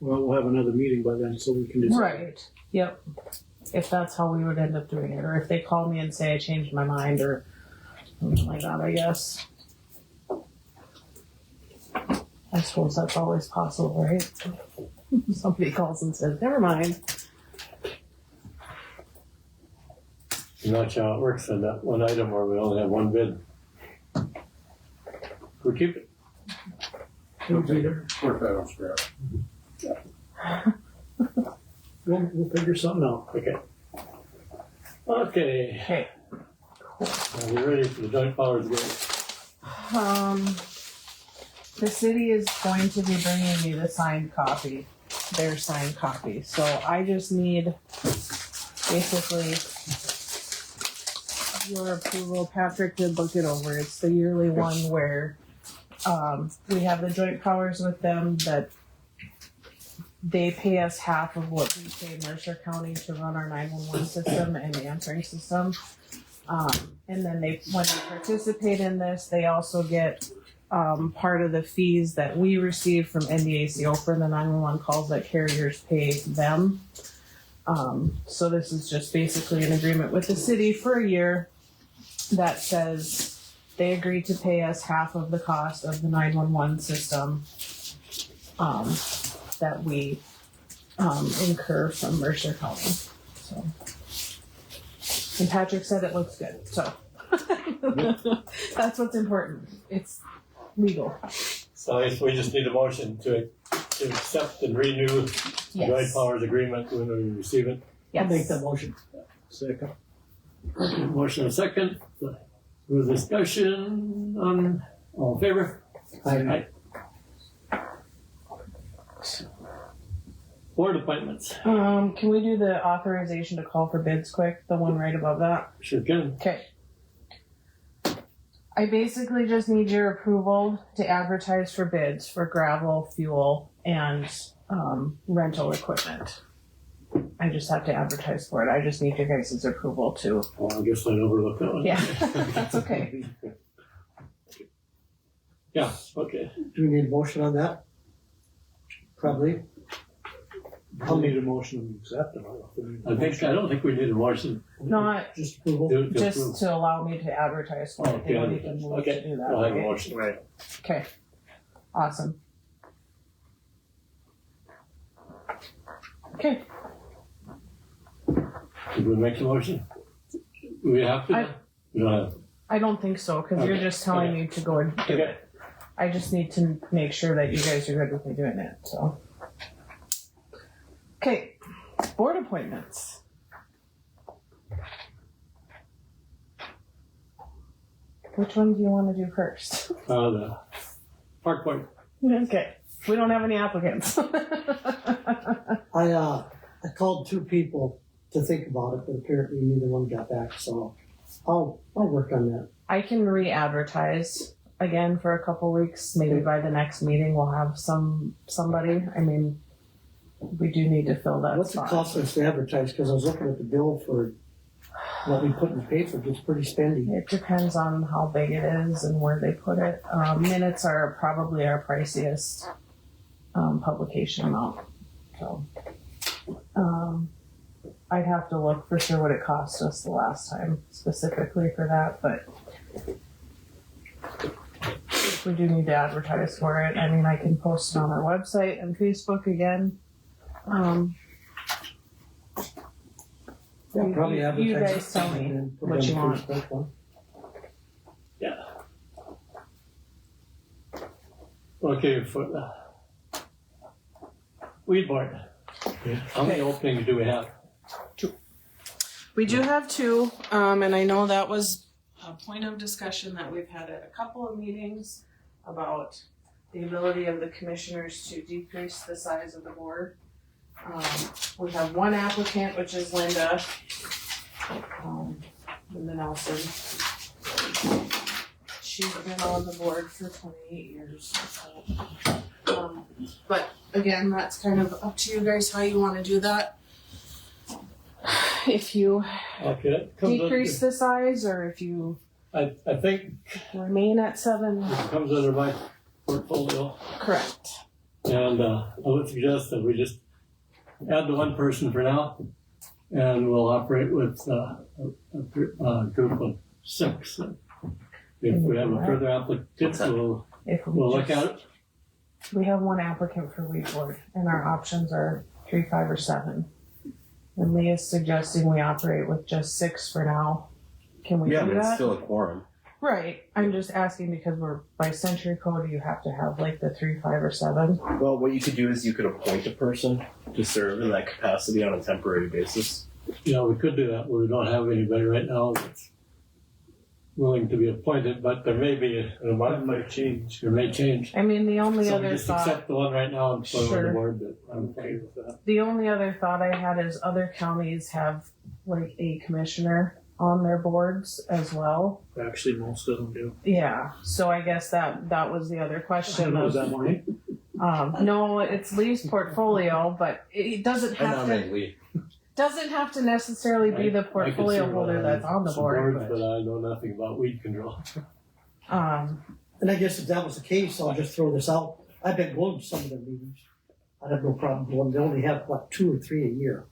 S4: Well, we'll have another meeting by then, so we can decide.
S3: Right, yep. If that's how we would end up doing it, or if they call me and say I changed my mind, or something like that, I guess. I suppose that's always possible, right? Somebody calls and says, never mind.
S6: I'm not sure how it works on that one item where we only have one bid. We keep it.
S5: We'll take it. Work that on scrap.
S4: We'll figure something out.
S6: Okay. Okay.
S3: Okay.
S6: Are we ready for the joint powers agreement?
S3: The city is going to be bringing me the signed copy, their signed copy. So I just need basically your approval. Patrick did look it over. It's the yearly one where we have the joint powers with them that they pay us half of what we pay Mercer County to run our 911 system and the answering system. And then when they participate in this, they also get part of the fees that we receive from NDACO for the 911 calls that carriers pay them. So this is just basically an agreement with the city for a year that says they agreed to pay us half of the cost of the 911 system, that we, incur from Mercer County, so. And Patrick said it looks good, so. That's what's important, it's legal.
S6: So I guess we just need a motion to accept and renew the Joint
S3: Yes,
S6: Powers Agreement when we receive it.
S2: I'll make
S3: yes.
S2: that motion.
S4: Second.
S6: Motion and second. With discussion on, all in favor?
S2: Aye.
S6: Board appointments.
S3: Can we do the authorization to call for bids quick, the one right above that?
S6: Sure can.
S3: Okay. I basically just need your approval to advertise for bids for gravel, fuel, and rental equipment. I just have to advertise for it. I just need your guys' approval to.
S6: Well, I guess I overlooked that one.
S3: Yeah, that's okay.
S6: Yeah, okay.
S2: Do we need a motion on that? Probably.
S4: I'll need a motion to accept it.
S6: I don't think we need a motion.
S3: Not
S2: Just approval.
S6: to approve.
S3: just to allow me to advertise for it. They don't
S6: Okay.
S3: even move
S6: Okay.
S3: to do that.
S6: I'll have a
S3: Okay.
S6: motion. Right.
S3: Okay. Awesome. Okay.
S6: Did we make the motion? Do we have to? We don't have.
S3: I don't think so, because you're
S6: Okay.
S3: just telling
S6: Okay.
S3: me to go and do
S6: Okay.
S3: it. I just need to make sure that you guys are good with me doing it, so. Okay, board appointments. Which one do you want to do first?
S6: The Park Board.
S3: Okay, we don't have any applicants.
S2: I called two people to think about it, but apparently neither one got back, so I'll work on that.
S3: I can re-advertise again for a couple weeks. Maybe by the next meeting we'll have somebody. I mean, we do need to fill that
S2: What's it
S3: spot.
S2: cost us to advertise? Cause I was looking at the bill for what we put in the paper, it's pretty spendy.
S3: It depends on how big it is and where they put it. Minutes are probably our priciest publication amount. So I'd have to look for sure what it cost us the last time specifically for that, but we do need to advertise for it. I mean, I can post it on our website and Facebook again.
S2: Yeah, probably
S3: you
S2: advertise
S3: guys tell me
S2: and then put it
S3: what
S2: on
S3: you
S2: the
S3: want.
S2: Facebook one.
S6: Okay, for the Weed Board. How many openings do we have?
S3: We do have two, and I know that was a point of discussion that we've had at a couple of meetings about the ability of the commissioners to decrease the size of the board. We have one applicant, which is Linda, Linda Nelson. She's been on the board for 28 years. But again, that's kind of up to you guys how you want to do that. If you
S6: Okay.
S3: decrease the size or if you
S6: I think
S3: remain at 7,
S6: it comes under my portfolio.
S3: correct.
S6: And I would suggest that we just add the one person for now, and we'll operate with a group of 6. If we have a further applicant,
S3: If we
S6: we'll look
S3: just-
S6: at it.
S3: We have one applicant for weed board, and our options are 3, 5, or 7. And Leah's suggesting we operate with just 6 for now. Can we
S7: Yeah, I
S3: do
S7: mean, it's
S3: that?
S7: still a quorum.
S3: Right. I'm just asking because we're by century code. You have to have like the 3, 5, or 7.
S7: Well, what you could do is you could appoint a person to serve in that capacity on a temporary basis.
S6: Yeah, we could do that, but we don't have anybody right now that's willing to be appointed, but there may be a
S4: It might change.
S6: There may change.
S3: I mean, the only
S6: So we
S3: other
S6: just
S3: thought.
S6: accept the one right now and put it on
S3: Sure.
S6: the board, but I'm okay with that.
S3: The only other thought I had is other counties have like a commissioner on their boards as well.
S4: Actually, most of them do.
S3: Yeah, so I guess that was the other question.
S4: Was
S3: Of,
S4: that mine?
S3: no, it's Lee's portfolio, but it doesn't
S7: I
S3: have to
S7: nominate Lee.
S3: doesn't have to necessarily be the
S6: I could
S3: portfolio
S6: serve
S3: holder that's on the
S6: some
S3: board.
S6: boards, but I know nothing about weed control.
S2: And I guess if that was the case, I'll just throw this out. I've been going to some of the meetings. I'd have no problem going. They only have, 2 or 3 a year.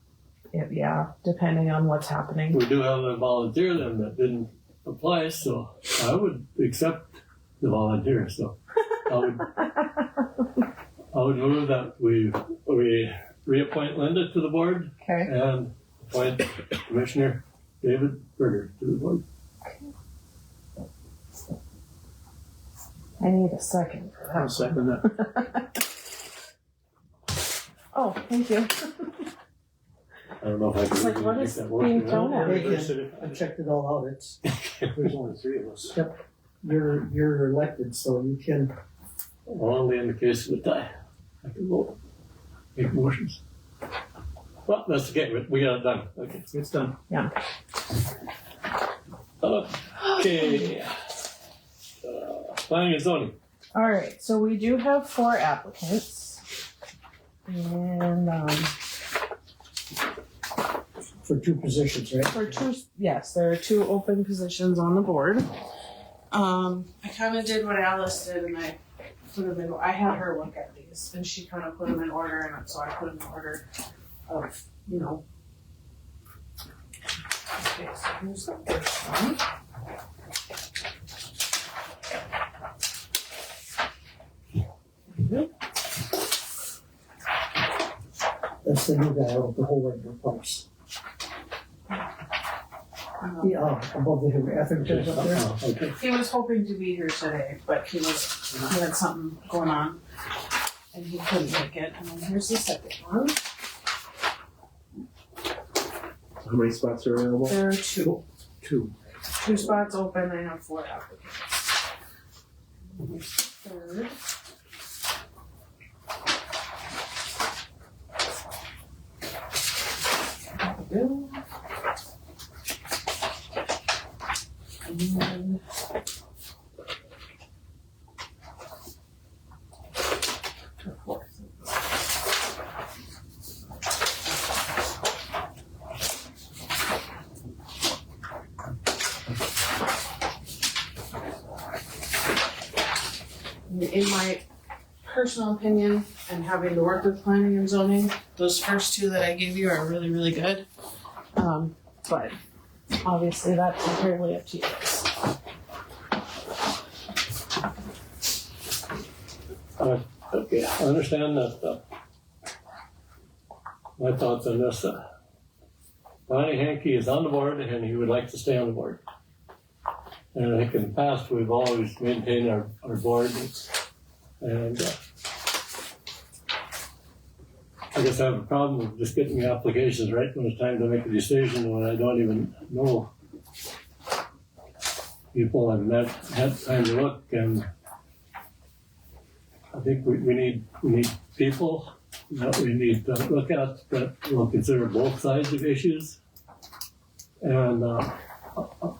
S3: Yeah, depending on what's happening.
S6: We do have a volunteer then that didn't apply, so I would accept the volunteer, so I would move that we reappoint Linda to the board
S3: Okay.
S6: and appoint Commissioner David Berger to the board.
S3: I need a second for that.
S4: I'll second that.
S3: Oh, thank you.
S6: I don't know if I
S3: It's
S6: can
S3: like,
S6: really
S3: what
S6: make
S3: is
S6: that
S3: being
S6: work.
S3: thrown at
S2: They
S3: me?
S2: can- I checked it all out, it's,
S4: There's only 3 of us.
S2: you're elected, so you can,
S6: Well, only in the case of a tie. I can vote, make motions. Well, that's okay, we got it done, okay.
S4: It's done.
S6: Okay. Planning and zoning.
S3: All right, so we do have 4 applicants. And,
S2: for 2 positions, right?
S3: for 2, yes, there are 2 open positions on the board. I kind of did what Alice did and I put them in, I had her look at these and she kind of put them in order and so I put them in order of, you know. Okay, so here's the first one.
S2: That's the new guy out of the whole regular parks. Yeah, above the hill, Atherton's up there.
S6: Okay.
S3: He was hoping to be here today, but he had something going on and he couldn't make it. And then here's the second one.
S4: How many spots are available?
S3: There are 2.
S4: 2.
S3: 2 spots open, I have 4 applicants. Third. There we go. And then the fourth. In my personal opinion, and having to work with planning and zoning, those first 2 that I gave you are really, really good. But obviously that's entirely up to you guys.
S6: Okay, I understand that, my thoughts on this, Ronnie Hankey is on the board and he would like to stay on the board. And I think in the past, we've always maintained our board and, I guess I have a problem with just getting the applications right when it's time to make a decision when I don't even know people I've met, had time to look, and I think we need people that we need to look at that will consider both sides of issues. And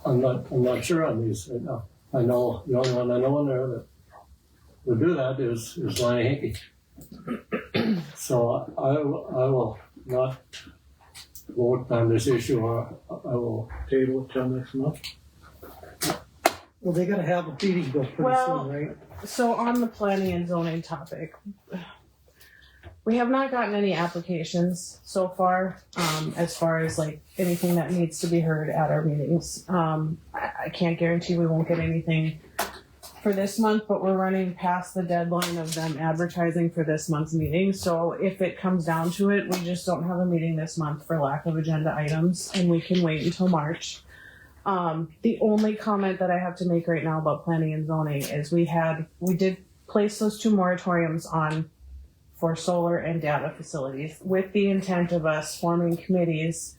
S6: I'm not sure on these right now. I know the only one I know in there that would do that is Lonnie Hankey. So I will not vote on this issue, or I will
S4: Table it till next month.
S2: Well, they gotta have a meeting go pretty
S3: Well,
S2: soon, right?
S3: So on the planning and zoning topic, we have not gotten any applications so far, as far as like anything that needs to be heard at our meetings. I can't guarantee we won't get anything for this month, but we're running past the deadline of them advertising for this month's meeting. So if it comes down to it, we just don't have a meeting this month for lack of agenda items, and we can wait until March. The only comment that I have to make right now about planning and zoning is we did place those 2 moratoriums on for solar and data facilities with the intent of us forming committees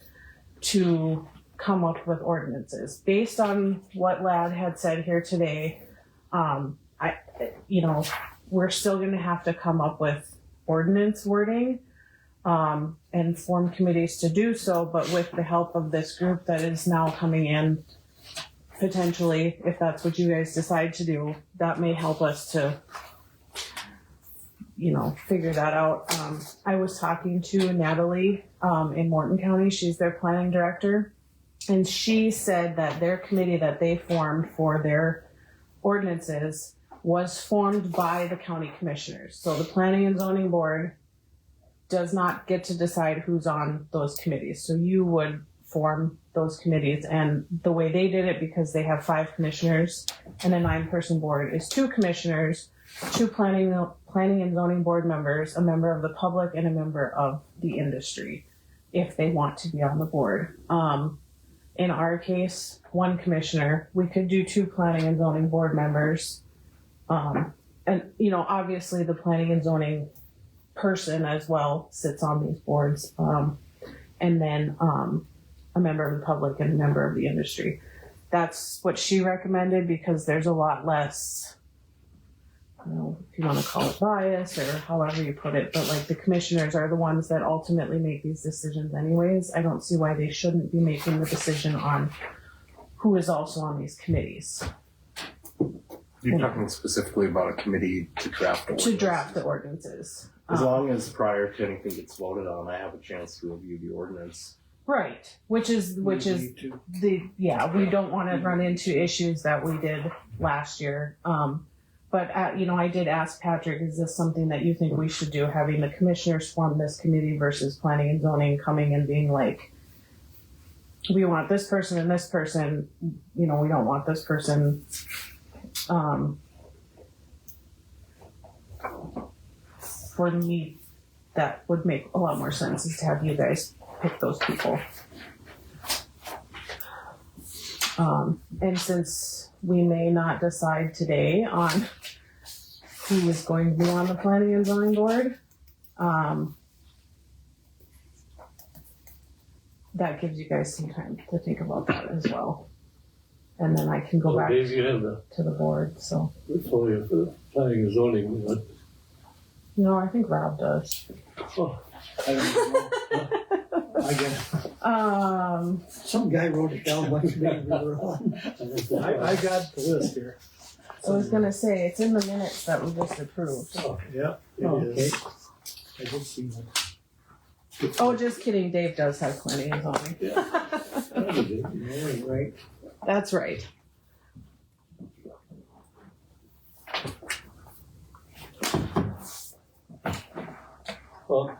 S3: to come up with ordinances. Based on what Ladd had said here today, we're still gonna have to come up with ordinance wording, and form committees to do so, but with the help of this group that is now coming in, potentially, if that's what you guys decide to do, that may help us to, figure that out. I was talking to Natalie, in Morton County, she's their planning director, and she said that their committee that they formed for their ordinances was formed by the county commissioners. So the planning and zoning board does not get to decide who's on those committees. So you would
S1: form those committees. And the way they did it, because they have 5 commissioners and a 9-person board, is 2 commissioners, 2 planning and zoning board members, a member of the public, and a member of the industry, if they want to be on the board. In our case, 1 commissioner. We could do 2 planning and zoning board members. And, you know, obviously the planning and zoning person as well sits on these boards. And then a member of the public and a member of the industry. That's what she recommended, because there's a lot less, you know, if you want to call it bias or however you put it, but like the commissioners are the ones that ultimately make these decisions anyways. I don't see why they shouldn't be making the decision on who is also on these committees.
S7: You're talking specifically about a committee to draft the
S1: To draft the ordinances.
S7: As long as prior to anything gets voted on, I have a chance to review the ordinance.
S1: Right, which is we don't want to run into issues that we did last year. But you know, I did ask Patrick, is this something that you think we should do, having the commissioners form this committee versus planning and zoning coming and being like, we want this person and this person, you know, we don't want this person. For me, that would make a lot more sense, is to have you guys pick those people. And since we may not decide today on who is going to be on the planning and zoning board, that gives you guys some time to think about that as well. And then I can go back
S6: Dave, you have the
S1: to the board, so.
S6: portfolio for the planning and zoning, but,
S1: No, I think Rob does.
S6: oh,
S4: I don't know. I guess.
S2: Some guy wrote it down what committee we were on.
S4: I got the list here.
S1: I was gonna say, it's in the minutes that we just approved.
S4: Oh, yeah, it
S2: Okay.
S4: is. I did see that.
S1: Oh, just kidding, Dave does have planning and zoning.
S4: Yeah, right.
S1: That's right.
S6: well,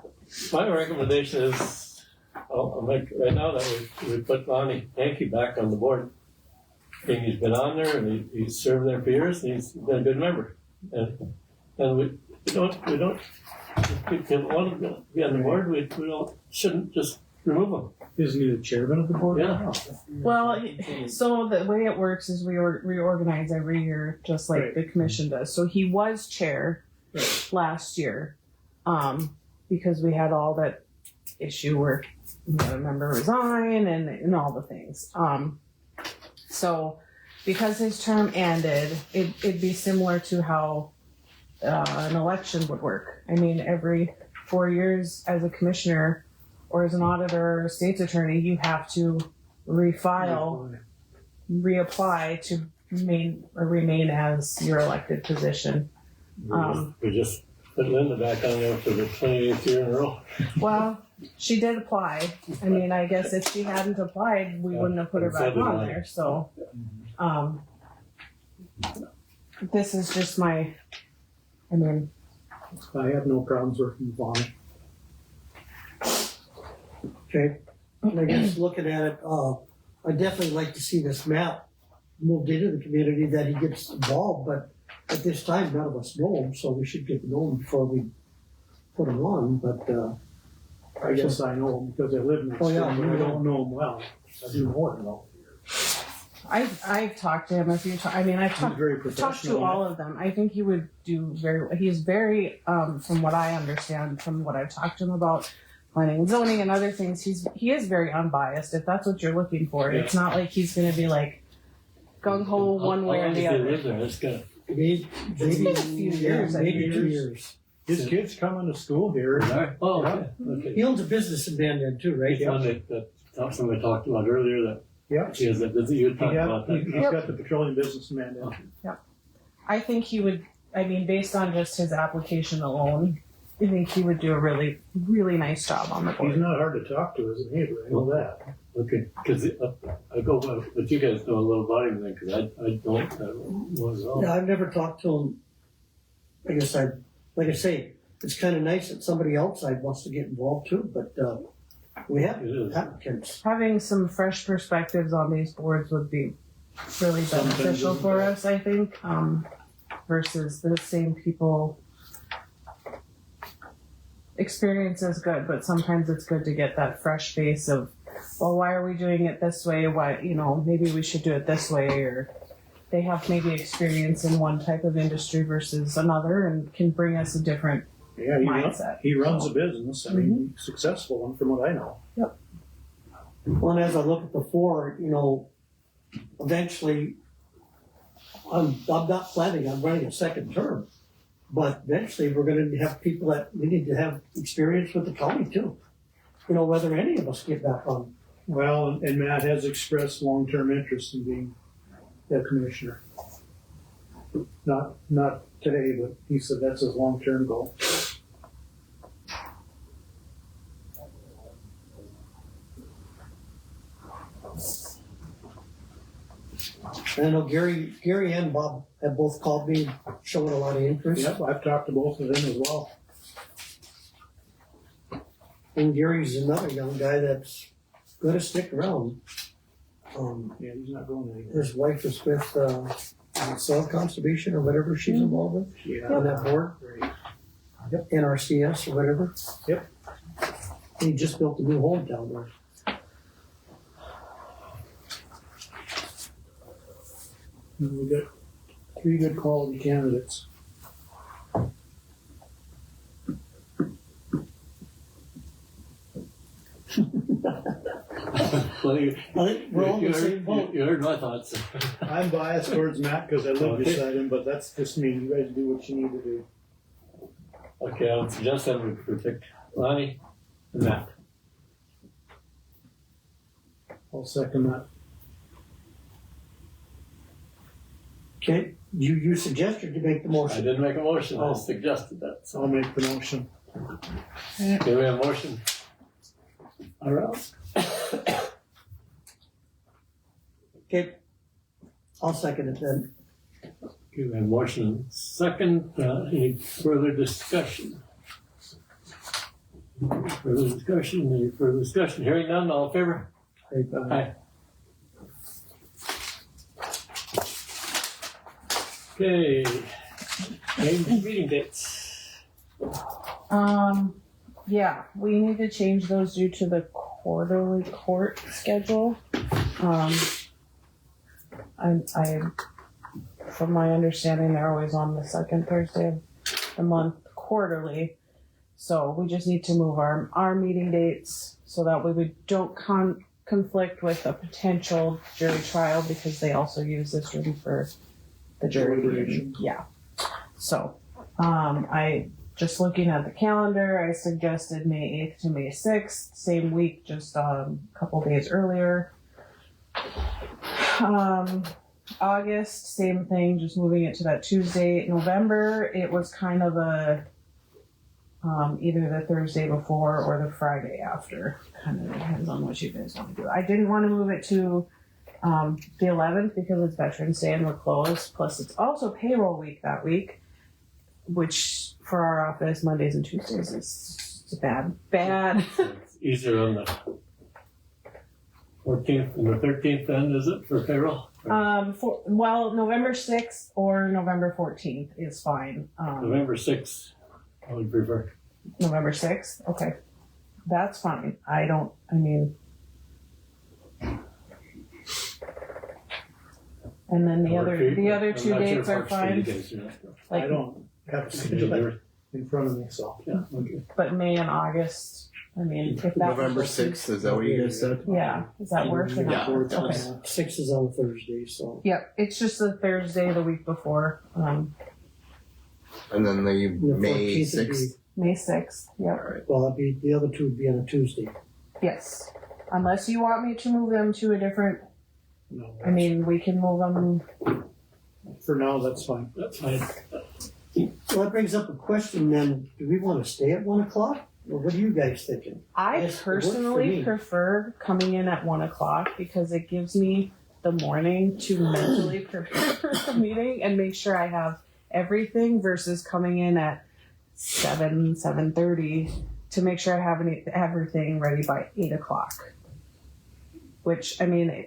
S6: my recommendation is, I'll make, right now that we put Lonnie Hankey back on the board. I think he's been on there and he's served there for years and he's been a good member. And we don't, if people want to be on the board, we shouldn't just remove him.
S4: Isn't he the chairman of the board?
S6: Yeah.
S1: Well, so the way it works is we reorganize every year, just like the commission does. So he was chair last year, because we had all that issue where we had a member resign and all the things. So because his term ended, it'd be similar to how an election would work. I mean, every 4 years as a commissioner or as an auditor or a state's attorney, you have to reapply to remain as your elected position.
S6: We just put Linda back on there for the 28th year in a row.
S1: Well, she did apply. I mean, I guess if she hadn't applied, we wouldn't have put her back on there. So, this is just my, I mean.
S4: I have no problems working with Bonnie.
S2: Okay, and I guess looking at it, I'd definitely like to see this map moved into the community, that he gets involved, but at this time, none of us know him, so we should get to know him before we put him on, but,
S4: I guess I know him because I live in the
S2: Oh, yeah,
S4: city, but I don't know him well. I do know him though.
S1: I've talked to him a few times. I mean, I've
S4: He's
S1: talked
S4: very
S1: to
S4: professional.
S1: all of them. I think he would do very. He's very, from what I understand, from what I've talked to him about planning and zoning and other things. He is very unbiased. If that's what you're looking for, it's not like he's going to be like gung ho one way or the other.
S2: maybe
S1: It's been a few years, I
S2: maybe
S1: think.
S2: 2 years.
S4: His kids coming to school here.
S6: Oh, okay.
S2: He owns a business in Mandan too, right?
S6: He's one that somebody talked about earlier that
S4: Yeah.
S6: he has that, you talked about that.
S4: He's got the petroleum business man down.
S1: I think he would. I mean, based on just his application alone, I think he would do a really, really nice job on the board.
S4: He's not hard to talk to as a neighbor, I know that.
S6: Okay, because I go, but you guys know a little about him then, because I don't know as well.
S2: Yeah, I've never talked to him. I guess like I say, it's kind of nice that somebody outside wants to get involved too, but We have
S6: It is.
S2: applicants.
S1: Having some fresh perspectives on these boards would be really
S4: Sometimes
S1: beneficial
S4: it's
S1: for
S4: better.
S1: us, I think, versus the same people. Experience is good, but sometimes it's good to get that fresh face of, well, why are we doing it this way? Why, maybe we should do it this way, or they have maybe experience in one type of industry versus another and can bring us a different
S4: Yeah,
S1: mindset.
S4: he runs a business. I mean, he's a successful one from what I know.
S2: Well, and as I look at the four, eventually, I'm not planning on running a second term, but eventually we're going to have people that we need to have experience with the county too. Whether any of us get back on.
S4: Well, and Matt has expressed long-term interest in being the commissioner. Not today, but he said that's his long-term goal.
S2: And I know Gary and Bob have both called me, showing a lot of interest.
S4: Yep, I've talked to both of them as well.
S2: And Gary's another young guy that's gonna stick around.
S4: Yeah, he's not going anywhere.
S2: His wife is with Soil Conservation or whatever she's involved with
S4: Yeah.
S2: on that board.
S4: Right.
S2: Yep, NRCS or whatever.
S4: Yep.
S2: He just built a new home down there.
S4: And we got 3 good quality candidates.
S6: Well,
S2: I think we're all in the same boat.
S6: you heard my thoughts.
S4: I'm biased towards Matt because I live
S6: Okay.
S4: beside him, but that's just me. You guys do what you need to do.
S6: Okay, I would suggest that we pick Lonnie and Matt.
S4: I'll second that.
S2: Okay, you suggested to make the
S6: I
S2: motion.
S6: didn't make a motion, I
S2: Oh.
S6: suggested that.
S4: So I'll make the motion.
S6: Okay, we have a motion.
S4: All right.
S2: Okay, I'll second it then.
S6: Okay, we have a motion. Second, any further discussion? Any further discussion? Hearing none, all in favor? Aye. Okay, meeting dates.
S1: Yeah, we need to change those due to the quarterly court schedule. I from my understanding, they're always on the second Thursday of the month quarterly. So we just need to move our meeting dates so that way we don't conflict with a potential jury trial because they also use this room for the jury.
S4: Deliberation.
S1: Yeah. So, I just looking at the calendar, I suggested May 8th to May 6th, same week, just a couple days earlier. August, same thing, just moving it to that Tuesday. November, it was kind of a either the Thursday before or the Friday after. Kind of depends on what you guys want to do. I didn't want to move it to the 11th because it's Veterans Day and we're closed. Plus, it's also payroll week that week, which for our office, Mondays and Tuesdays is bad.
S6: It's easier on the 14th and the 13th then, is it, for payroll?
S1: November 6th or November 14th is fine.
S6: November 6th, I would prefer.
S1: November 6th? Okay. That's fine. And then the other two
S6: I'm not sure
S1: dates are
S6: Park City
S1: fine.
S6: days, yeah.
S4: I don't have to schedule that in front of me, so.
S6: Yeah, okay.
S1: But May and August, if that
S7: November 6th, is that what you guys said?
S1: Yeah, does that work or not?
S7: Yeah.
S1: Okay.
S2: 6 is on Thursday, so.
S1: Yep, it's just the Thursday the week before,
S7: And then the
S2: The
S7: May
S2: 14th would be-
S7: 6th.
S1: May 6th. Yep.
S2: Well, the other two would be on a Tuesday.
S1: Yes. Unless you want me to move them to a different,
S4: No,
S1: we can move them.
S4: for now, that's fine.
S6: That's fine.
S2: Well, that brings up a question then, do we want to stay at 1 o'clock? Or what are you guys thinking?
S1: I
S2: Yes, it works for
S1: personally
S2: me.
S1: prefer coming in at 1 o'clock because it gives me the morning to mentally prepare for the meeting and make sure I have everything versus coming in at 7:30 to make sure I have everything ready by 8 o'clock. Which, I mean,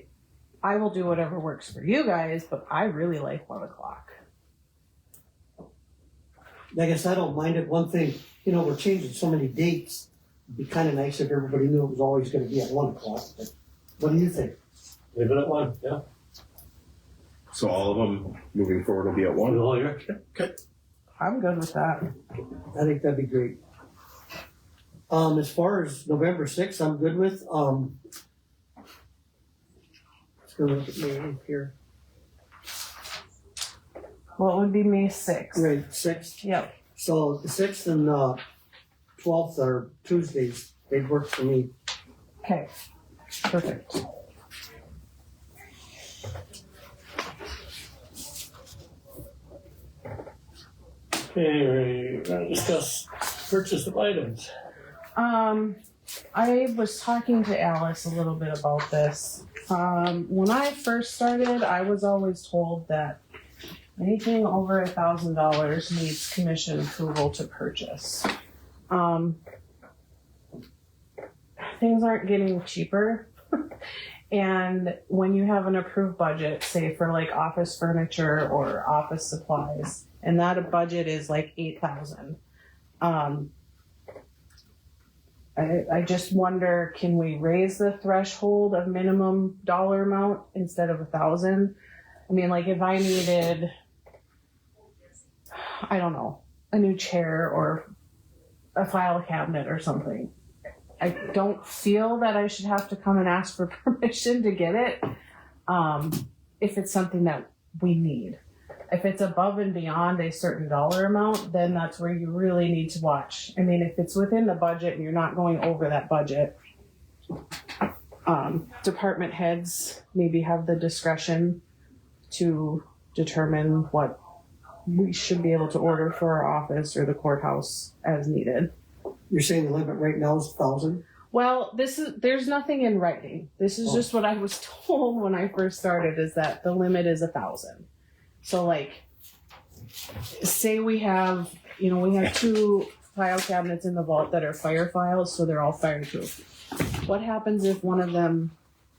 S1: I will do whatever works for you guys, but I really like 1 o'clock.
S2: I guess I don't mind it. One thing, you know, we're changing so many dates. It'd be kind of nice if everybody knew it was always going to be at 1 o'clock. But what do you think?
S6: Leave it at 1, yeah.
S7: So all of them moving forward will be at 1?
S6: All year.
S1: I'm good with that.
S2: I think that'd be great. As far as November 6th, I'm good with. Let's go look at May here.
S1: Well, it would be May 6th.
S2: Right, 6th.
S1: Yep.
S2: So the 6th and 12th are Tuesdays. They'd work for me.
S1: Okay. Perfect.
S6: Okay, we're gonna discuss purchase of items.
S1: I was talking to Alice a little bit about this. When I first started, I was always told that anything over $1,000 needs commission approval to purchase. Things aren't getting cheaper. And when you have an approved budget, say for like office furniture or office supplies, and that budget is like $8,000, I just wonder, can we raise the threshold of minimum dollar amount instead of $1,000? I mean, like if I needed, I don't know, a new chair or a file cabinet or something, I don't feel that I should have to come and ask for permission to get it, if it's something that we need. If it's above and beyond a certain dollar amount, then that's where you really need to watch. I mean, if it's within the budget and you're not going over that budget, department heads maybe have the discretion to determine what we should be able to order for our office or the courthouse as needed.
S2: You're saying the limit right now is 1,000?
S1: Well, there's nothing in writing. This is just what I was told when I first started, is that the limit is 1,000. So like, say we have 2 file cabinets in the vault that are fire files, so they're all fireproof. What happens if one of them,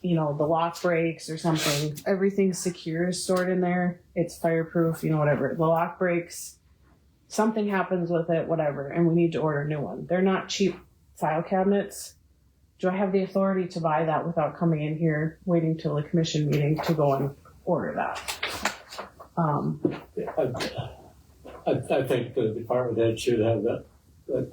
S1: the lock breaks or something? Everything's secure, stored in there. It's fireproof, whatever. The lock breaks, something happens with it, whatever, and we need to order a new one. They're not cheap file cabinets. Do I have the authority to buy that without coming in here, waiting till a commission meeting to go and order that?
S6: I think the department head should have that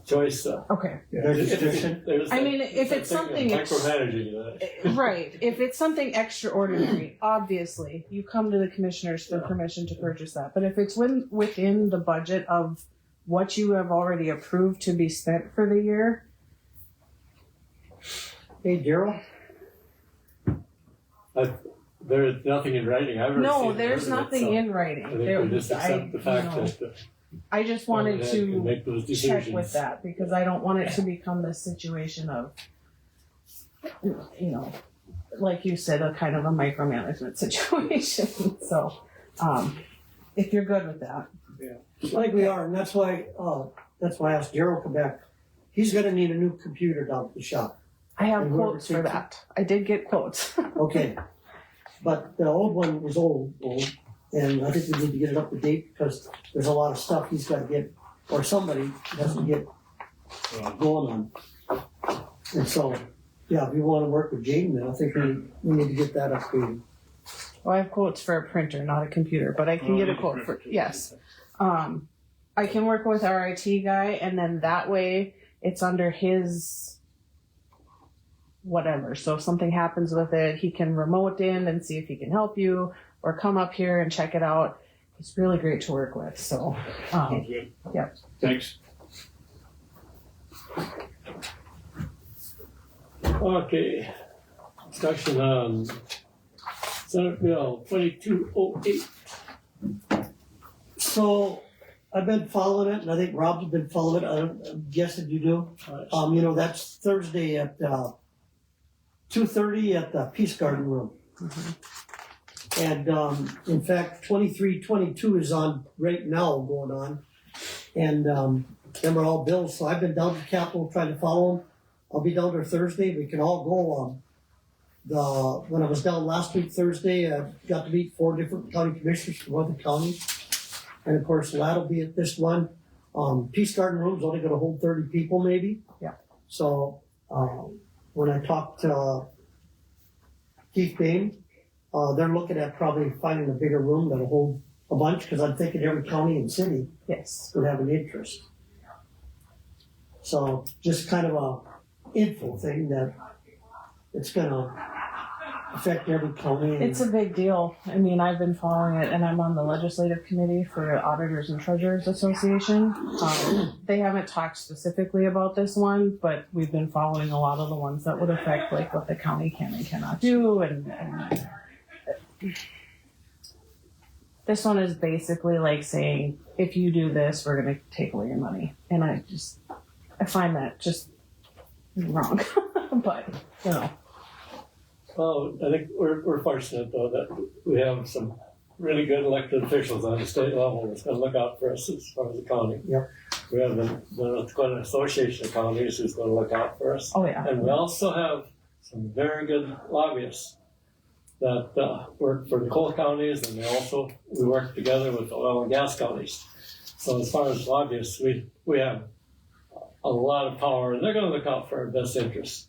S6: choice.
S1: Okay.
S6: I
S1: mean, if it's something
S6: micromanaging that.
S1: Right. If it's something extraordinary, obviously you come to the commissioners for permission to purchase that. But if it's within the budget of what you have already approved to be spent for the year.
S2: Hey, Daryl?
S6: There's nothing in writing.
S1: No, there's nothing in writing.
S6: I think we just accept the fact that.
S1: I just wanted to
S6: make those
S1: check with that because I don't want it to become this situation of, like you said, a kind of a micromanagement situation. So, if you're good with that.
S2: Yeah. I think we are, and that's why I asked Daryl to come back. He's gonna need a new computer down at the shop.
S1: I have quotes for that. I did get quotes.
S2: Okay. But the old one was old, and I think we need to get it up to date because there's a lot of stuff he's got to get, or somebody has to get going on. And so, yeah, if you want to work with Jaden, then I think we need to get that updated.
S1: Well, I have quotes for a printer, not a computer, but I can get a quote for, yes. I can work with our IT guy, and then that way it's under his whatever. So if something happens with it, he can remote in and see if he can help you, or come up here and check it out. He's really great to work with. So, yeah.
S6: Thanks. Okay. Discussion on Senate Bill 2208.
S2: So I've been following it, and I think Rob's been following it. I'm guessing you do. That's Thursday at 2:30 at the Peace Garden Room.
S1: Mm-hmm.
S2: And in fact, 2322 is on right now going on. And them are all bills, so I've been down to Capitol trying to follow them. I'll be down there Thursday, we can all go, when I was down last week Thursday, I got to meet 4 different county commissioners from other counties. And of course, Lad'll be at this one. Peace Garden Room's only gonna hold 30 people maybe.
S3: Yeah.
S2: So, when I talked to Keith Bain, they're looking at probably finding a bigger room that'll hold a bunch, cause I'm thinking every county and city
S3: Yes.
S2: would have an interest. So, just kind of a info thing that it's gonna affect every county. And
S3: It's a big deal. I mean, I've been following it, and I'm on the legislative committee for Auditors and Treasurers Association. They haven't talked specifically about this one, but we've been following a lot of the ones that would affect like what the county can and cannot do. And this one is basically like saying, if you do this, we're going to take away your money. And I find that just wrong. But, you know.
S6: Well, I think we're fortunate though that we have some really good elected officials on the state level that's going to look out for us as far as the county.
S2: Yep.
S6: We have the North Dakota Association of Counties who's going to look out for us.
S3: Oh, yeah.
S6: And we also have some very good lobbyists that work for the coal counties, and we work together with oil and gas counties. So as far as lobbyists, we have a lot of power, and they're going to look out for our best interests.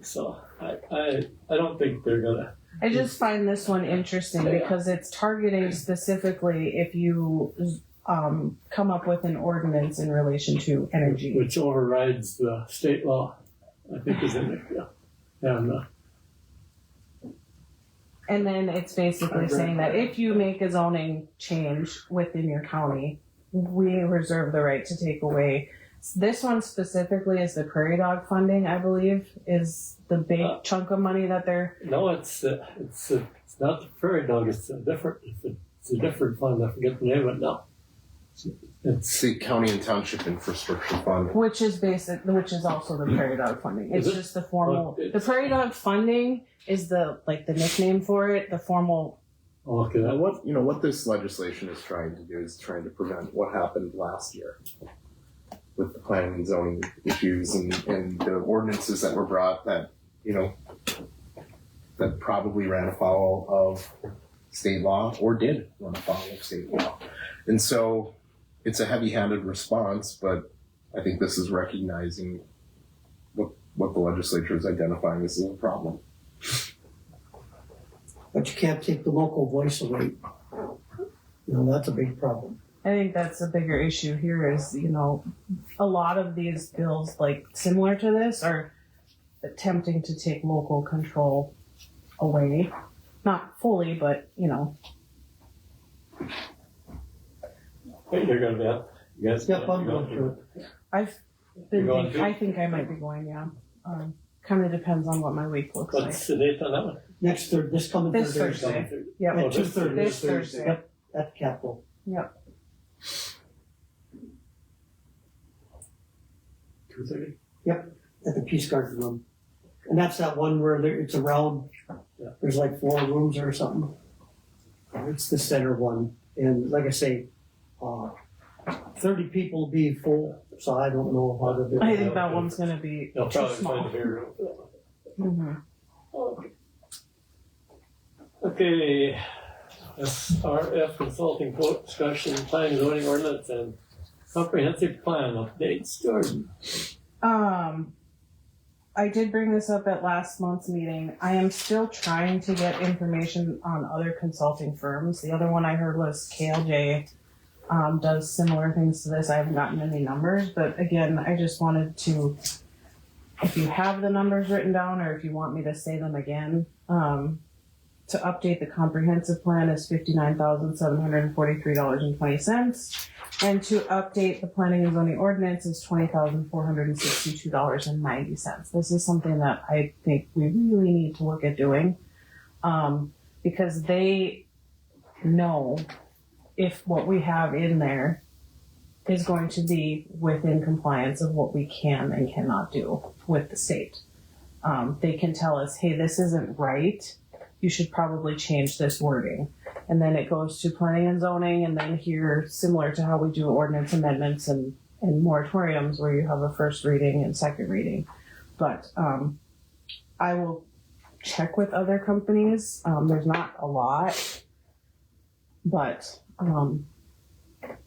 S6: So I don't think they're gonna.
S3: I just find this one interesting because it's targeting specifically if you come up with an ordinance in relation to energy.
S6: Which overrides the state law, I think is in there, yeah.
S3: And then it's basically saying that if you make a zoning change within your county, we reserve the right to take away. This one specifically is the prairie dog funding, I believe, is the big chunk of money that they're.
S6: No, it's not the prairie dog. It's a different fund. I forget the name of it now.
S7: It's the County and Township Infrastructure Fund.
S3: Which is also the prairie dog funding. It's just the formal. The prairie dog funding is the nickname for it. The formal.
S6: Okay.
S7: What this legislation is trying to do is trying to prevent what happened last year with the planning and zoning issues and the ordinances that were brought that probably ran afoul of state law or did run afoul of state law. And so it's a heavy-handed response, but I think this is recognizing what the legislature is identifying as a problem.
S2: But you can't take the local voice away. That's a big problem.
S3: I think that's a bigger issue here is, a lot of these bills, like similar to this, are attempting to take local control away. Not fully, but,
S6: You're going to be up? You guys?
S2: Yep, I'm going through it.
S3: I think I might be going, yeah. Kind of depends on what my week looks like.
S6: What's the date on that one?
S2: This coming
S3: This
S2: Thursday.
S3: Thursday. Yep.
S2: At 2:30.
S3: This Thursday.
S2: Yep, at the Capitol.
S3: Yep.
S6: 2:30.
S2: Yep, at the Peace Garden Room. And that's that one where it's around, there's like 4 rooms or something. It's the center one. And like I say, 30 people will be full, so I don't know how to do it.
S3: I think that one's going to be
S6: They'll
S3: too
S6: probably
S3: small.
S6: find a bigger room.
S3: Mm-hmm.
S6: Okay. SRF consulting quote discussion, planning, zoning ordinance, and comprehensive plan updates. Jordan.
S3: I did bring this up at last month's meeting. I am still trying to get information on other consulting firms. The other one I heard was KLJ does similar things to this. I haven't gotten any numbers, but again, I just wanted to, if you have the numbers written down or if you want me to say them again, to update the comprehensive plan is $59,743.20. And to update the planning and zoning ordinance is $20,462.90. This is something that I think we really need to look at doing, because they know if what we have in there is going to be within compliance of what we can and cannot do with the state. They can tell us, hey, this isn't right. You should probably change this wording. And then it goes to planning and zoning, and then here, similar to how we do ordinance amendments and and moratoriums where you have a first reading and second reading. But I will check with other companies. There's not a lot, but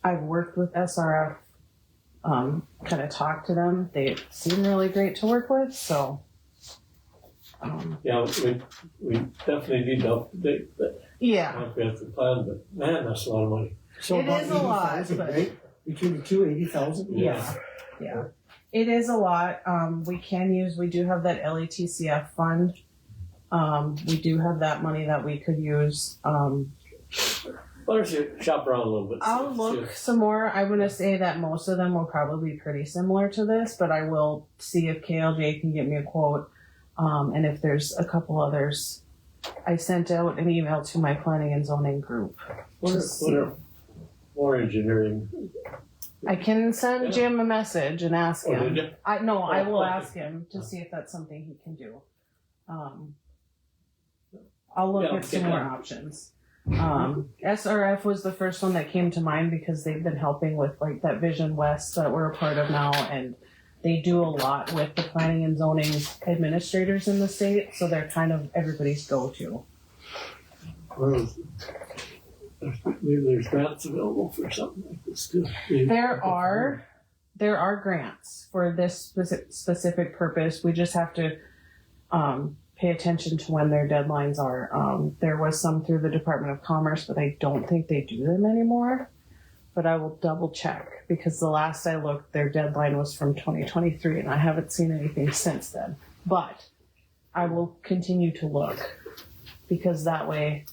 S3: I've worked with SRF, kind of talked to them. They seem really great to work with, so.
S6: Yeah, we definitely need to update that
S3: Yeah,
S6: comprehensive plan, but man, that's a lot of money.
S2: So
S3: It
S2: about
S3: is a lot,
S2: 80,000,
S3: but-
S2: right? Between the two, 80,000?
S3: yeah. It is a lot. We do have that LATCF fund. We do have that money that we could use.
S6: Why don't you shop around a little bit?
S3: I'll look some more. I'm gonna say that most of them will probably be pretty similar to this, but I will see if KLJ can get me a quote. And if there's a couple others, I sent out an email to my planning and zoning group.
S6: What are more engineering?
S3: I can send Jim a message and ask
S6: Oh,
S3: him.
S6: did you?
S3: I will
S6: okay.
S3: ask him to see if that's something he can do. I'll look
S6: Yeah,
S3: at some
S6: get
S3: more
S6: that.
S3: options. SRF was the first one that came to mind because they've been helping with like that Vision West that we're a part of now, and they do a lot with the planning and zoning administrators in the state, so they're kind of everybody's go-to.
S6: Well, maybe there's grants available for something like this too.
S3: There are grants for this specific purpose. We just have to pay attention to when their deadlines are. There was some through the Department of Commerce, but I don't think they do them anymore. But I will double check because the last I looked, their deadline was from 2023, and I haven't seen anything since then. But I will continue to look because that way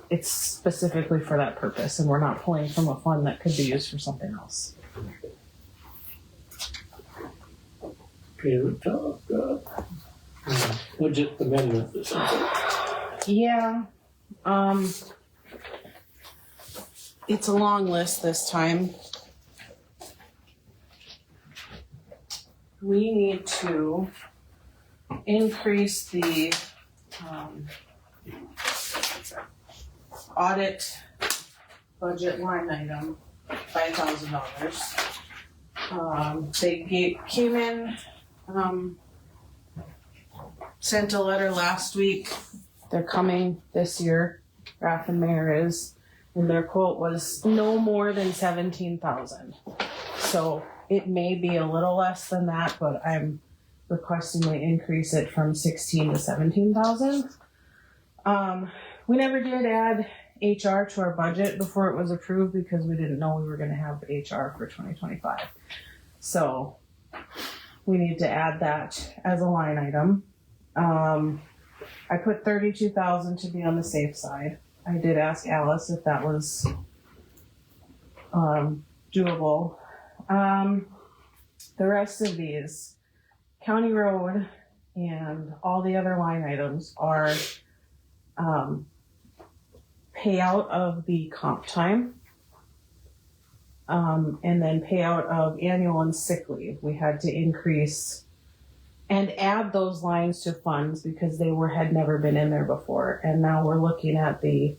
S3: it's specifically for that purpose, and we're not pulling from a fund that could be used for something else.
S6: Okay, the top, budget amendment or something.
S3: Yeah. It's a long list this time. We need to increase the audit budget line item by $1,000. They came in, sent a letter last week. They're coming this year. Raff and Mayor is, and their quote was no more than 17,000. So it may be a little less than that, but I'm requesting they increase it from 16 to 17,000. We never did add HR to our budget before it was approved because we didn't know we were going to have HR for 2025. So we need to add that as a line item. I put 32,000 to be on the safe side. I did ask Alice if that was doable. The rest of these, county road and all the other line items are payout of the comp time, and then payout of annual and sick leave. We had to increase and add those lines to funds because they had never been in there before. And now we're looking at the,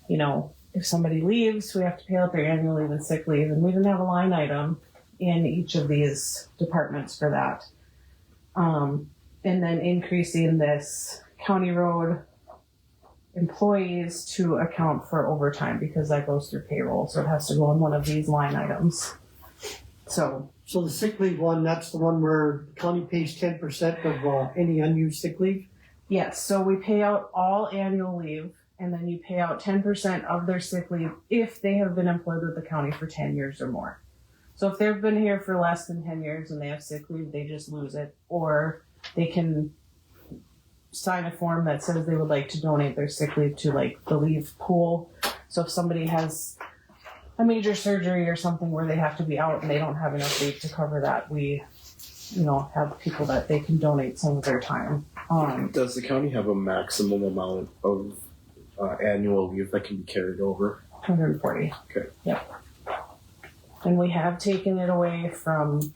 S3: if somebody leaves, we have to pay out their annual leave and sick leave, and we didn't have a line item in each of these departments for that. And then increasing this county road employees to account for overtime because that goes through payroll, so it has to go in one of these line items. So
S2: the sick leave one, that's the one where the county pays 10% of any unused sick leave?
S3: yes, so we pay out all annual leave, and then you pay out 10% of their sick leave if they have been employed with the county for 10 years or more. So if they've been here for less than 10 years and they have sick leave, they just lose it, or they can sign a form that says they would like to donate their sick leave to like the leave pool. So if somebody has a major surgery or something where they have to be out and they don't have enough leave to cover that, we, have people that they can donate some of their time.
S15: Does the county have a maximum amount of annual leave that can be carried over?
S3: 140.
S15: Okay.
S3: Yep. And we have taken it away from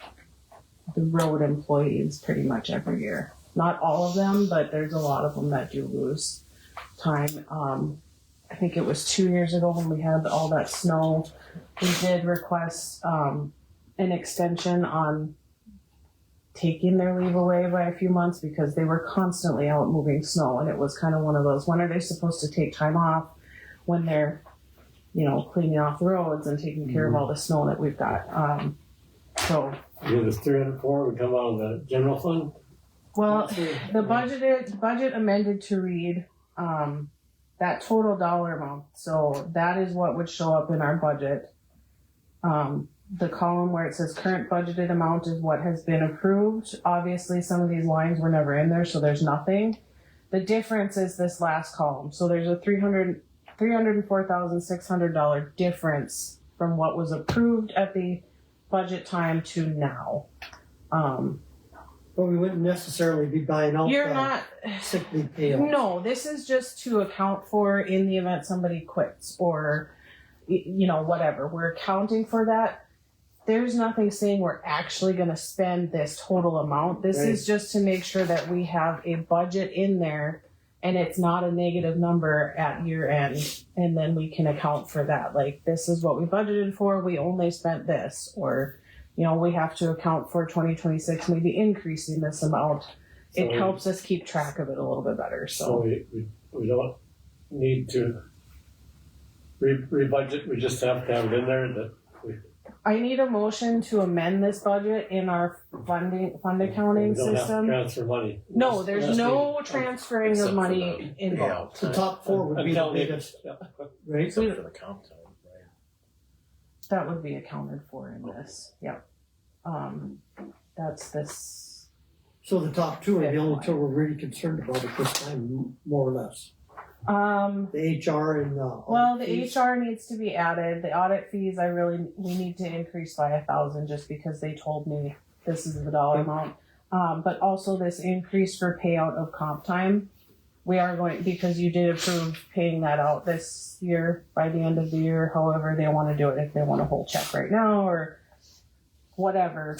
S3: the road employees pretty much every year. Not all of them, but there's a lot of them that do lose time. I think it was 2 years ago when we had all that snow. We did request an extension on taking their leave away by a few months because they were constantly out moving snow, and it was kind of one of those, when are they supposed to take time off when they're, you know, cleaning off the roads and taking care of all the snow that we've got. So
S6: Yeah, the 304 would come out of the general fund.
S3: well, the budget amended to read that total dollar amount. So that is what would show up in our budget. The column where it says current budgeted amount is what has been approved. Obviously, some of these lines were never in there, so there's nothing. The difference is this last column. So there's a $304,600 difference from what was approved at the budget time to now.
S2: But we wouldn't necessarily be buying out
S3: You're
S2: the
S3: not.
S2: sick leave payouts.
S3: No, this is just to account for in the event somebody quits or, you know, whatever. We're accounting for that. There's nothing saying we're actually going to spend this total amount. This is just to make sure that we have a budget in there and it's not a negative number at year end. And then we can account for that. Like, this is what we budgeted for. We only spent this. Or, you know, we have to account for 2026 maybe increasing this amount. It
S6: So
S3: helps us keep track of it a little bit better.
S6: So we don't need to re-budget. We just have to have it in there that we
S3: I need a motion to amend this budget in our fund accounting
S6: don't have to
S3: system.
S6: transfer money.
S3: No, there's
S6: Unless
S3: no transferring of money involved.
S2: The top four would be the
S6: Until we-
S2: biggest,
S6: yeah.
S2: right?
S15: Except for the comp time, right?
S3: That would be accounted for in this. Yep. That's this.
S2: So the top two are the only two we're really concerned about at this time, more or less. The HR and
S3: Well, the
S2: fees.
S3: HR needs to be added. The audit fees, we need to increase by 1,000 just because they told me this is the dollar amount. But also this increase for payout of comp time. We are going, because you did approve paying that out this year by the end of the year, however they want to do it, if they want a whole check right now or whatever.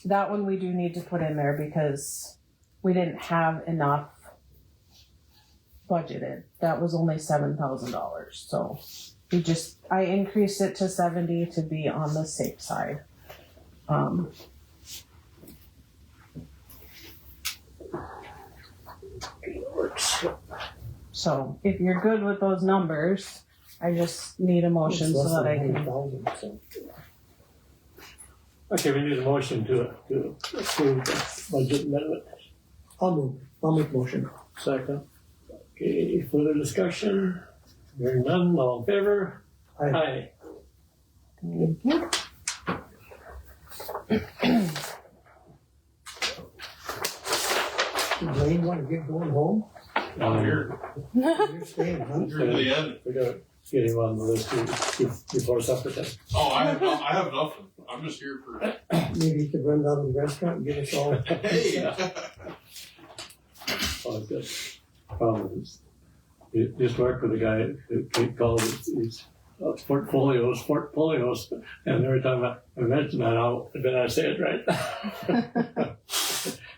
S3: That one we do need to put in there because we didn't have enough budgeted. That was only $7,000. So I increased it to 70 to be on the safe side. So if you're good with those numbers, I just need a motion
S2: It's
S3: so
S2: less
S3: that
S2: than
S3: I can.
S2: 100,000, so.
S6: Okay, we need a motion to approve the budget amendment.
S2: I'll make motion.
S6: Second. Okay, further discussion? Hearing none, all in favor? Aye.
S3: Thank you.
S2: Does Lane want to get going home?
S11: Here.
S2: You're staying, huh?
S11: You're to the end.
S6: We gotta get him on the list before supper time.
S11: Oh, I have nothing. I'm just here for.
S2: Maybe you could run down to the restaurant and get us all.
S11: Hey.
S6: Oh, good. You just worked with a guy who called it, portfolios, and every time I mention that, then I say it right.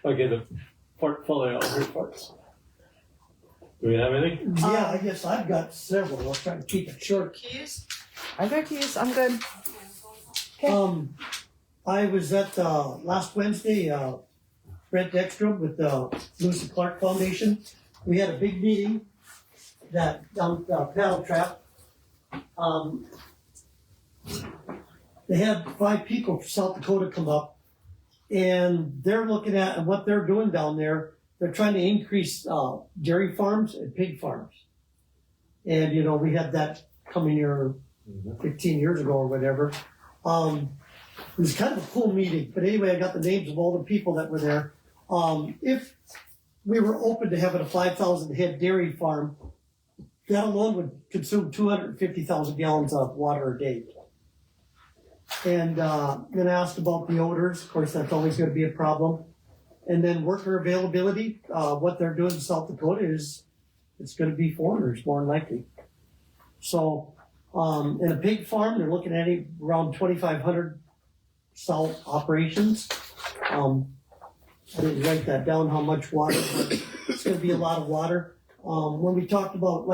S6: Okay, the portfolio reports. Do we have anything?
S2: Yeah, I guess I've got several. I'll try to keep it short.
S3: Keys? I got keys. I'm good.
S2: I was at last Wednesday, Brent Ekstrom with the Lewis and Clark Foundation. We had a big meeting that down Paddle Trap. They had 5 people from South Dakota come up, and they're looking at what they're doing down there. They're trying to increase dairy farms and pig farms. And, you know, we had that coming here 15 years ago or whatever. It was kind of a cool meeting. But anyway, I got the names of all the people that were there. If we were open to having a 5,000 head dairy farm, that alone would consume 250,000 gallons of water a day. And then I asked about the odors. Of course, that's always going to be a problem. And then worker availability. What they're doing in South Dakota is it's going to be foreigners more than likely. So in a pig farm, they're looking at around 2,500 stall operations. I didn't write that down how much water, but it's going to be a lot of water. When we talked about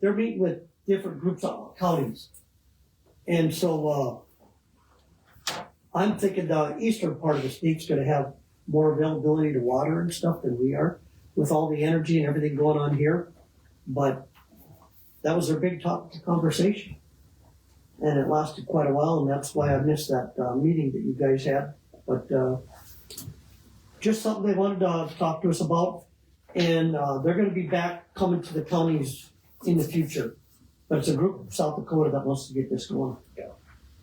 S2: they're meeting with different groups of counties. And so, I'm thinking the eastern part of the state's gonna have more availability to water and stuff than we are, with all the energy and everything going on here. But that was their big topic of conversation. And it lasted quite a while, and that's why I missed that meeting that you guys had. But just something they wanted to talk to us about. And they're gonna be back coming to the counties in the future. But it's a group from South Dakota that wants to get this going.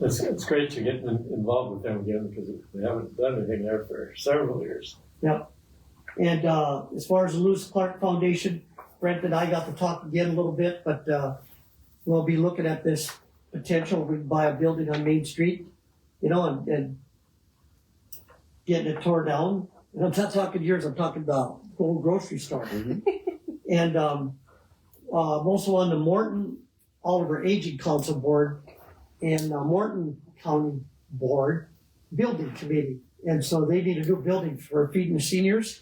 S6: It's great to get involved with them again because they haven't done anything there for several years.
S2: Yeah. And as far as the Lewis Clark Foundation, Brent and I got to talk again a little bit, but we'll be looking at this potential. We buy a building on Main Street, you know, and getting it tore down. And I'm not talking yours, I'm talking the old grocery store. And I'm also on the Morton Oliver Aging Council Board and Morton County Board Building Committee. And so they need a new building for feeding the seniors.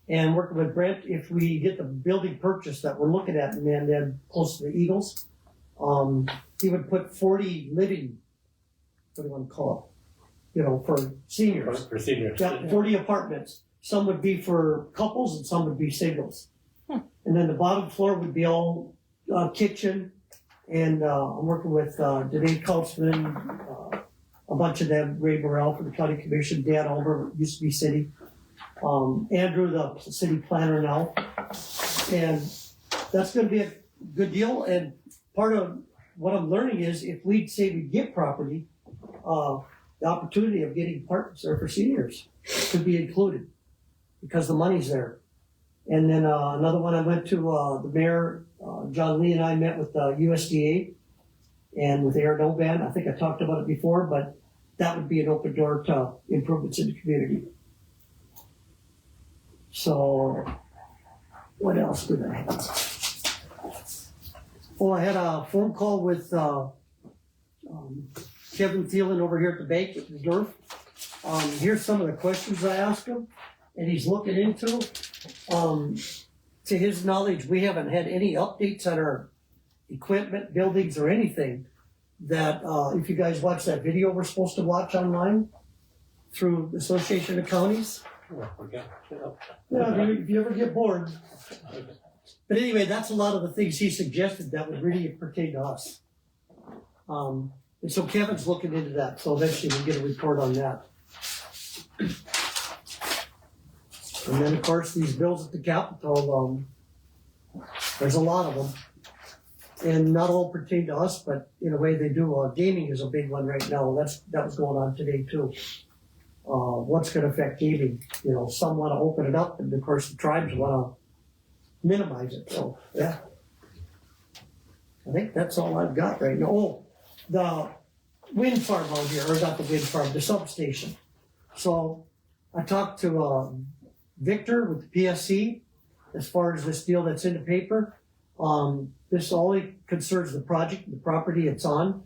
S2: And working with Brent, if we get the building purchase that we're looking at, and then close to the Eagles, he would put 40 living, what do you want to call it? You know, for seniors.
S6: For seniors.
S2: Yeah, 40 apartments. Some would be for couples and some would be singles. And then the bottom floor would be all kitchen. And I'm working with Danae Couchman, a bunch of them, Ray Burrell for the county commission, Dan Ulmer, used to be city, Andrew, the city planner now. And that's gonna be a good deal. And part of what I'm learning is if we say we get property, the opportunity of getting apartments there for seniors could be included because the money's there. And then another one, I went to the mayor, John Lee and I met with USDA and with Aaron Oban. I think I talked about it before, but that would be an open door to improvements in the community. So, what else did I have? Oh, I had a phone call with Kevin Thielen over here at the bank at the Durf. Here's some of the questions I asked him, and he's looking into. To his knowledge, we haven't had any updates on our equipment, buildings, or anything. That if you guys watch that video we're supposed to watch online through the Association of Counties. Yeah, if you ever get bored. But anyway, that's a lot of the things he suggested that would really pertain to us. And so Kevin's looking into that, so eventually we'll get a report on that. And then, of course, these bills at the Capitol, there's a lot of them. And not all pertain to us, but in a way they do. Gaming is a big one right now. That was going on today, too. What's going to affect gaming? You know, some want to open it up, and of course the tribes want to minimize it. So, yeah. I think that's all I've got right now. Oh, the wind farm out here, or not the wind farm, the substation. So, I talked to Victor with the PSC as far as this deal that's in the paper. This only concerns the project, the property it's on.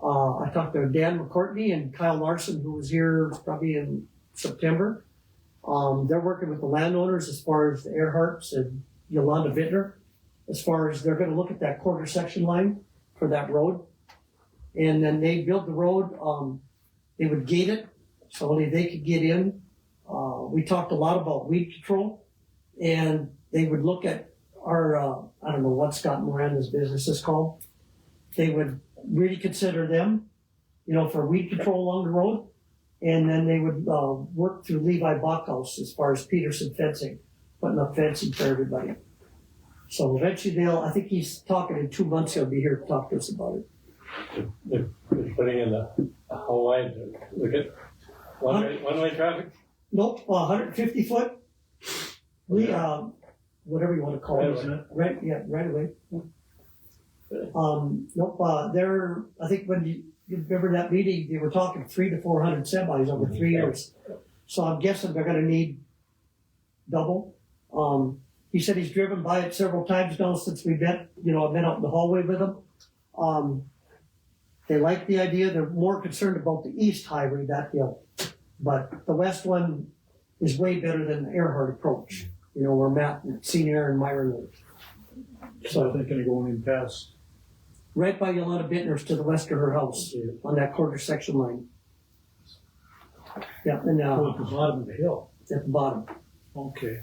S2: I talked to Dan McCourtney and Kyle Larson, who was here probably in September. They're working with the landowners as far as the Earharts and Yolanda Bittner, as far as they're going to look at that quarter section line for that road. And then they build the road. They would gate it so only they could get in. We talked a lot about weed control, and they would look at our, I don't know what Scott Moran's business is called. They would really consider them, you know, for weed control along the road. And then they would work through Levi Bachhaus as far as Peterson fencing, putting up fencing for everybody. So eventually I think he's talking in 2 months, he'll be here to talk to us about it.
S6: They're putting in how wide, look at one-way traffic?
S2: Nope, 150 foot. We, whatever you want to call it. Right, yeah, right away. Nope, I think when you remember that meeting, they were talking 300 to 400 semis over 3 years. So I'm guessing they're gonna need double. He said he's driven by it several times now since we met, you know, I've been out in the hallway with him. They like the idea, they're more concerned about the east highway, that hill. But the west one is way better than the Earhart approach, you know, where Matt and Senior and Myron live.
S4: So I think going in past
S2: right by Yolanda Bittner's to the west of her house, on that quarter section line. Yeah, and,
S6: Oh, at the bottom of the hill.
S2: at the bottom.
S6: Okay.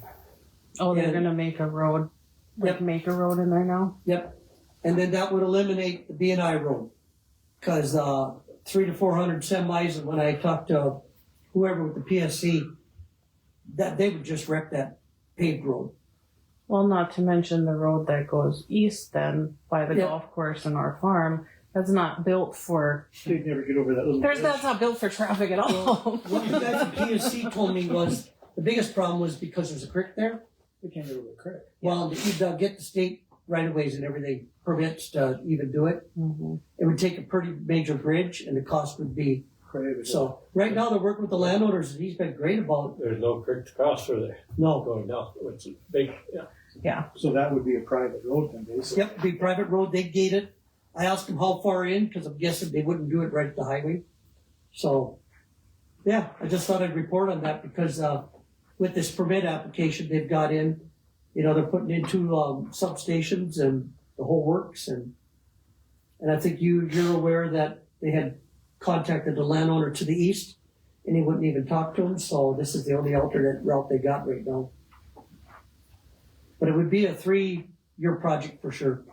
S1: Oh, they're
S2: And-
S1: gonna make a road,
S2: Yep.
S1: make a road in there now?
S2: Yep, and then that would eliminate the B&I road. Cause, 300 to 400 semis, and when I talked to whoever with the PSC, that they would just wreck that paved road.
S1: Well, not to mention the road that goes east then by the
S2: Yeah.
S1: golf course and our farm. That's not built for.
S4: You'd never get over that little.
S1: That's not built for traffic at all.
S2: What the guys at PSC told me was, the biggest problem was because there's a creek there.
S4: We can't get over the creek.
S2: Well, you'd get the state right of ways and everything permits to even do it.
S1: Mhm.
S2: It would take a pretty major bridge and the cost would be,
S4: Prohibitive.
S2: so right now they're working with the landowners and he's been great about,
S6: There's no creek to cross for there
S2: no.
S6: going down. It's a big, yeah.
S4: So that would be a private road then, basically.
S2: Yep, be private road, they gate it. I asked them how far in, cause I'm guessing they wouldn't do it right at the highway. So, yeah, I just thought I'd report on that because, with this permit application they've got in, they're putting in 2 substations and the whole works and I think you're aware that they had contacted the landowner to the east and he wouldn't even talk to him, so this is the only alternate route they got right now. But it would be a 3-year project for sure.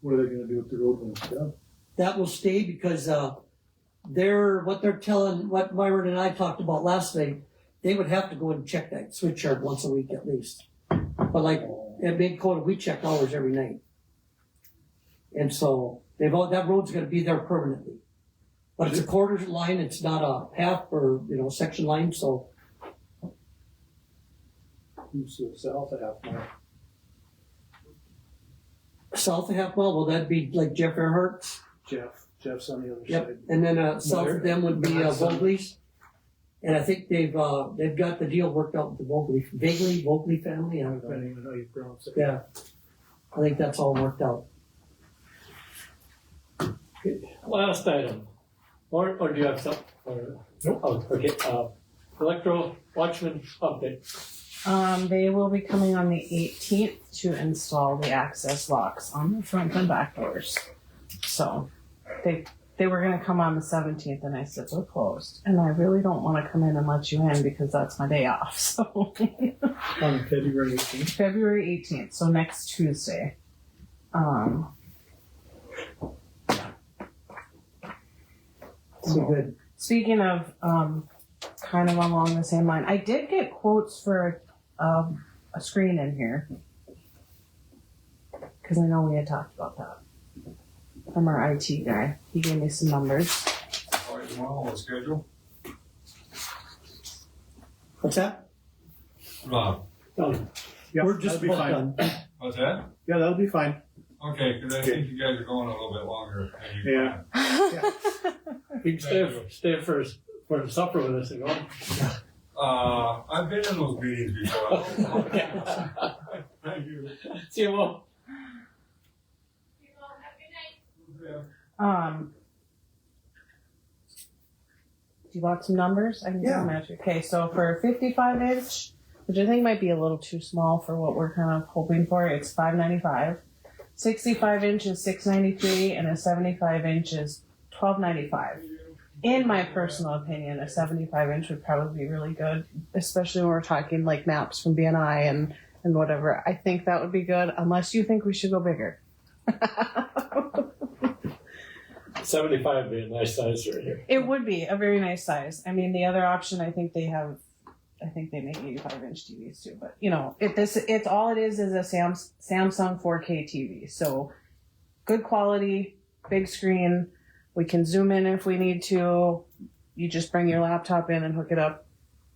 S4: What are they gonna do with the road when it's done?
S2: That will stay because what Myron and I talked about last night, they would have to go and check that switch yard once a week at least. But like at Big Dakota, we check ours every night. And so that road's gonna be there permanently. But it's a quarter line, it's not a half or, section line, so
S4: Who's the south of half mile?
S2: south of half mile, well, that'd be like Jeff Earhart's.
S4: Jeff's on the other
S2: Yep,
S4: side.
S2: and then south of them would be Vogley's. And I think they've got the deal worked out with the Vogley family. I don't know.
S4: Depending on how you pronounce it.
S2: Yeah, I think that's all worked out.
S6: Last item. Or do you have something? Nope. Oh, okay, electro watchman update.
S1: They will be coming on the 18th to install the access locks on the front and back doors. So they were gonna come on the 17th and I said, we're closed. And I really don't wanna come in and let you in because that's my day off, so.
S4: On February 18th.
S1: February 18th, so next Tuesday.
S2: So good.
S1: Speaking of, kind of along the same line, I did get quotes for a screen in here. Cause I know we had talked about that. From our IT guy. He gave me some numbers.
S11: All right, tomorrow on schedule.
S2: What's that?
S6: Done.
S4: Yeah,
S2: We're just
S4: that'll be
S2: about
S4: fine.
S2: done.
S11: What's that?
S4: Yeah, that'll be fine.
S11: Okay, because I think you guys are going a little bit longer than you
S4: Yeah.
S11: planned.
S6: You can stay for the supper with us,
S11: I've been in those meetings before.
S6: Thank you. See you all.
S1: Do you want some numbers? I can
S2: Yeah.
S1: come at you. Okay, so for a 55 inch, which I think might be a little too small for what we're kind of hoping for, it's $595. 65 inch is $693, and a 75 inch is $1295. In my personal opinion, a 75 inch would probably be really good, especially when we're talking like maps from BNI and whatever. I think that would be good, unless you think we should go bigger.
S6: 75 would be a nice size right here.
S1: It would be a very nice size. I mean, the other option, I think they make 85 inch TVs too, but it's all it is a Samsung 4K TV. So good quality, big screen. We can zoom in if we need to. You just bring your laptop in and hook it up.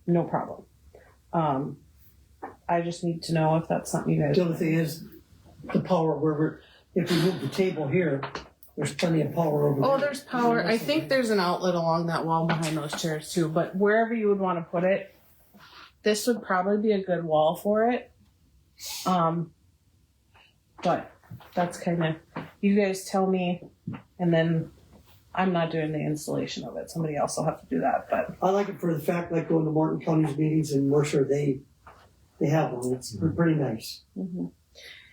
S1: No problem. I just need to know if that's something you guys.
S2: The other thing is the power if we move the table here, there's plenty of power over there.
S1: Oh, there's power. I think there's an outlet along that wall behind those chairs too, but wherever you would want to put it, this would probably be a good wall for it. But that's kind of, you guys tell me, and then I'm not doing the installation of it. Somebody else will have to do that, but.
S2: I like it for the fact, like going to Martin County's meetings in Mercer, they have them. It's pretty nice.
S1: Mm-hmm.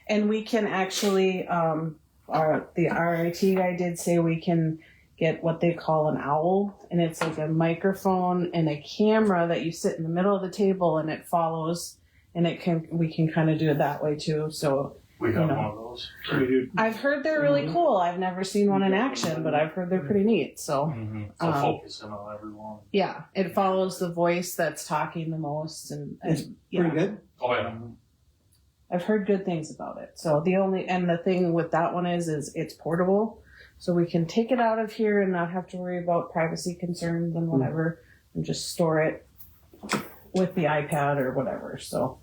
S1: And we can actually, the RIT guy did say we can get what they call an owl, and it's like a microphone and a camera that you sit in the middle of the table and it follows, and we can kind of do it that way too. So
S5: We have one of those. We do.
S1: I've heard they're really cool. I've never seen one in action, but I've heard they're pretty neat. So
S5: So focusing on everyone.
S1: yeah, it follows the voice that's talking the most, and yeah.
S2: Pretty good.
S5: Oh yeah.
S1: I've heard good things about it. So the thing with that one is it's portable, so we can take it out of here and not have to worry about privacy concerns and whatever, and just store it with the iPad or whatever. So,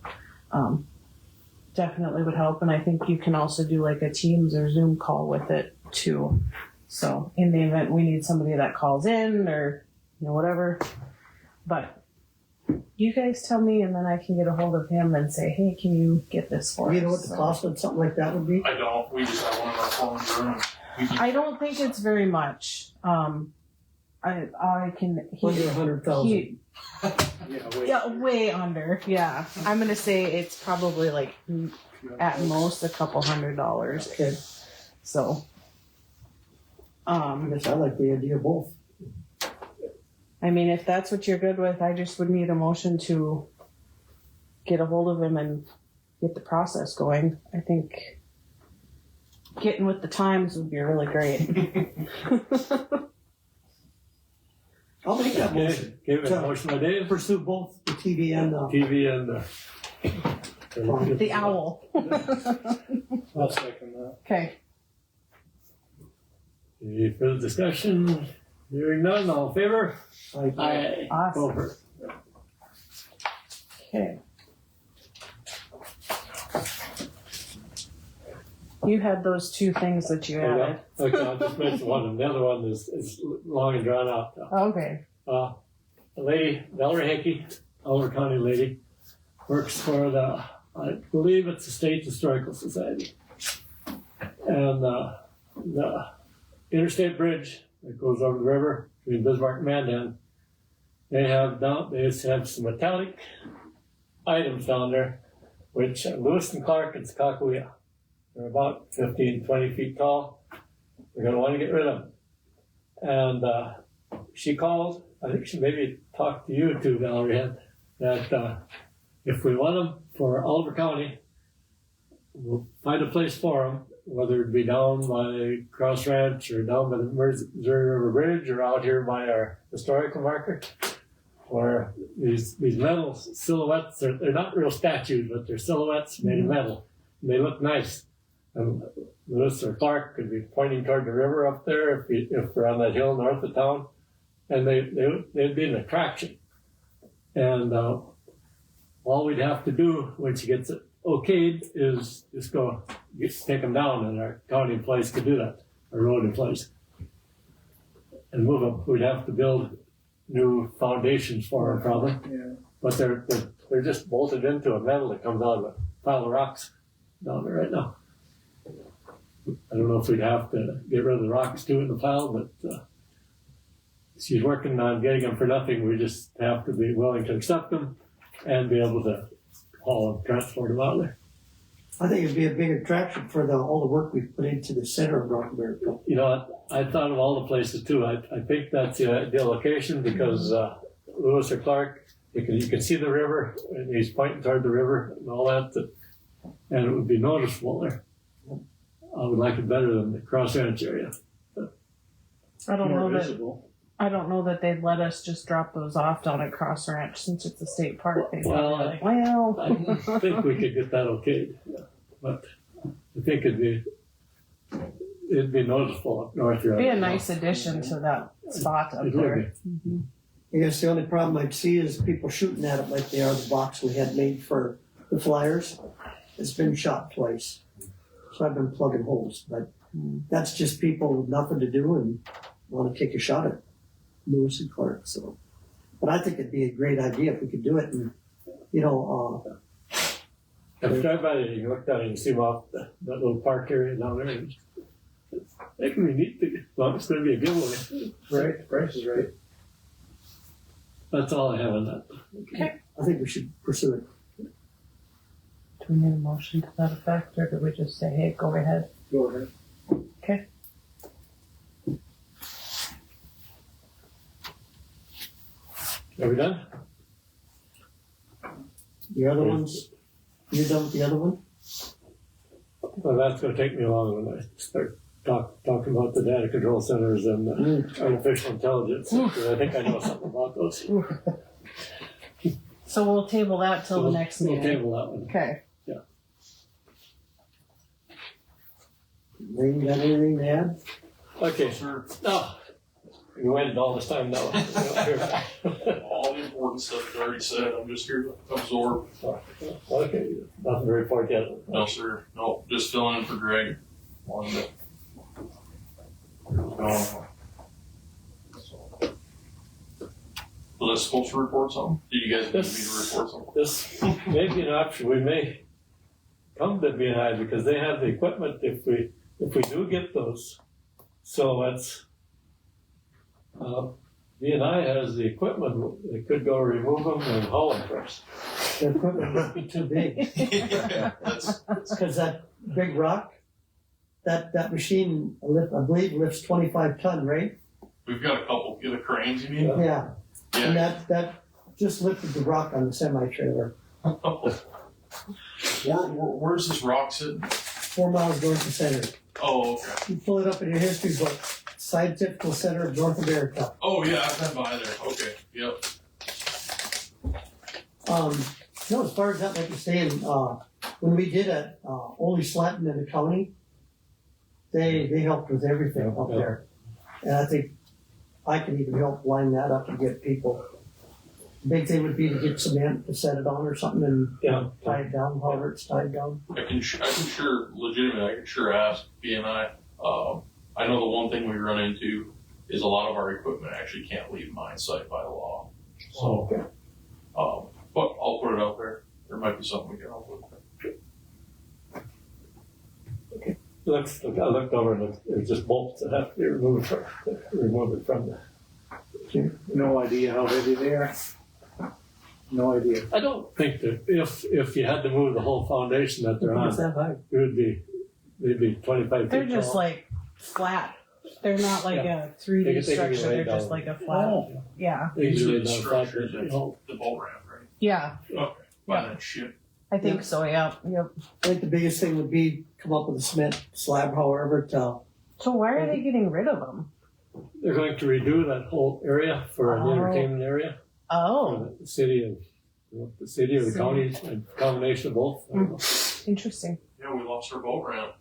S1: definitely would help. And I think you can also do like a Teams or Zoom call with it too. So in the event we need somebody that calls in or whatever, but you guys tell me, and then I can get a hold of him and say, hey, can you get this for us?
S2: You know what the cost of something like that would be?
S5: I don't. We just have one of our phones running.
S1: I don't think it's very much. I can.
S2: Under 100,000.
S1: Yeah, way under. Yeah, I'm gonna say it's probably like at most a couple $100.
S2: Okay.
S1: So.
S2: I guess I like the idea of both.
S1: I mean, if that's what you're good with, I just would need a motion to get a hold of him and get the process going. I think getting with the times would be really great.
S2: I'll make that motion.
S6: Give it a motion by Dave.
S2: Pursue both the TV and
S6: TV and
S1: the owl.
S6: I'll second that.
S1: Okay.
S6: Any further discussion? Hearing none, all in favor? Aye.
S1: Awesome.
S6: Over.
S1: Okay. You had those two things that you added.
S6: Okay, I'll just mention one, and the other one is long and drawn out.
S1: Okay.
S6: A lady, Valerie Hickey, Oliver County lady, works for I believe it's the State Historical Society. And the interstate bridge that goes over the river between Bismarck and Mandan, they have some metallic items down there, which Lewis and Clark and Sakakawea. They're about 15, 20 feet tall. They're going to want to get rid of them. And she called, I think she maybe talked to you too, Valerie, that if we want them for Oliver County, we'll find a place for them, whether it be down by Cross Ranch or down by the Missouri River Bridge or out here by our historical marker. Or these metal silhouettes, they're not real statues, but they're silhouettes made of metal. And they look nice. And Lewis or Clark could be pointing toward the river up there if we're on that hill north of town. And they'd be an attraction. And all we'd have to do when she gets it okayed is just go take them down, and our county employees could do that, our road employees, and move them. We'd have to build new foundations for them probably.
S2: Yeah.
S6: But they're just bolted into a metal that comes out of a pile of rocks down there right now. I don't know if we'd have to get rid of the rocks too in the pile, but she's working on getting them for nothing. We just have to be willing to accept them and be able to haul them, transport them out there.
S2: I think it'd be a big attraction for all the work we've put into the center of North America.
S6: You know, I thought of all the places too. I think that's the ideal location because Lewis or Clark, you can see the river, and he's pointing toward the river and all that, and it would be noticeable there. I would like it better than the Cross Ranch area.
S1: I don't
S6: More
S1: know
S6: visible.
S1: I don't know that they'd let us just drop those off down at Cross Ranch since it's a state park. They'd
S6: Well,
S1: probably be like,
S6: I think we could get that okayed, but I think it'd be noticeable up north here.
S1: It'd be a nice addition to that spot up
S6: It would
S1: there.
S6: be.
S2: I guess the only problem I'd see is people shooting at it like they are the box we had made for the Flyers. It's been shot twice. So I've been plugging holes, but that's just people with nothing to do and want to take a shot at Lewis and Clark. So, but I think it'd be a great idea if we could do it. And
S6: If you drive by there, you can look down and you see off that little park area down there. It can be neat, as long as it's going to be a giveaway.
S4: Right, price is right.
S6: That's all I have on that.
S1: Okay.
S2: I think we should pursue it.
S3: we need a motion to that effect, or do we just say, hey, go ahead?
S4: Go ahead.
S3: Okay.
S6: Are we done?
S2: The other ones, you're done with the other one?
S6: Well, that's gonna take me a while when I start talking about the data control centers and artificial intelligence, because I think I know something about those.
S3: So we'll table that till the next
S6: We'll
S3: meeting.
S6: table that one.
S3: Okay.
S2: Lee, you got anything to add?
S6: Okay, sir. No, we waited all this time now.
S16: All the important stuff you already said, I'm just here to absorb.
S6: Okay, nothing to report yet.
S16: No, sir, no, just filling in for Greg. On the. Was I supposed to report something? Did you guys need me to report something?
S6: This may be an option. We may come to B&I because they have the equipment if we do get those. So it's, B&I has the equipment. They could go remove them and haul them for us.
S2: The equipment must be too big. Cause that big rock, that machine, I believe lifts 25 ton, right?
S16: We've got a couple, the cranes, you mean?
S2: Yeah. And that just lifted the rock on the semi-trailer.
S16: Where's this rock sitting?
S2: 4 miles north of center.
S16: Oh, okay.
S2: You pull it up in your history book, Scientific Center of North America.
S16: Oh, yeah, I've been by there. Okay, yep.
S2: No, as far as that, like you're saying, when we did it, Ole Slatton in the county, they helped with everything up there. And I think I can even help line that up and get people. The big thing would be to get cement to set it on or something and tie it down, however it's tied down.
S16: I can sure, legitimately, I can sure ask B&I. I know the one thing we run into is a lot of our equipment actually can't leave mine site by law. So, but I'll put it out there. There might be something we can help with.
S6: I looked over and it's just bolts that have to be removed from the.
S4: No idea how heavy they are. No idea.
S6: I don't think that if you had to move the whole foundation that they're on,
S2: It's that high.
S6: it would be maybe 25 feet.
S3: They're just
S6: tall.
S3: like flat. They're not like a 3D
S6: They can be
S3: structure.
S6: laid
S3: They're just
S6: down.
S3: like a flat. Yeah.
S6: They can be
S16: Usually
S6: laid
S16: the
S6: down flat,
S16: structure is
S6: you know.
S16: the boat ramp, right?
S3: Yeah.
S16: Okay. By that ship.
S3: I think so. Yeah. Yep.
S2: I think the biggest thing would be come up with a cement slab, however, to.
S3: So why are they getting rid of them?
S6: They're going to redo that whole area for an entertainment area.
S3: Oh.
S6: The city or the county, a combination of both.
S3: Interesting.
S16: Yeah, we lost our boat ramp.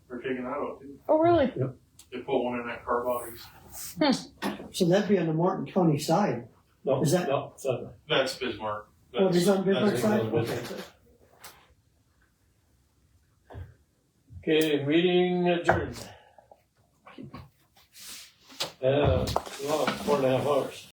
S16: They're taking that out too.
S3: Oh, really?
S6: Yep.
S16: They put one in that car bodies.
S2: So that'd be on the Martin County side.
S6: No,
S2: Is that?
S6: no, it's not.
S16: That's Bismarck.
S2: Oh, it is on Bismarck
S6: That's
S2: side?
S6: on
S2: Okay.
S6: Bismarck. Okay, meeting adjourned. Well, 4.5 hours.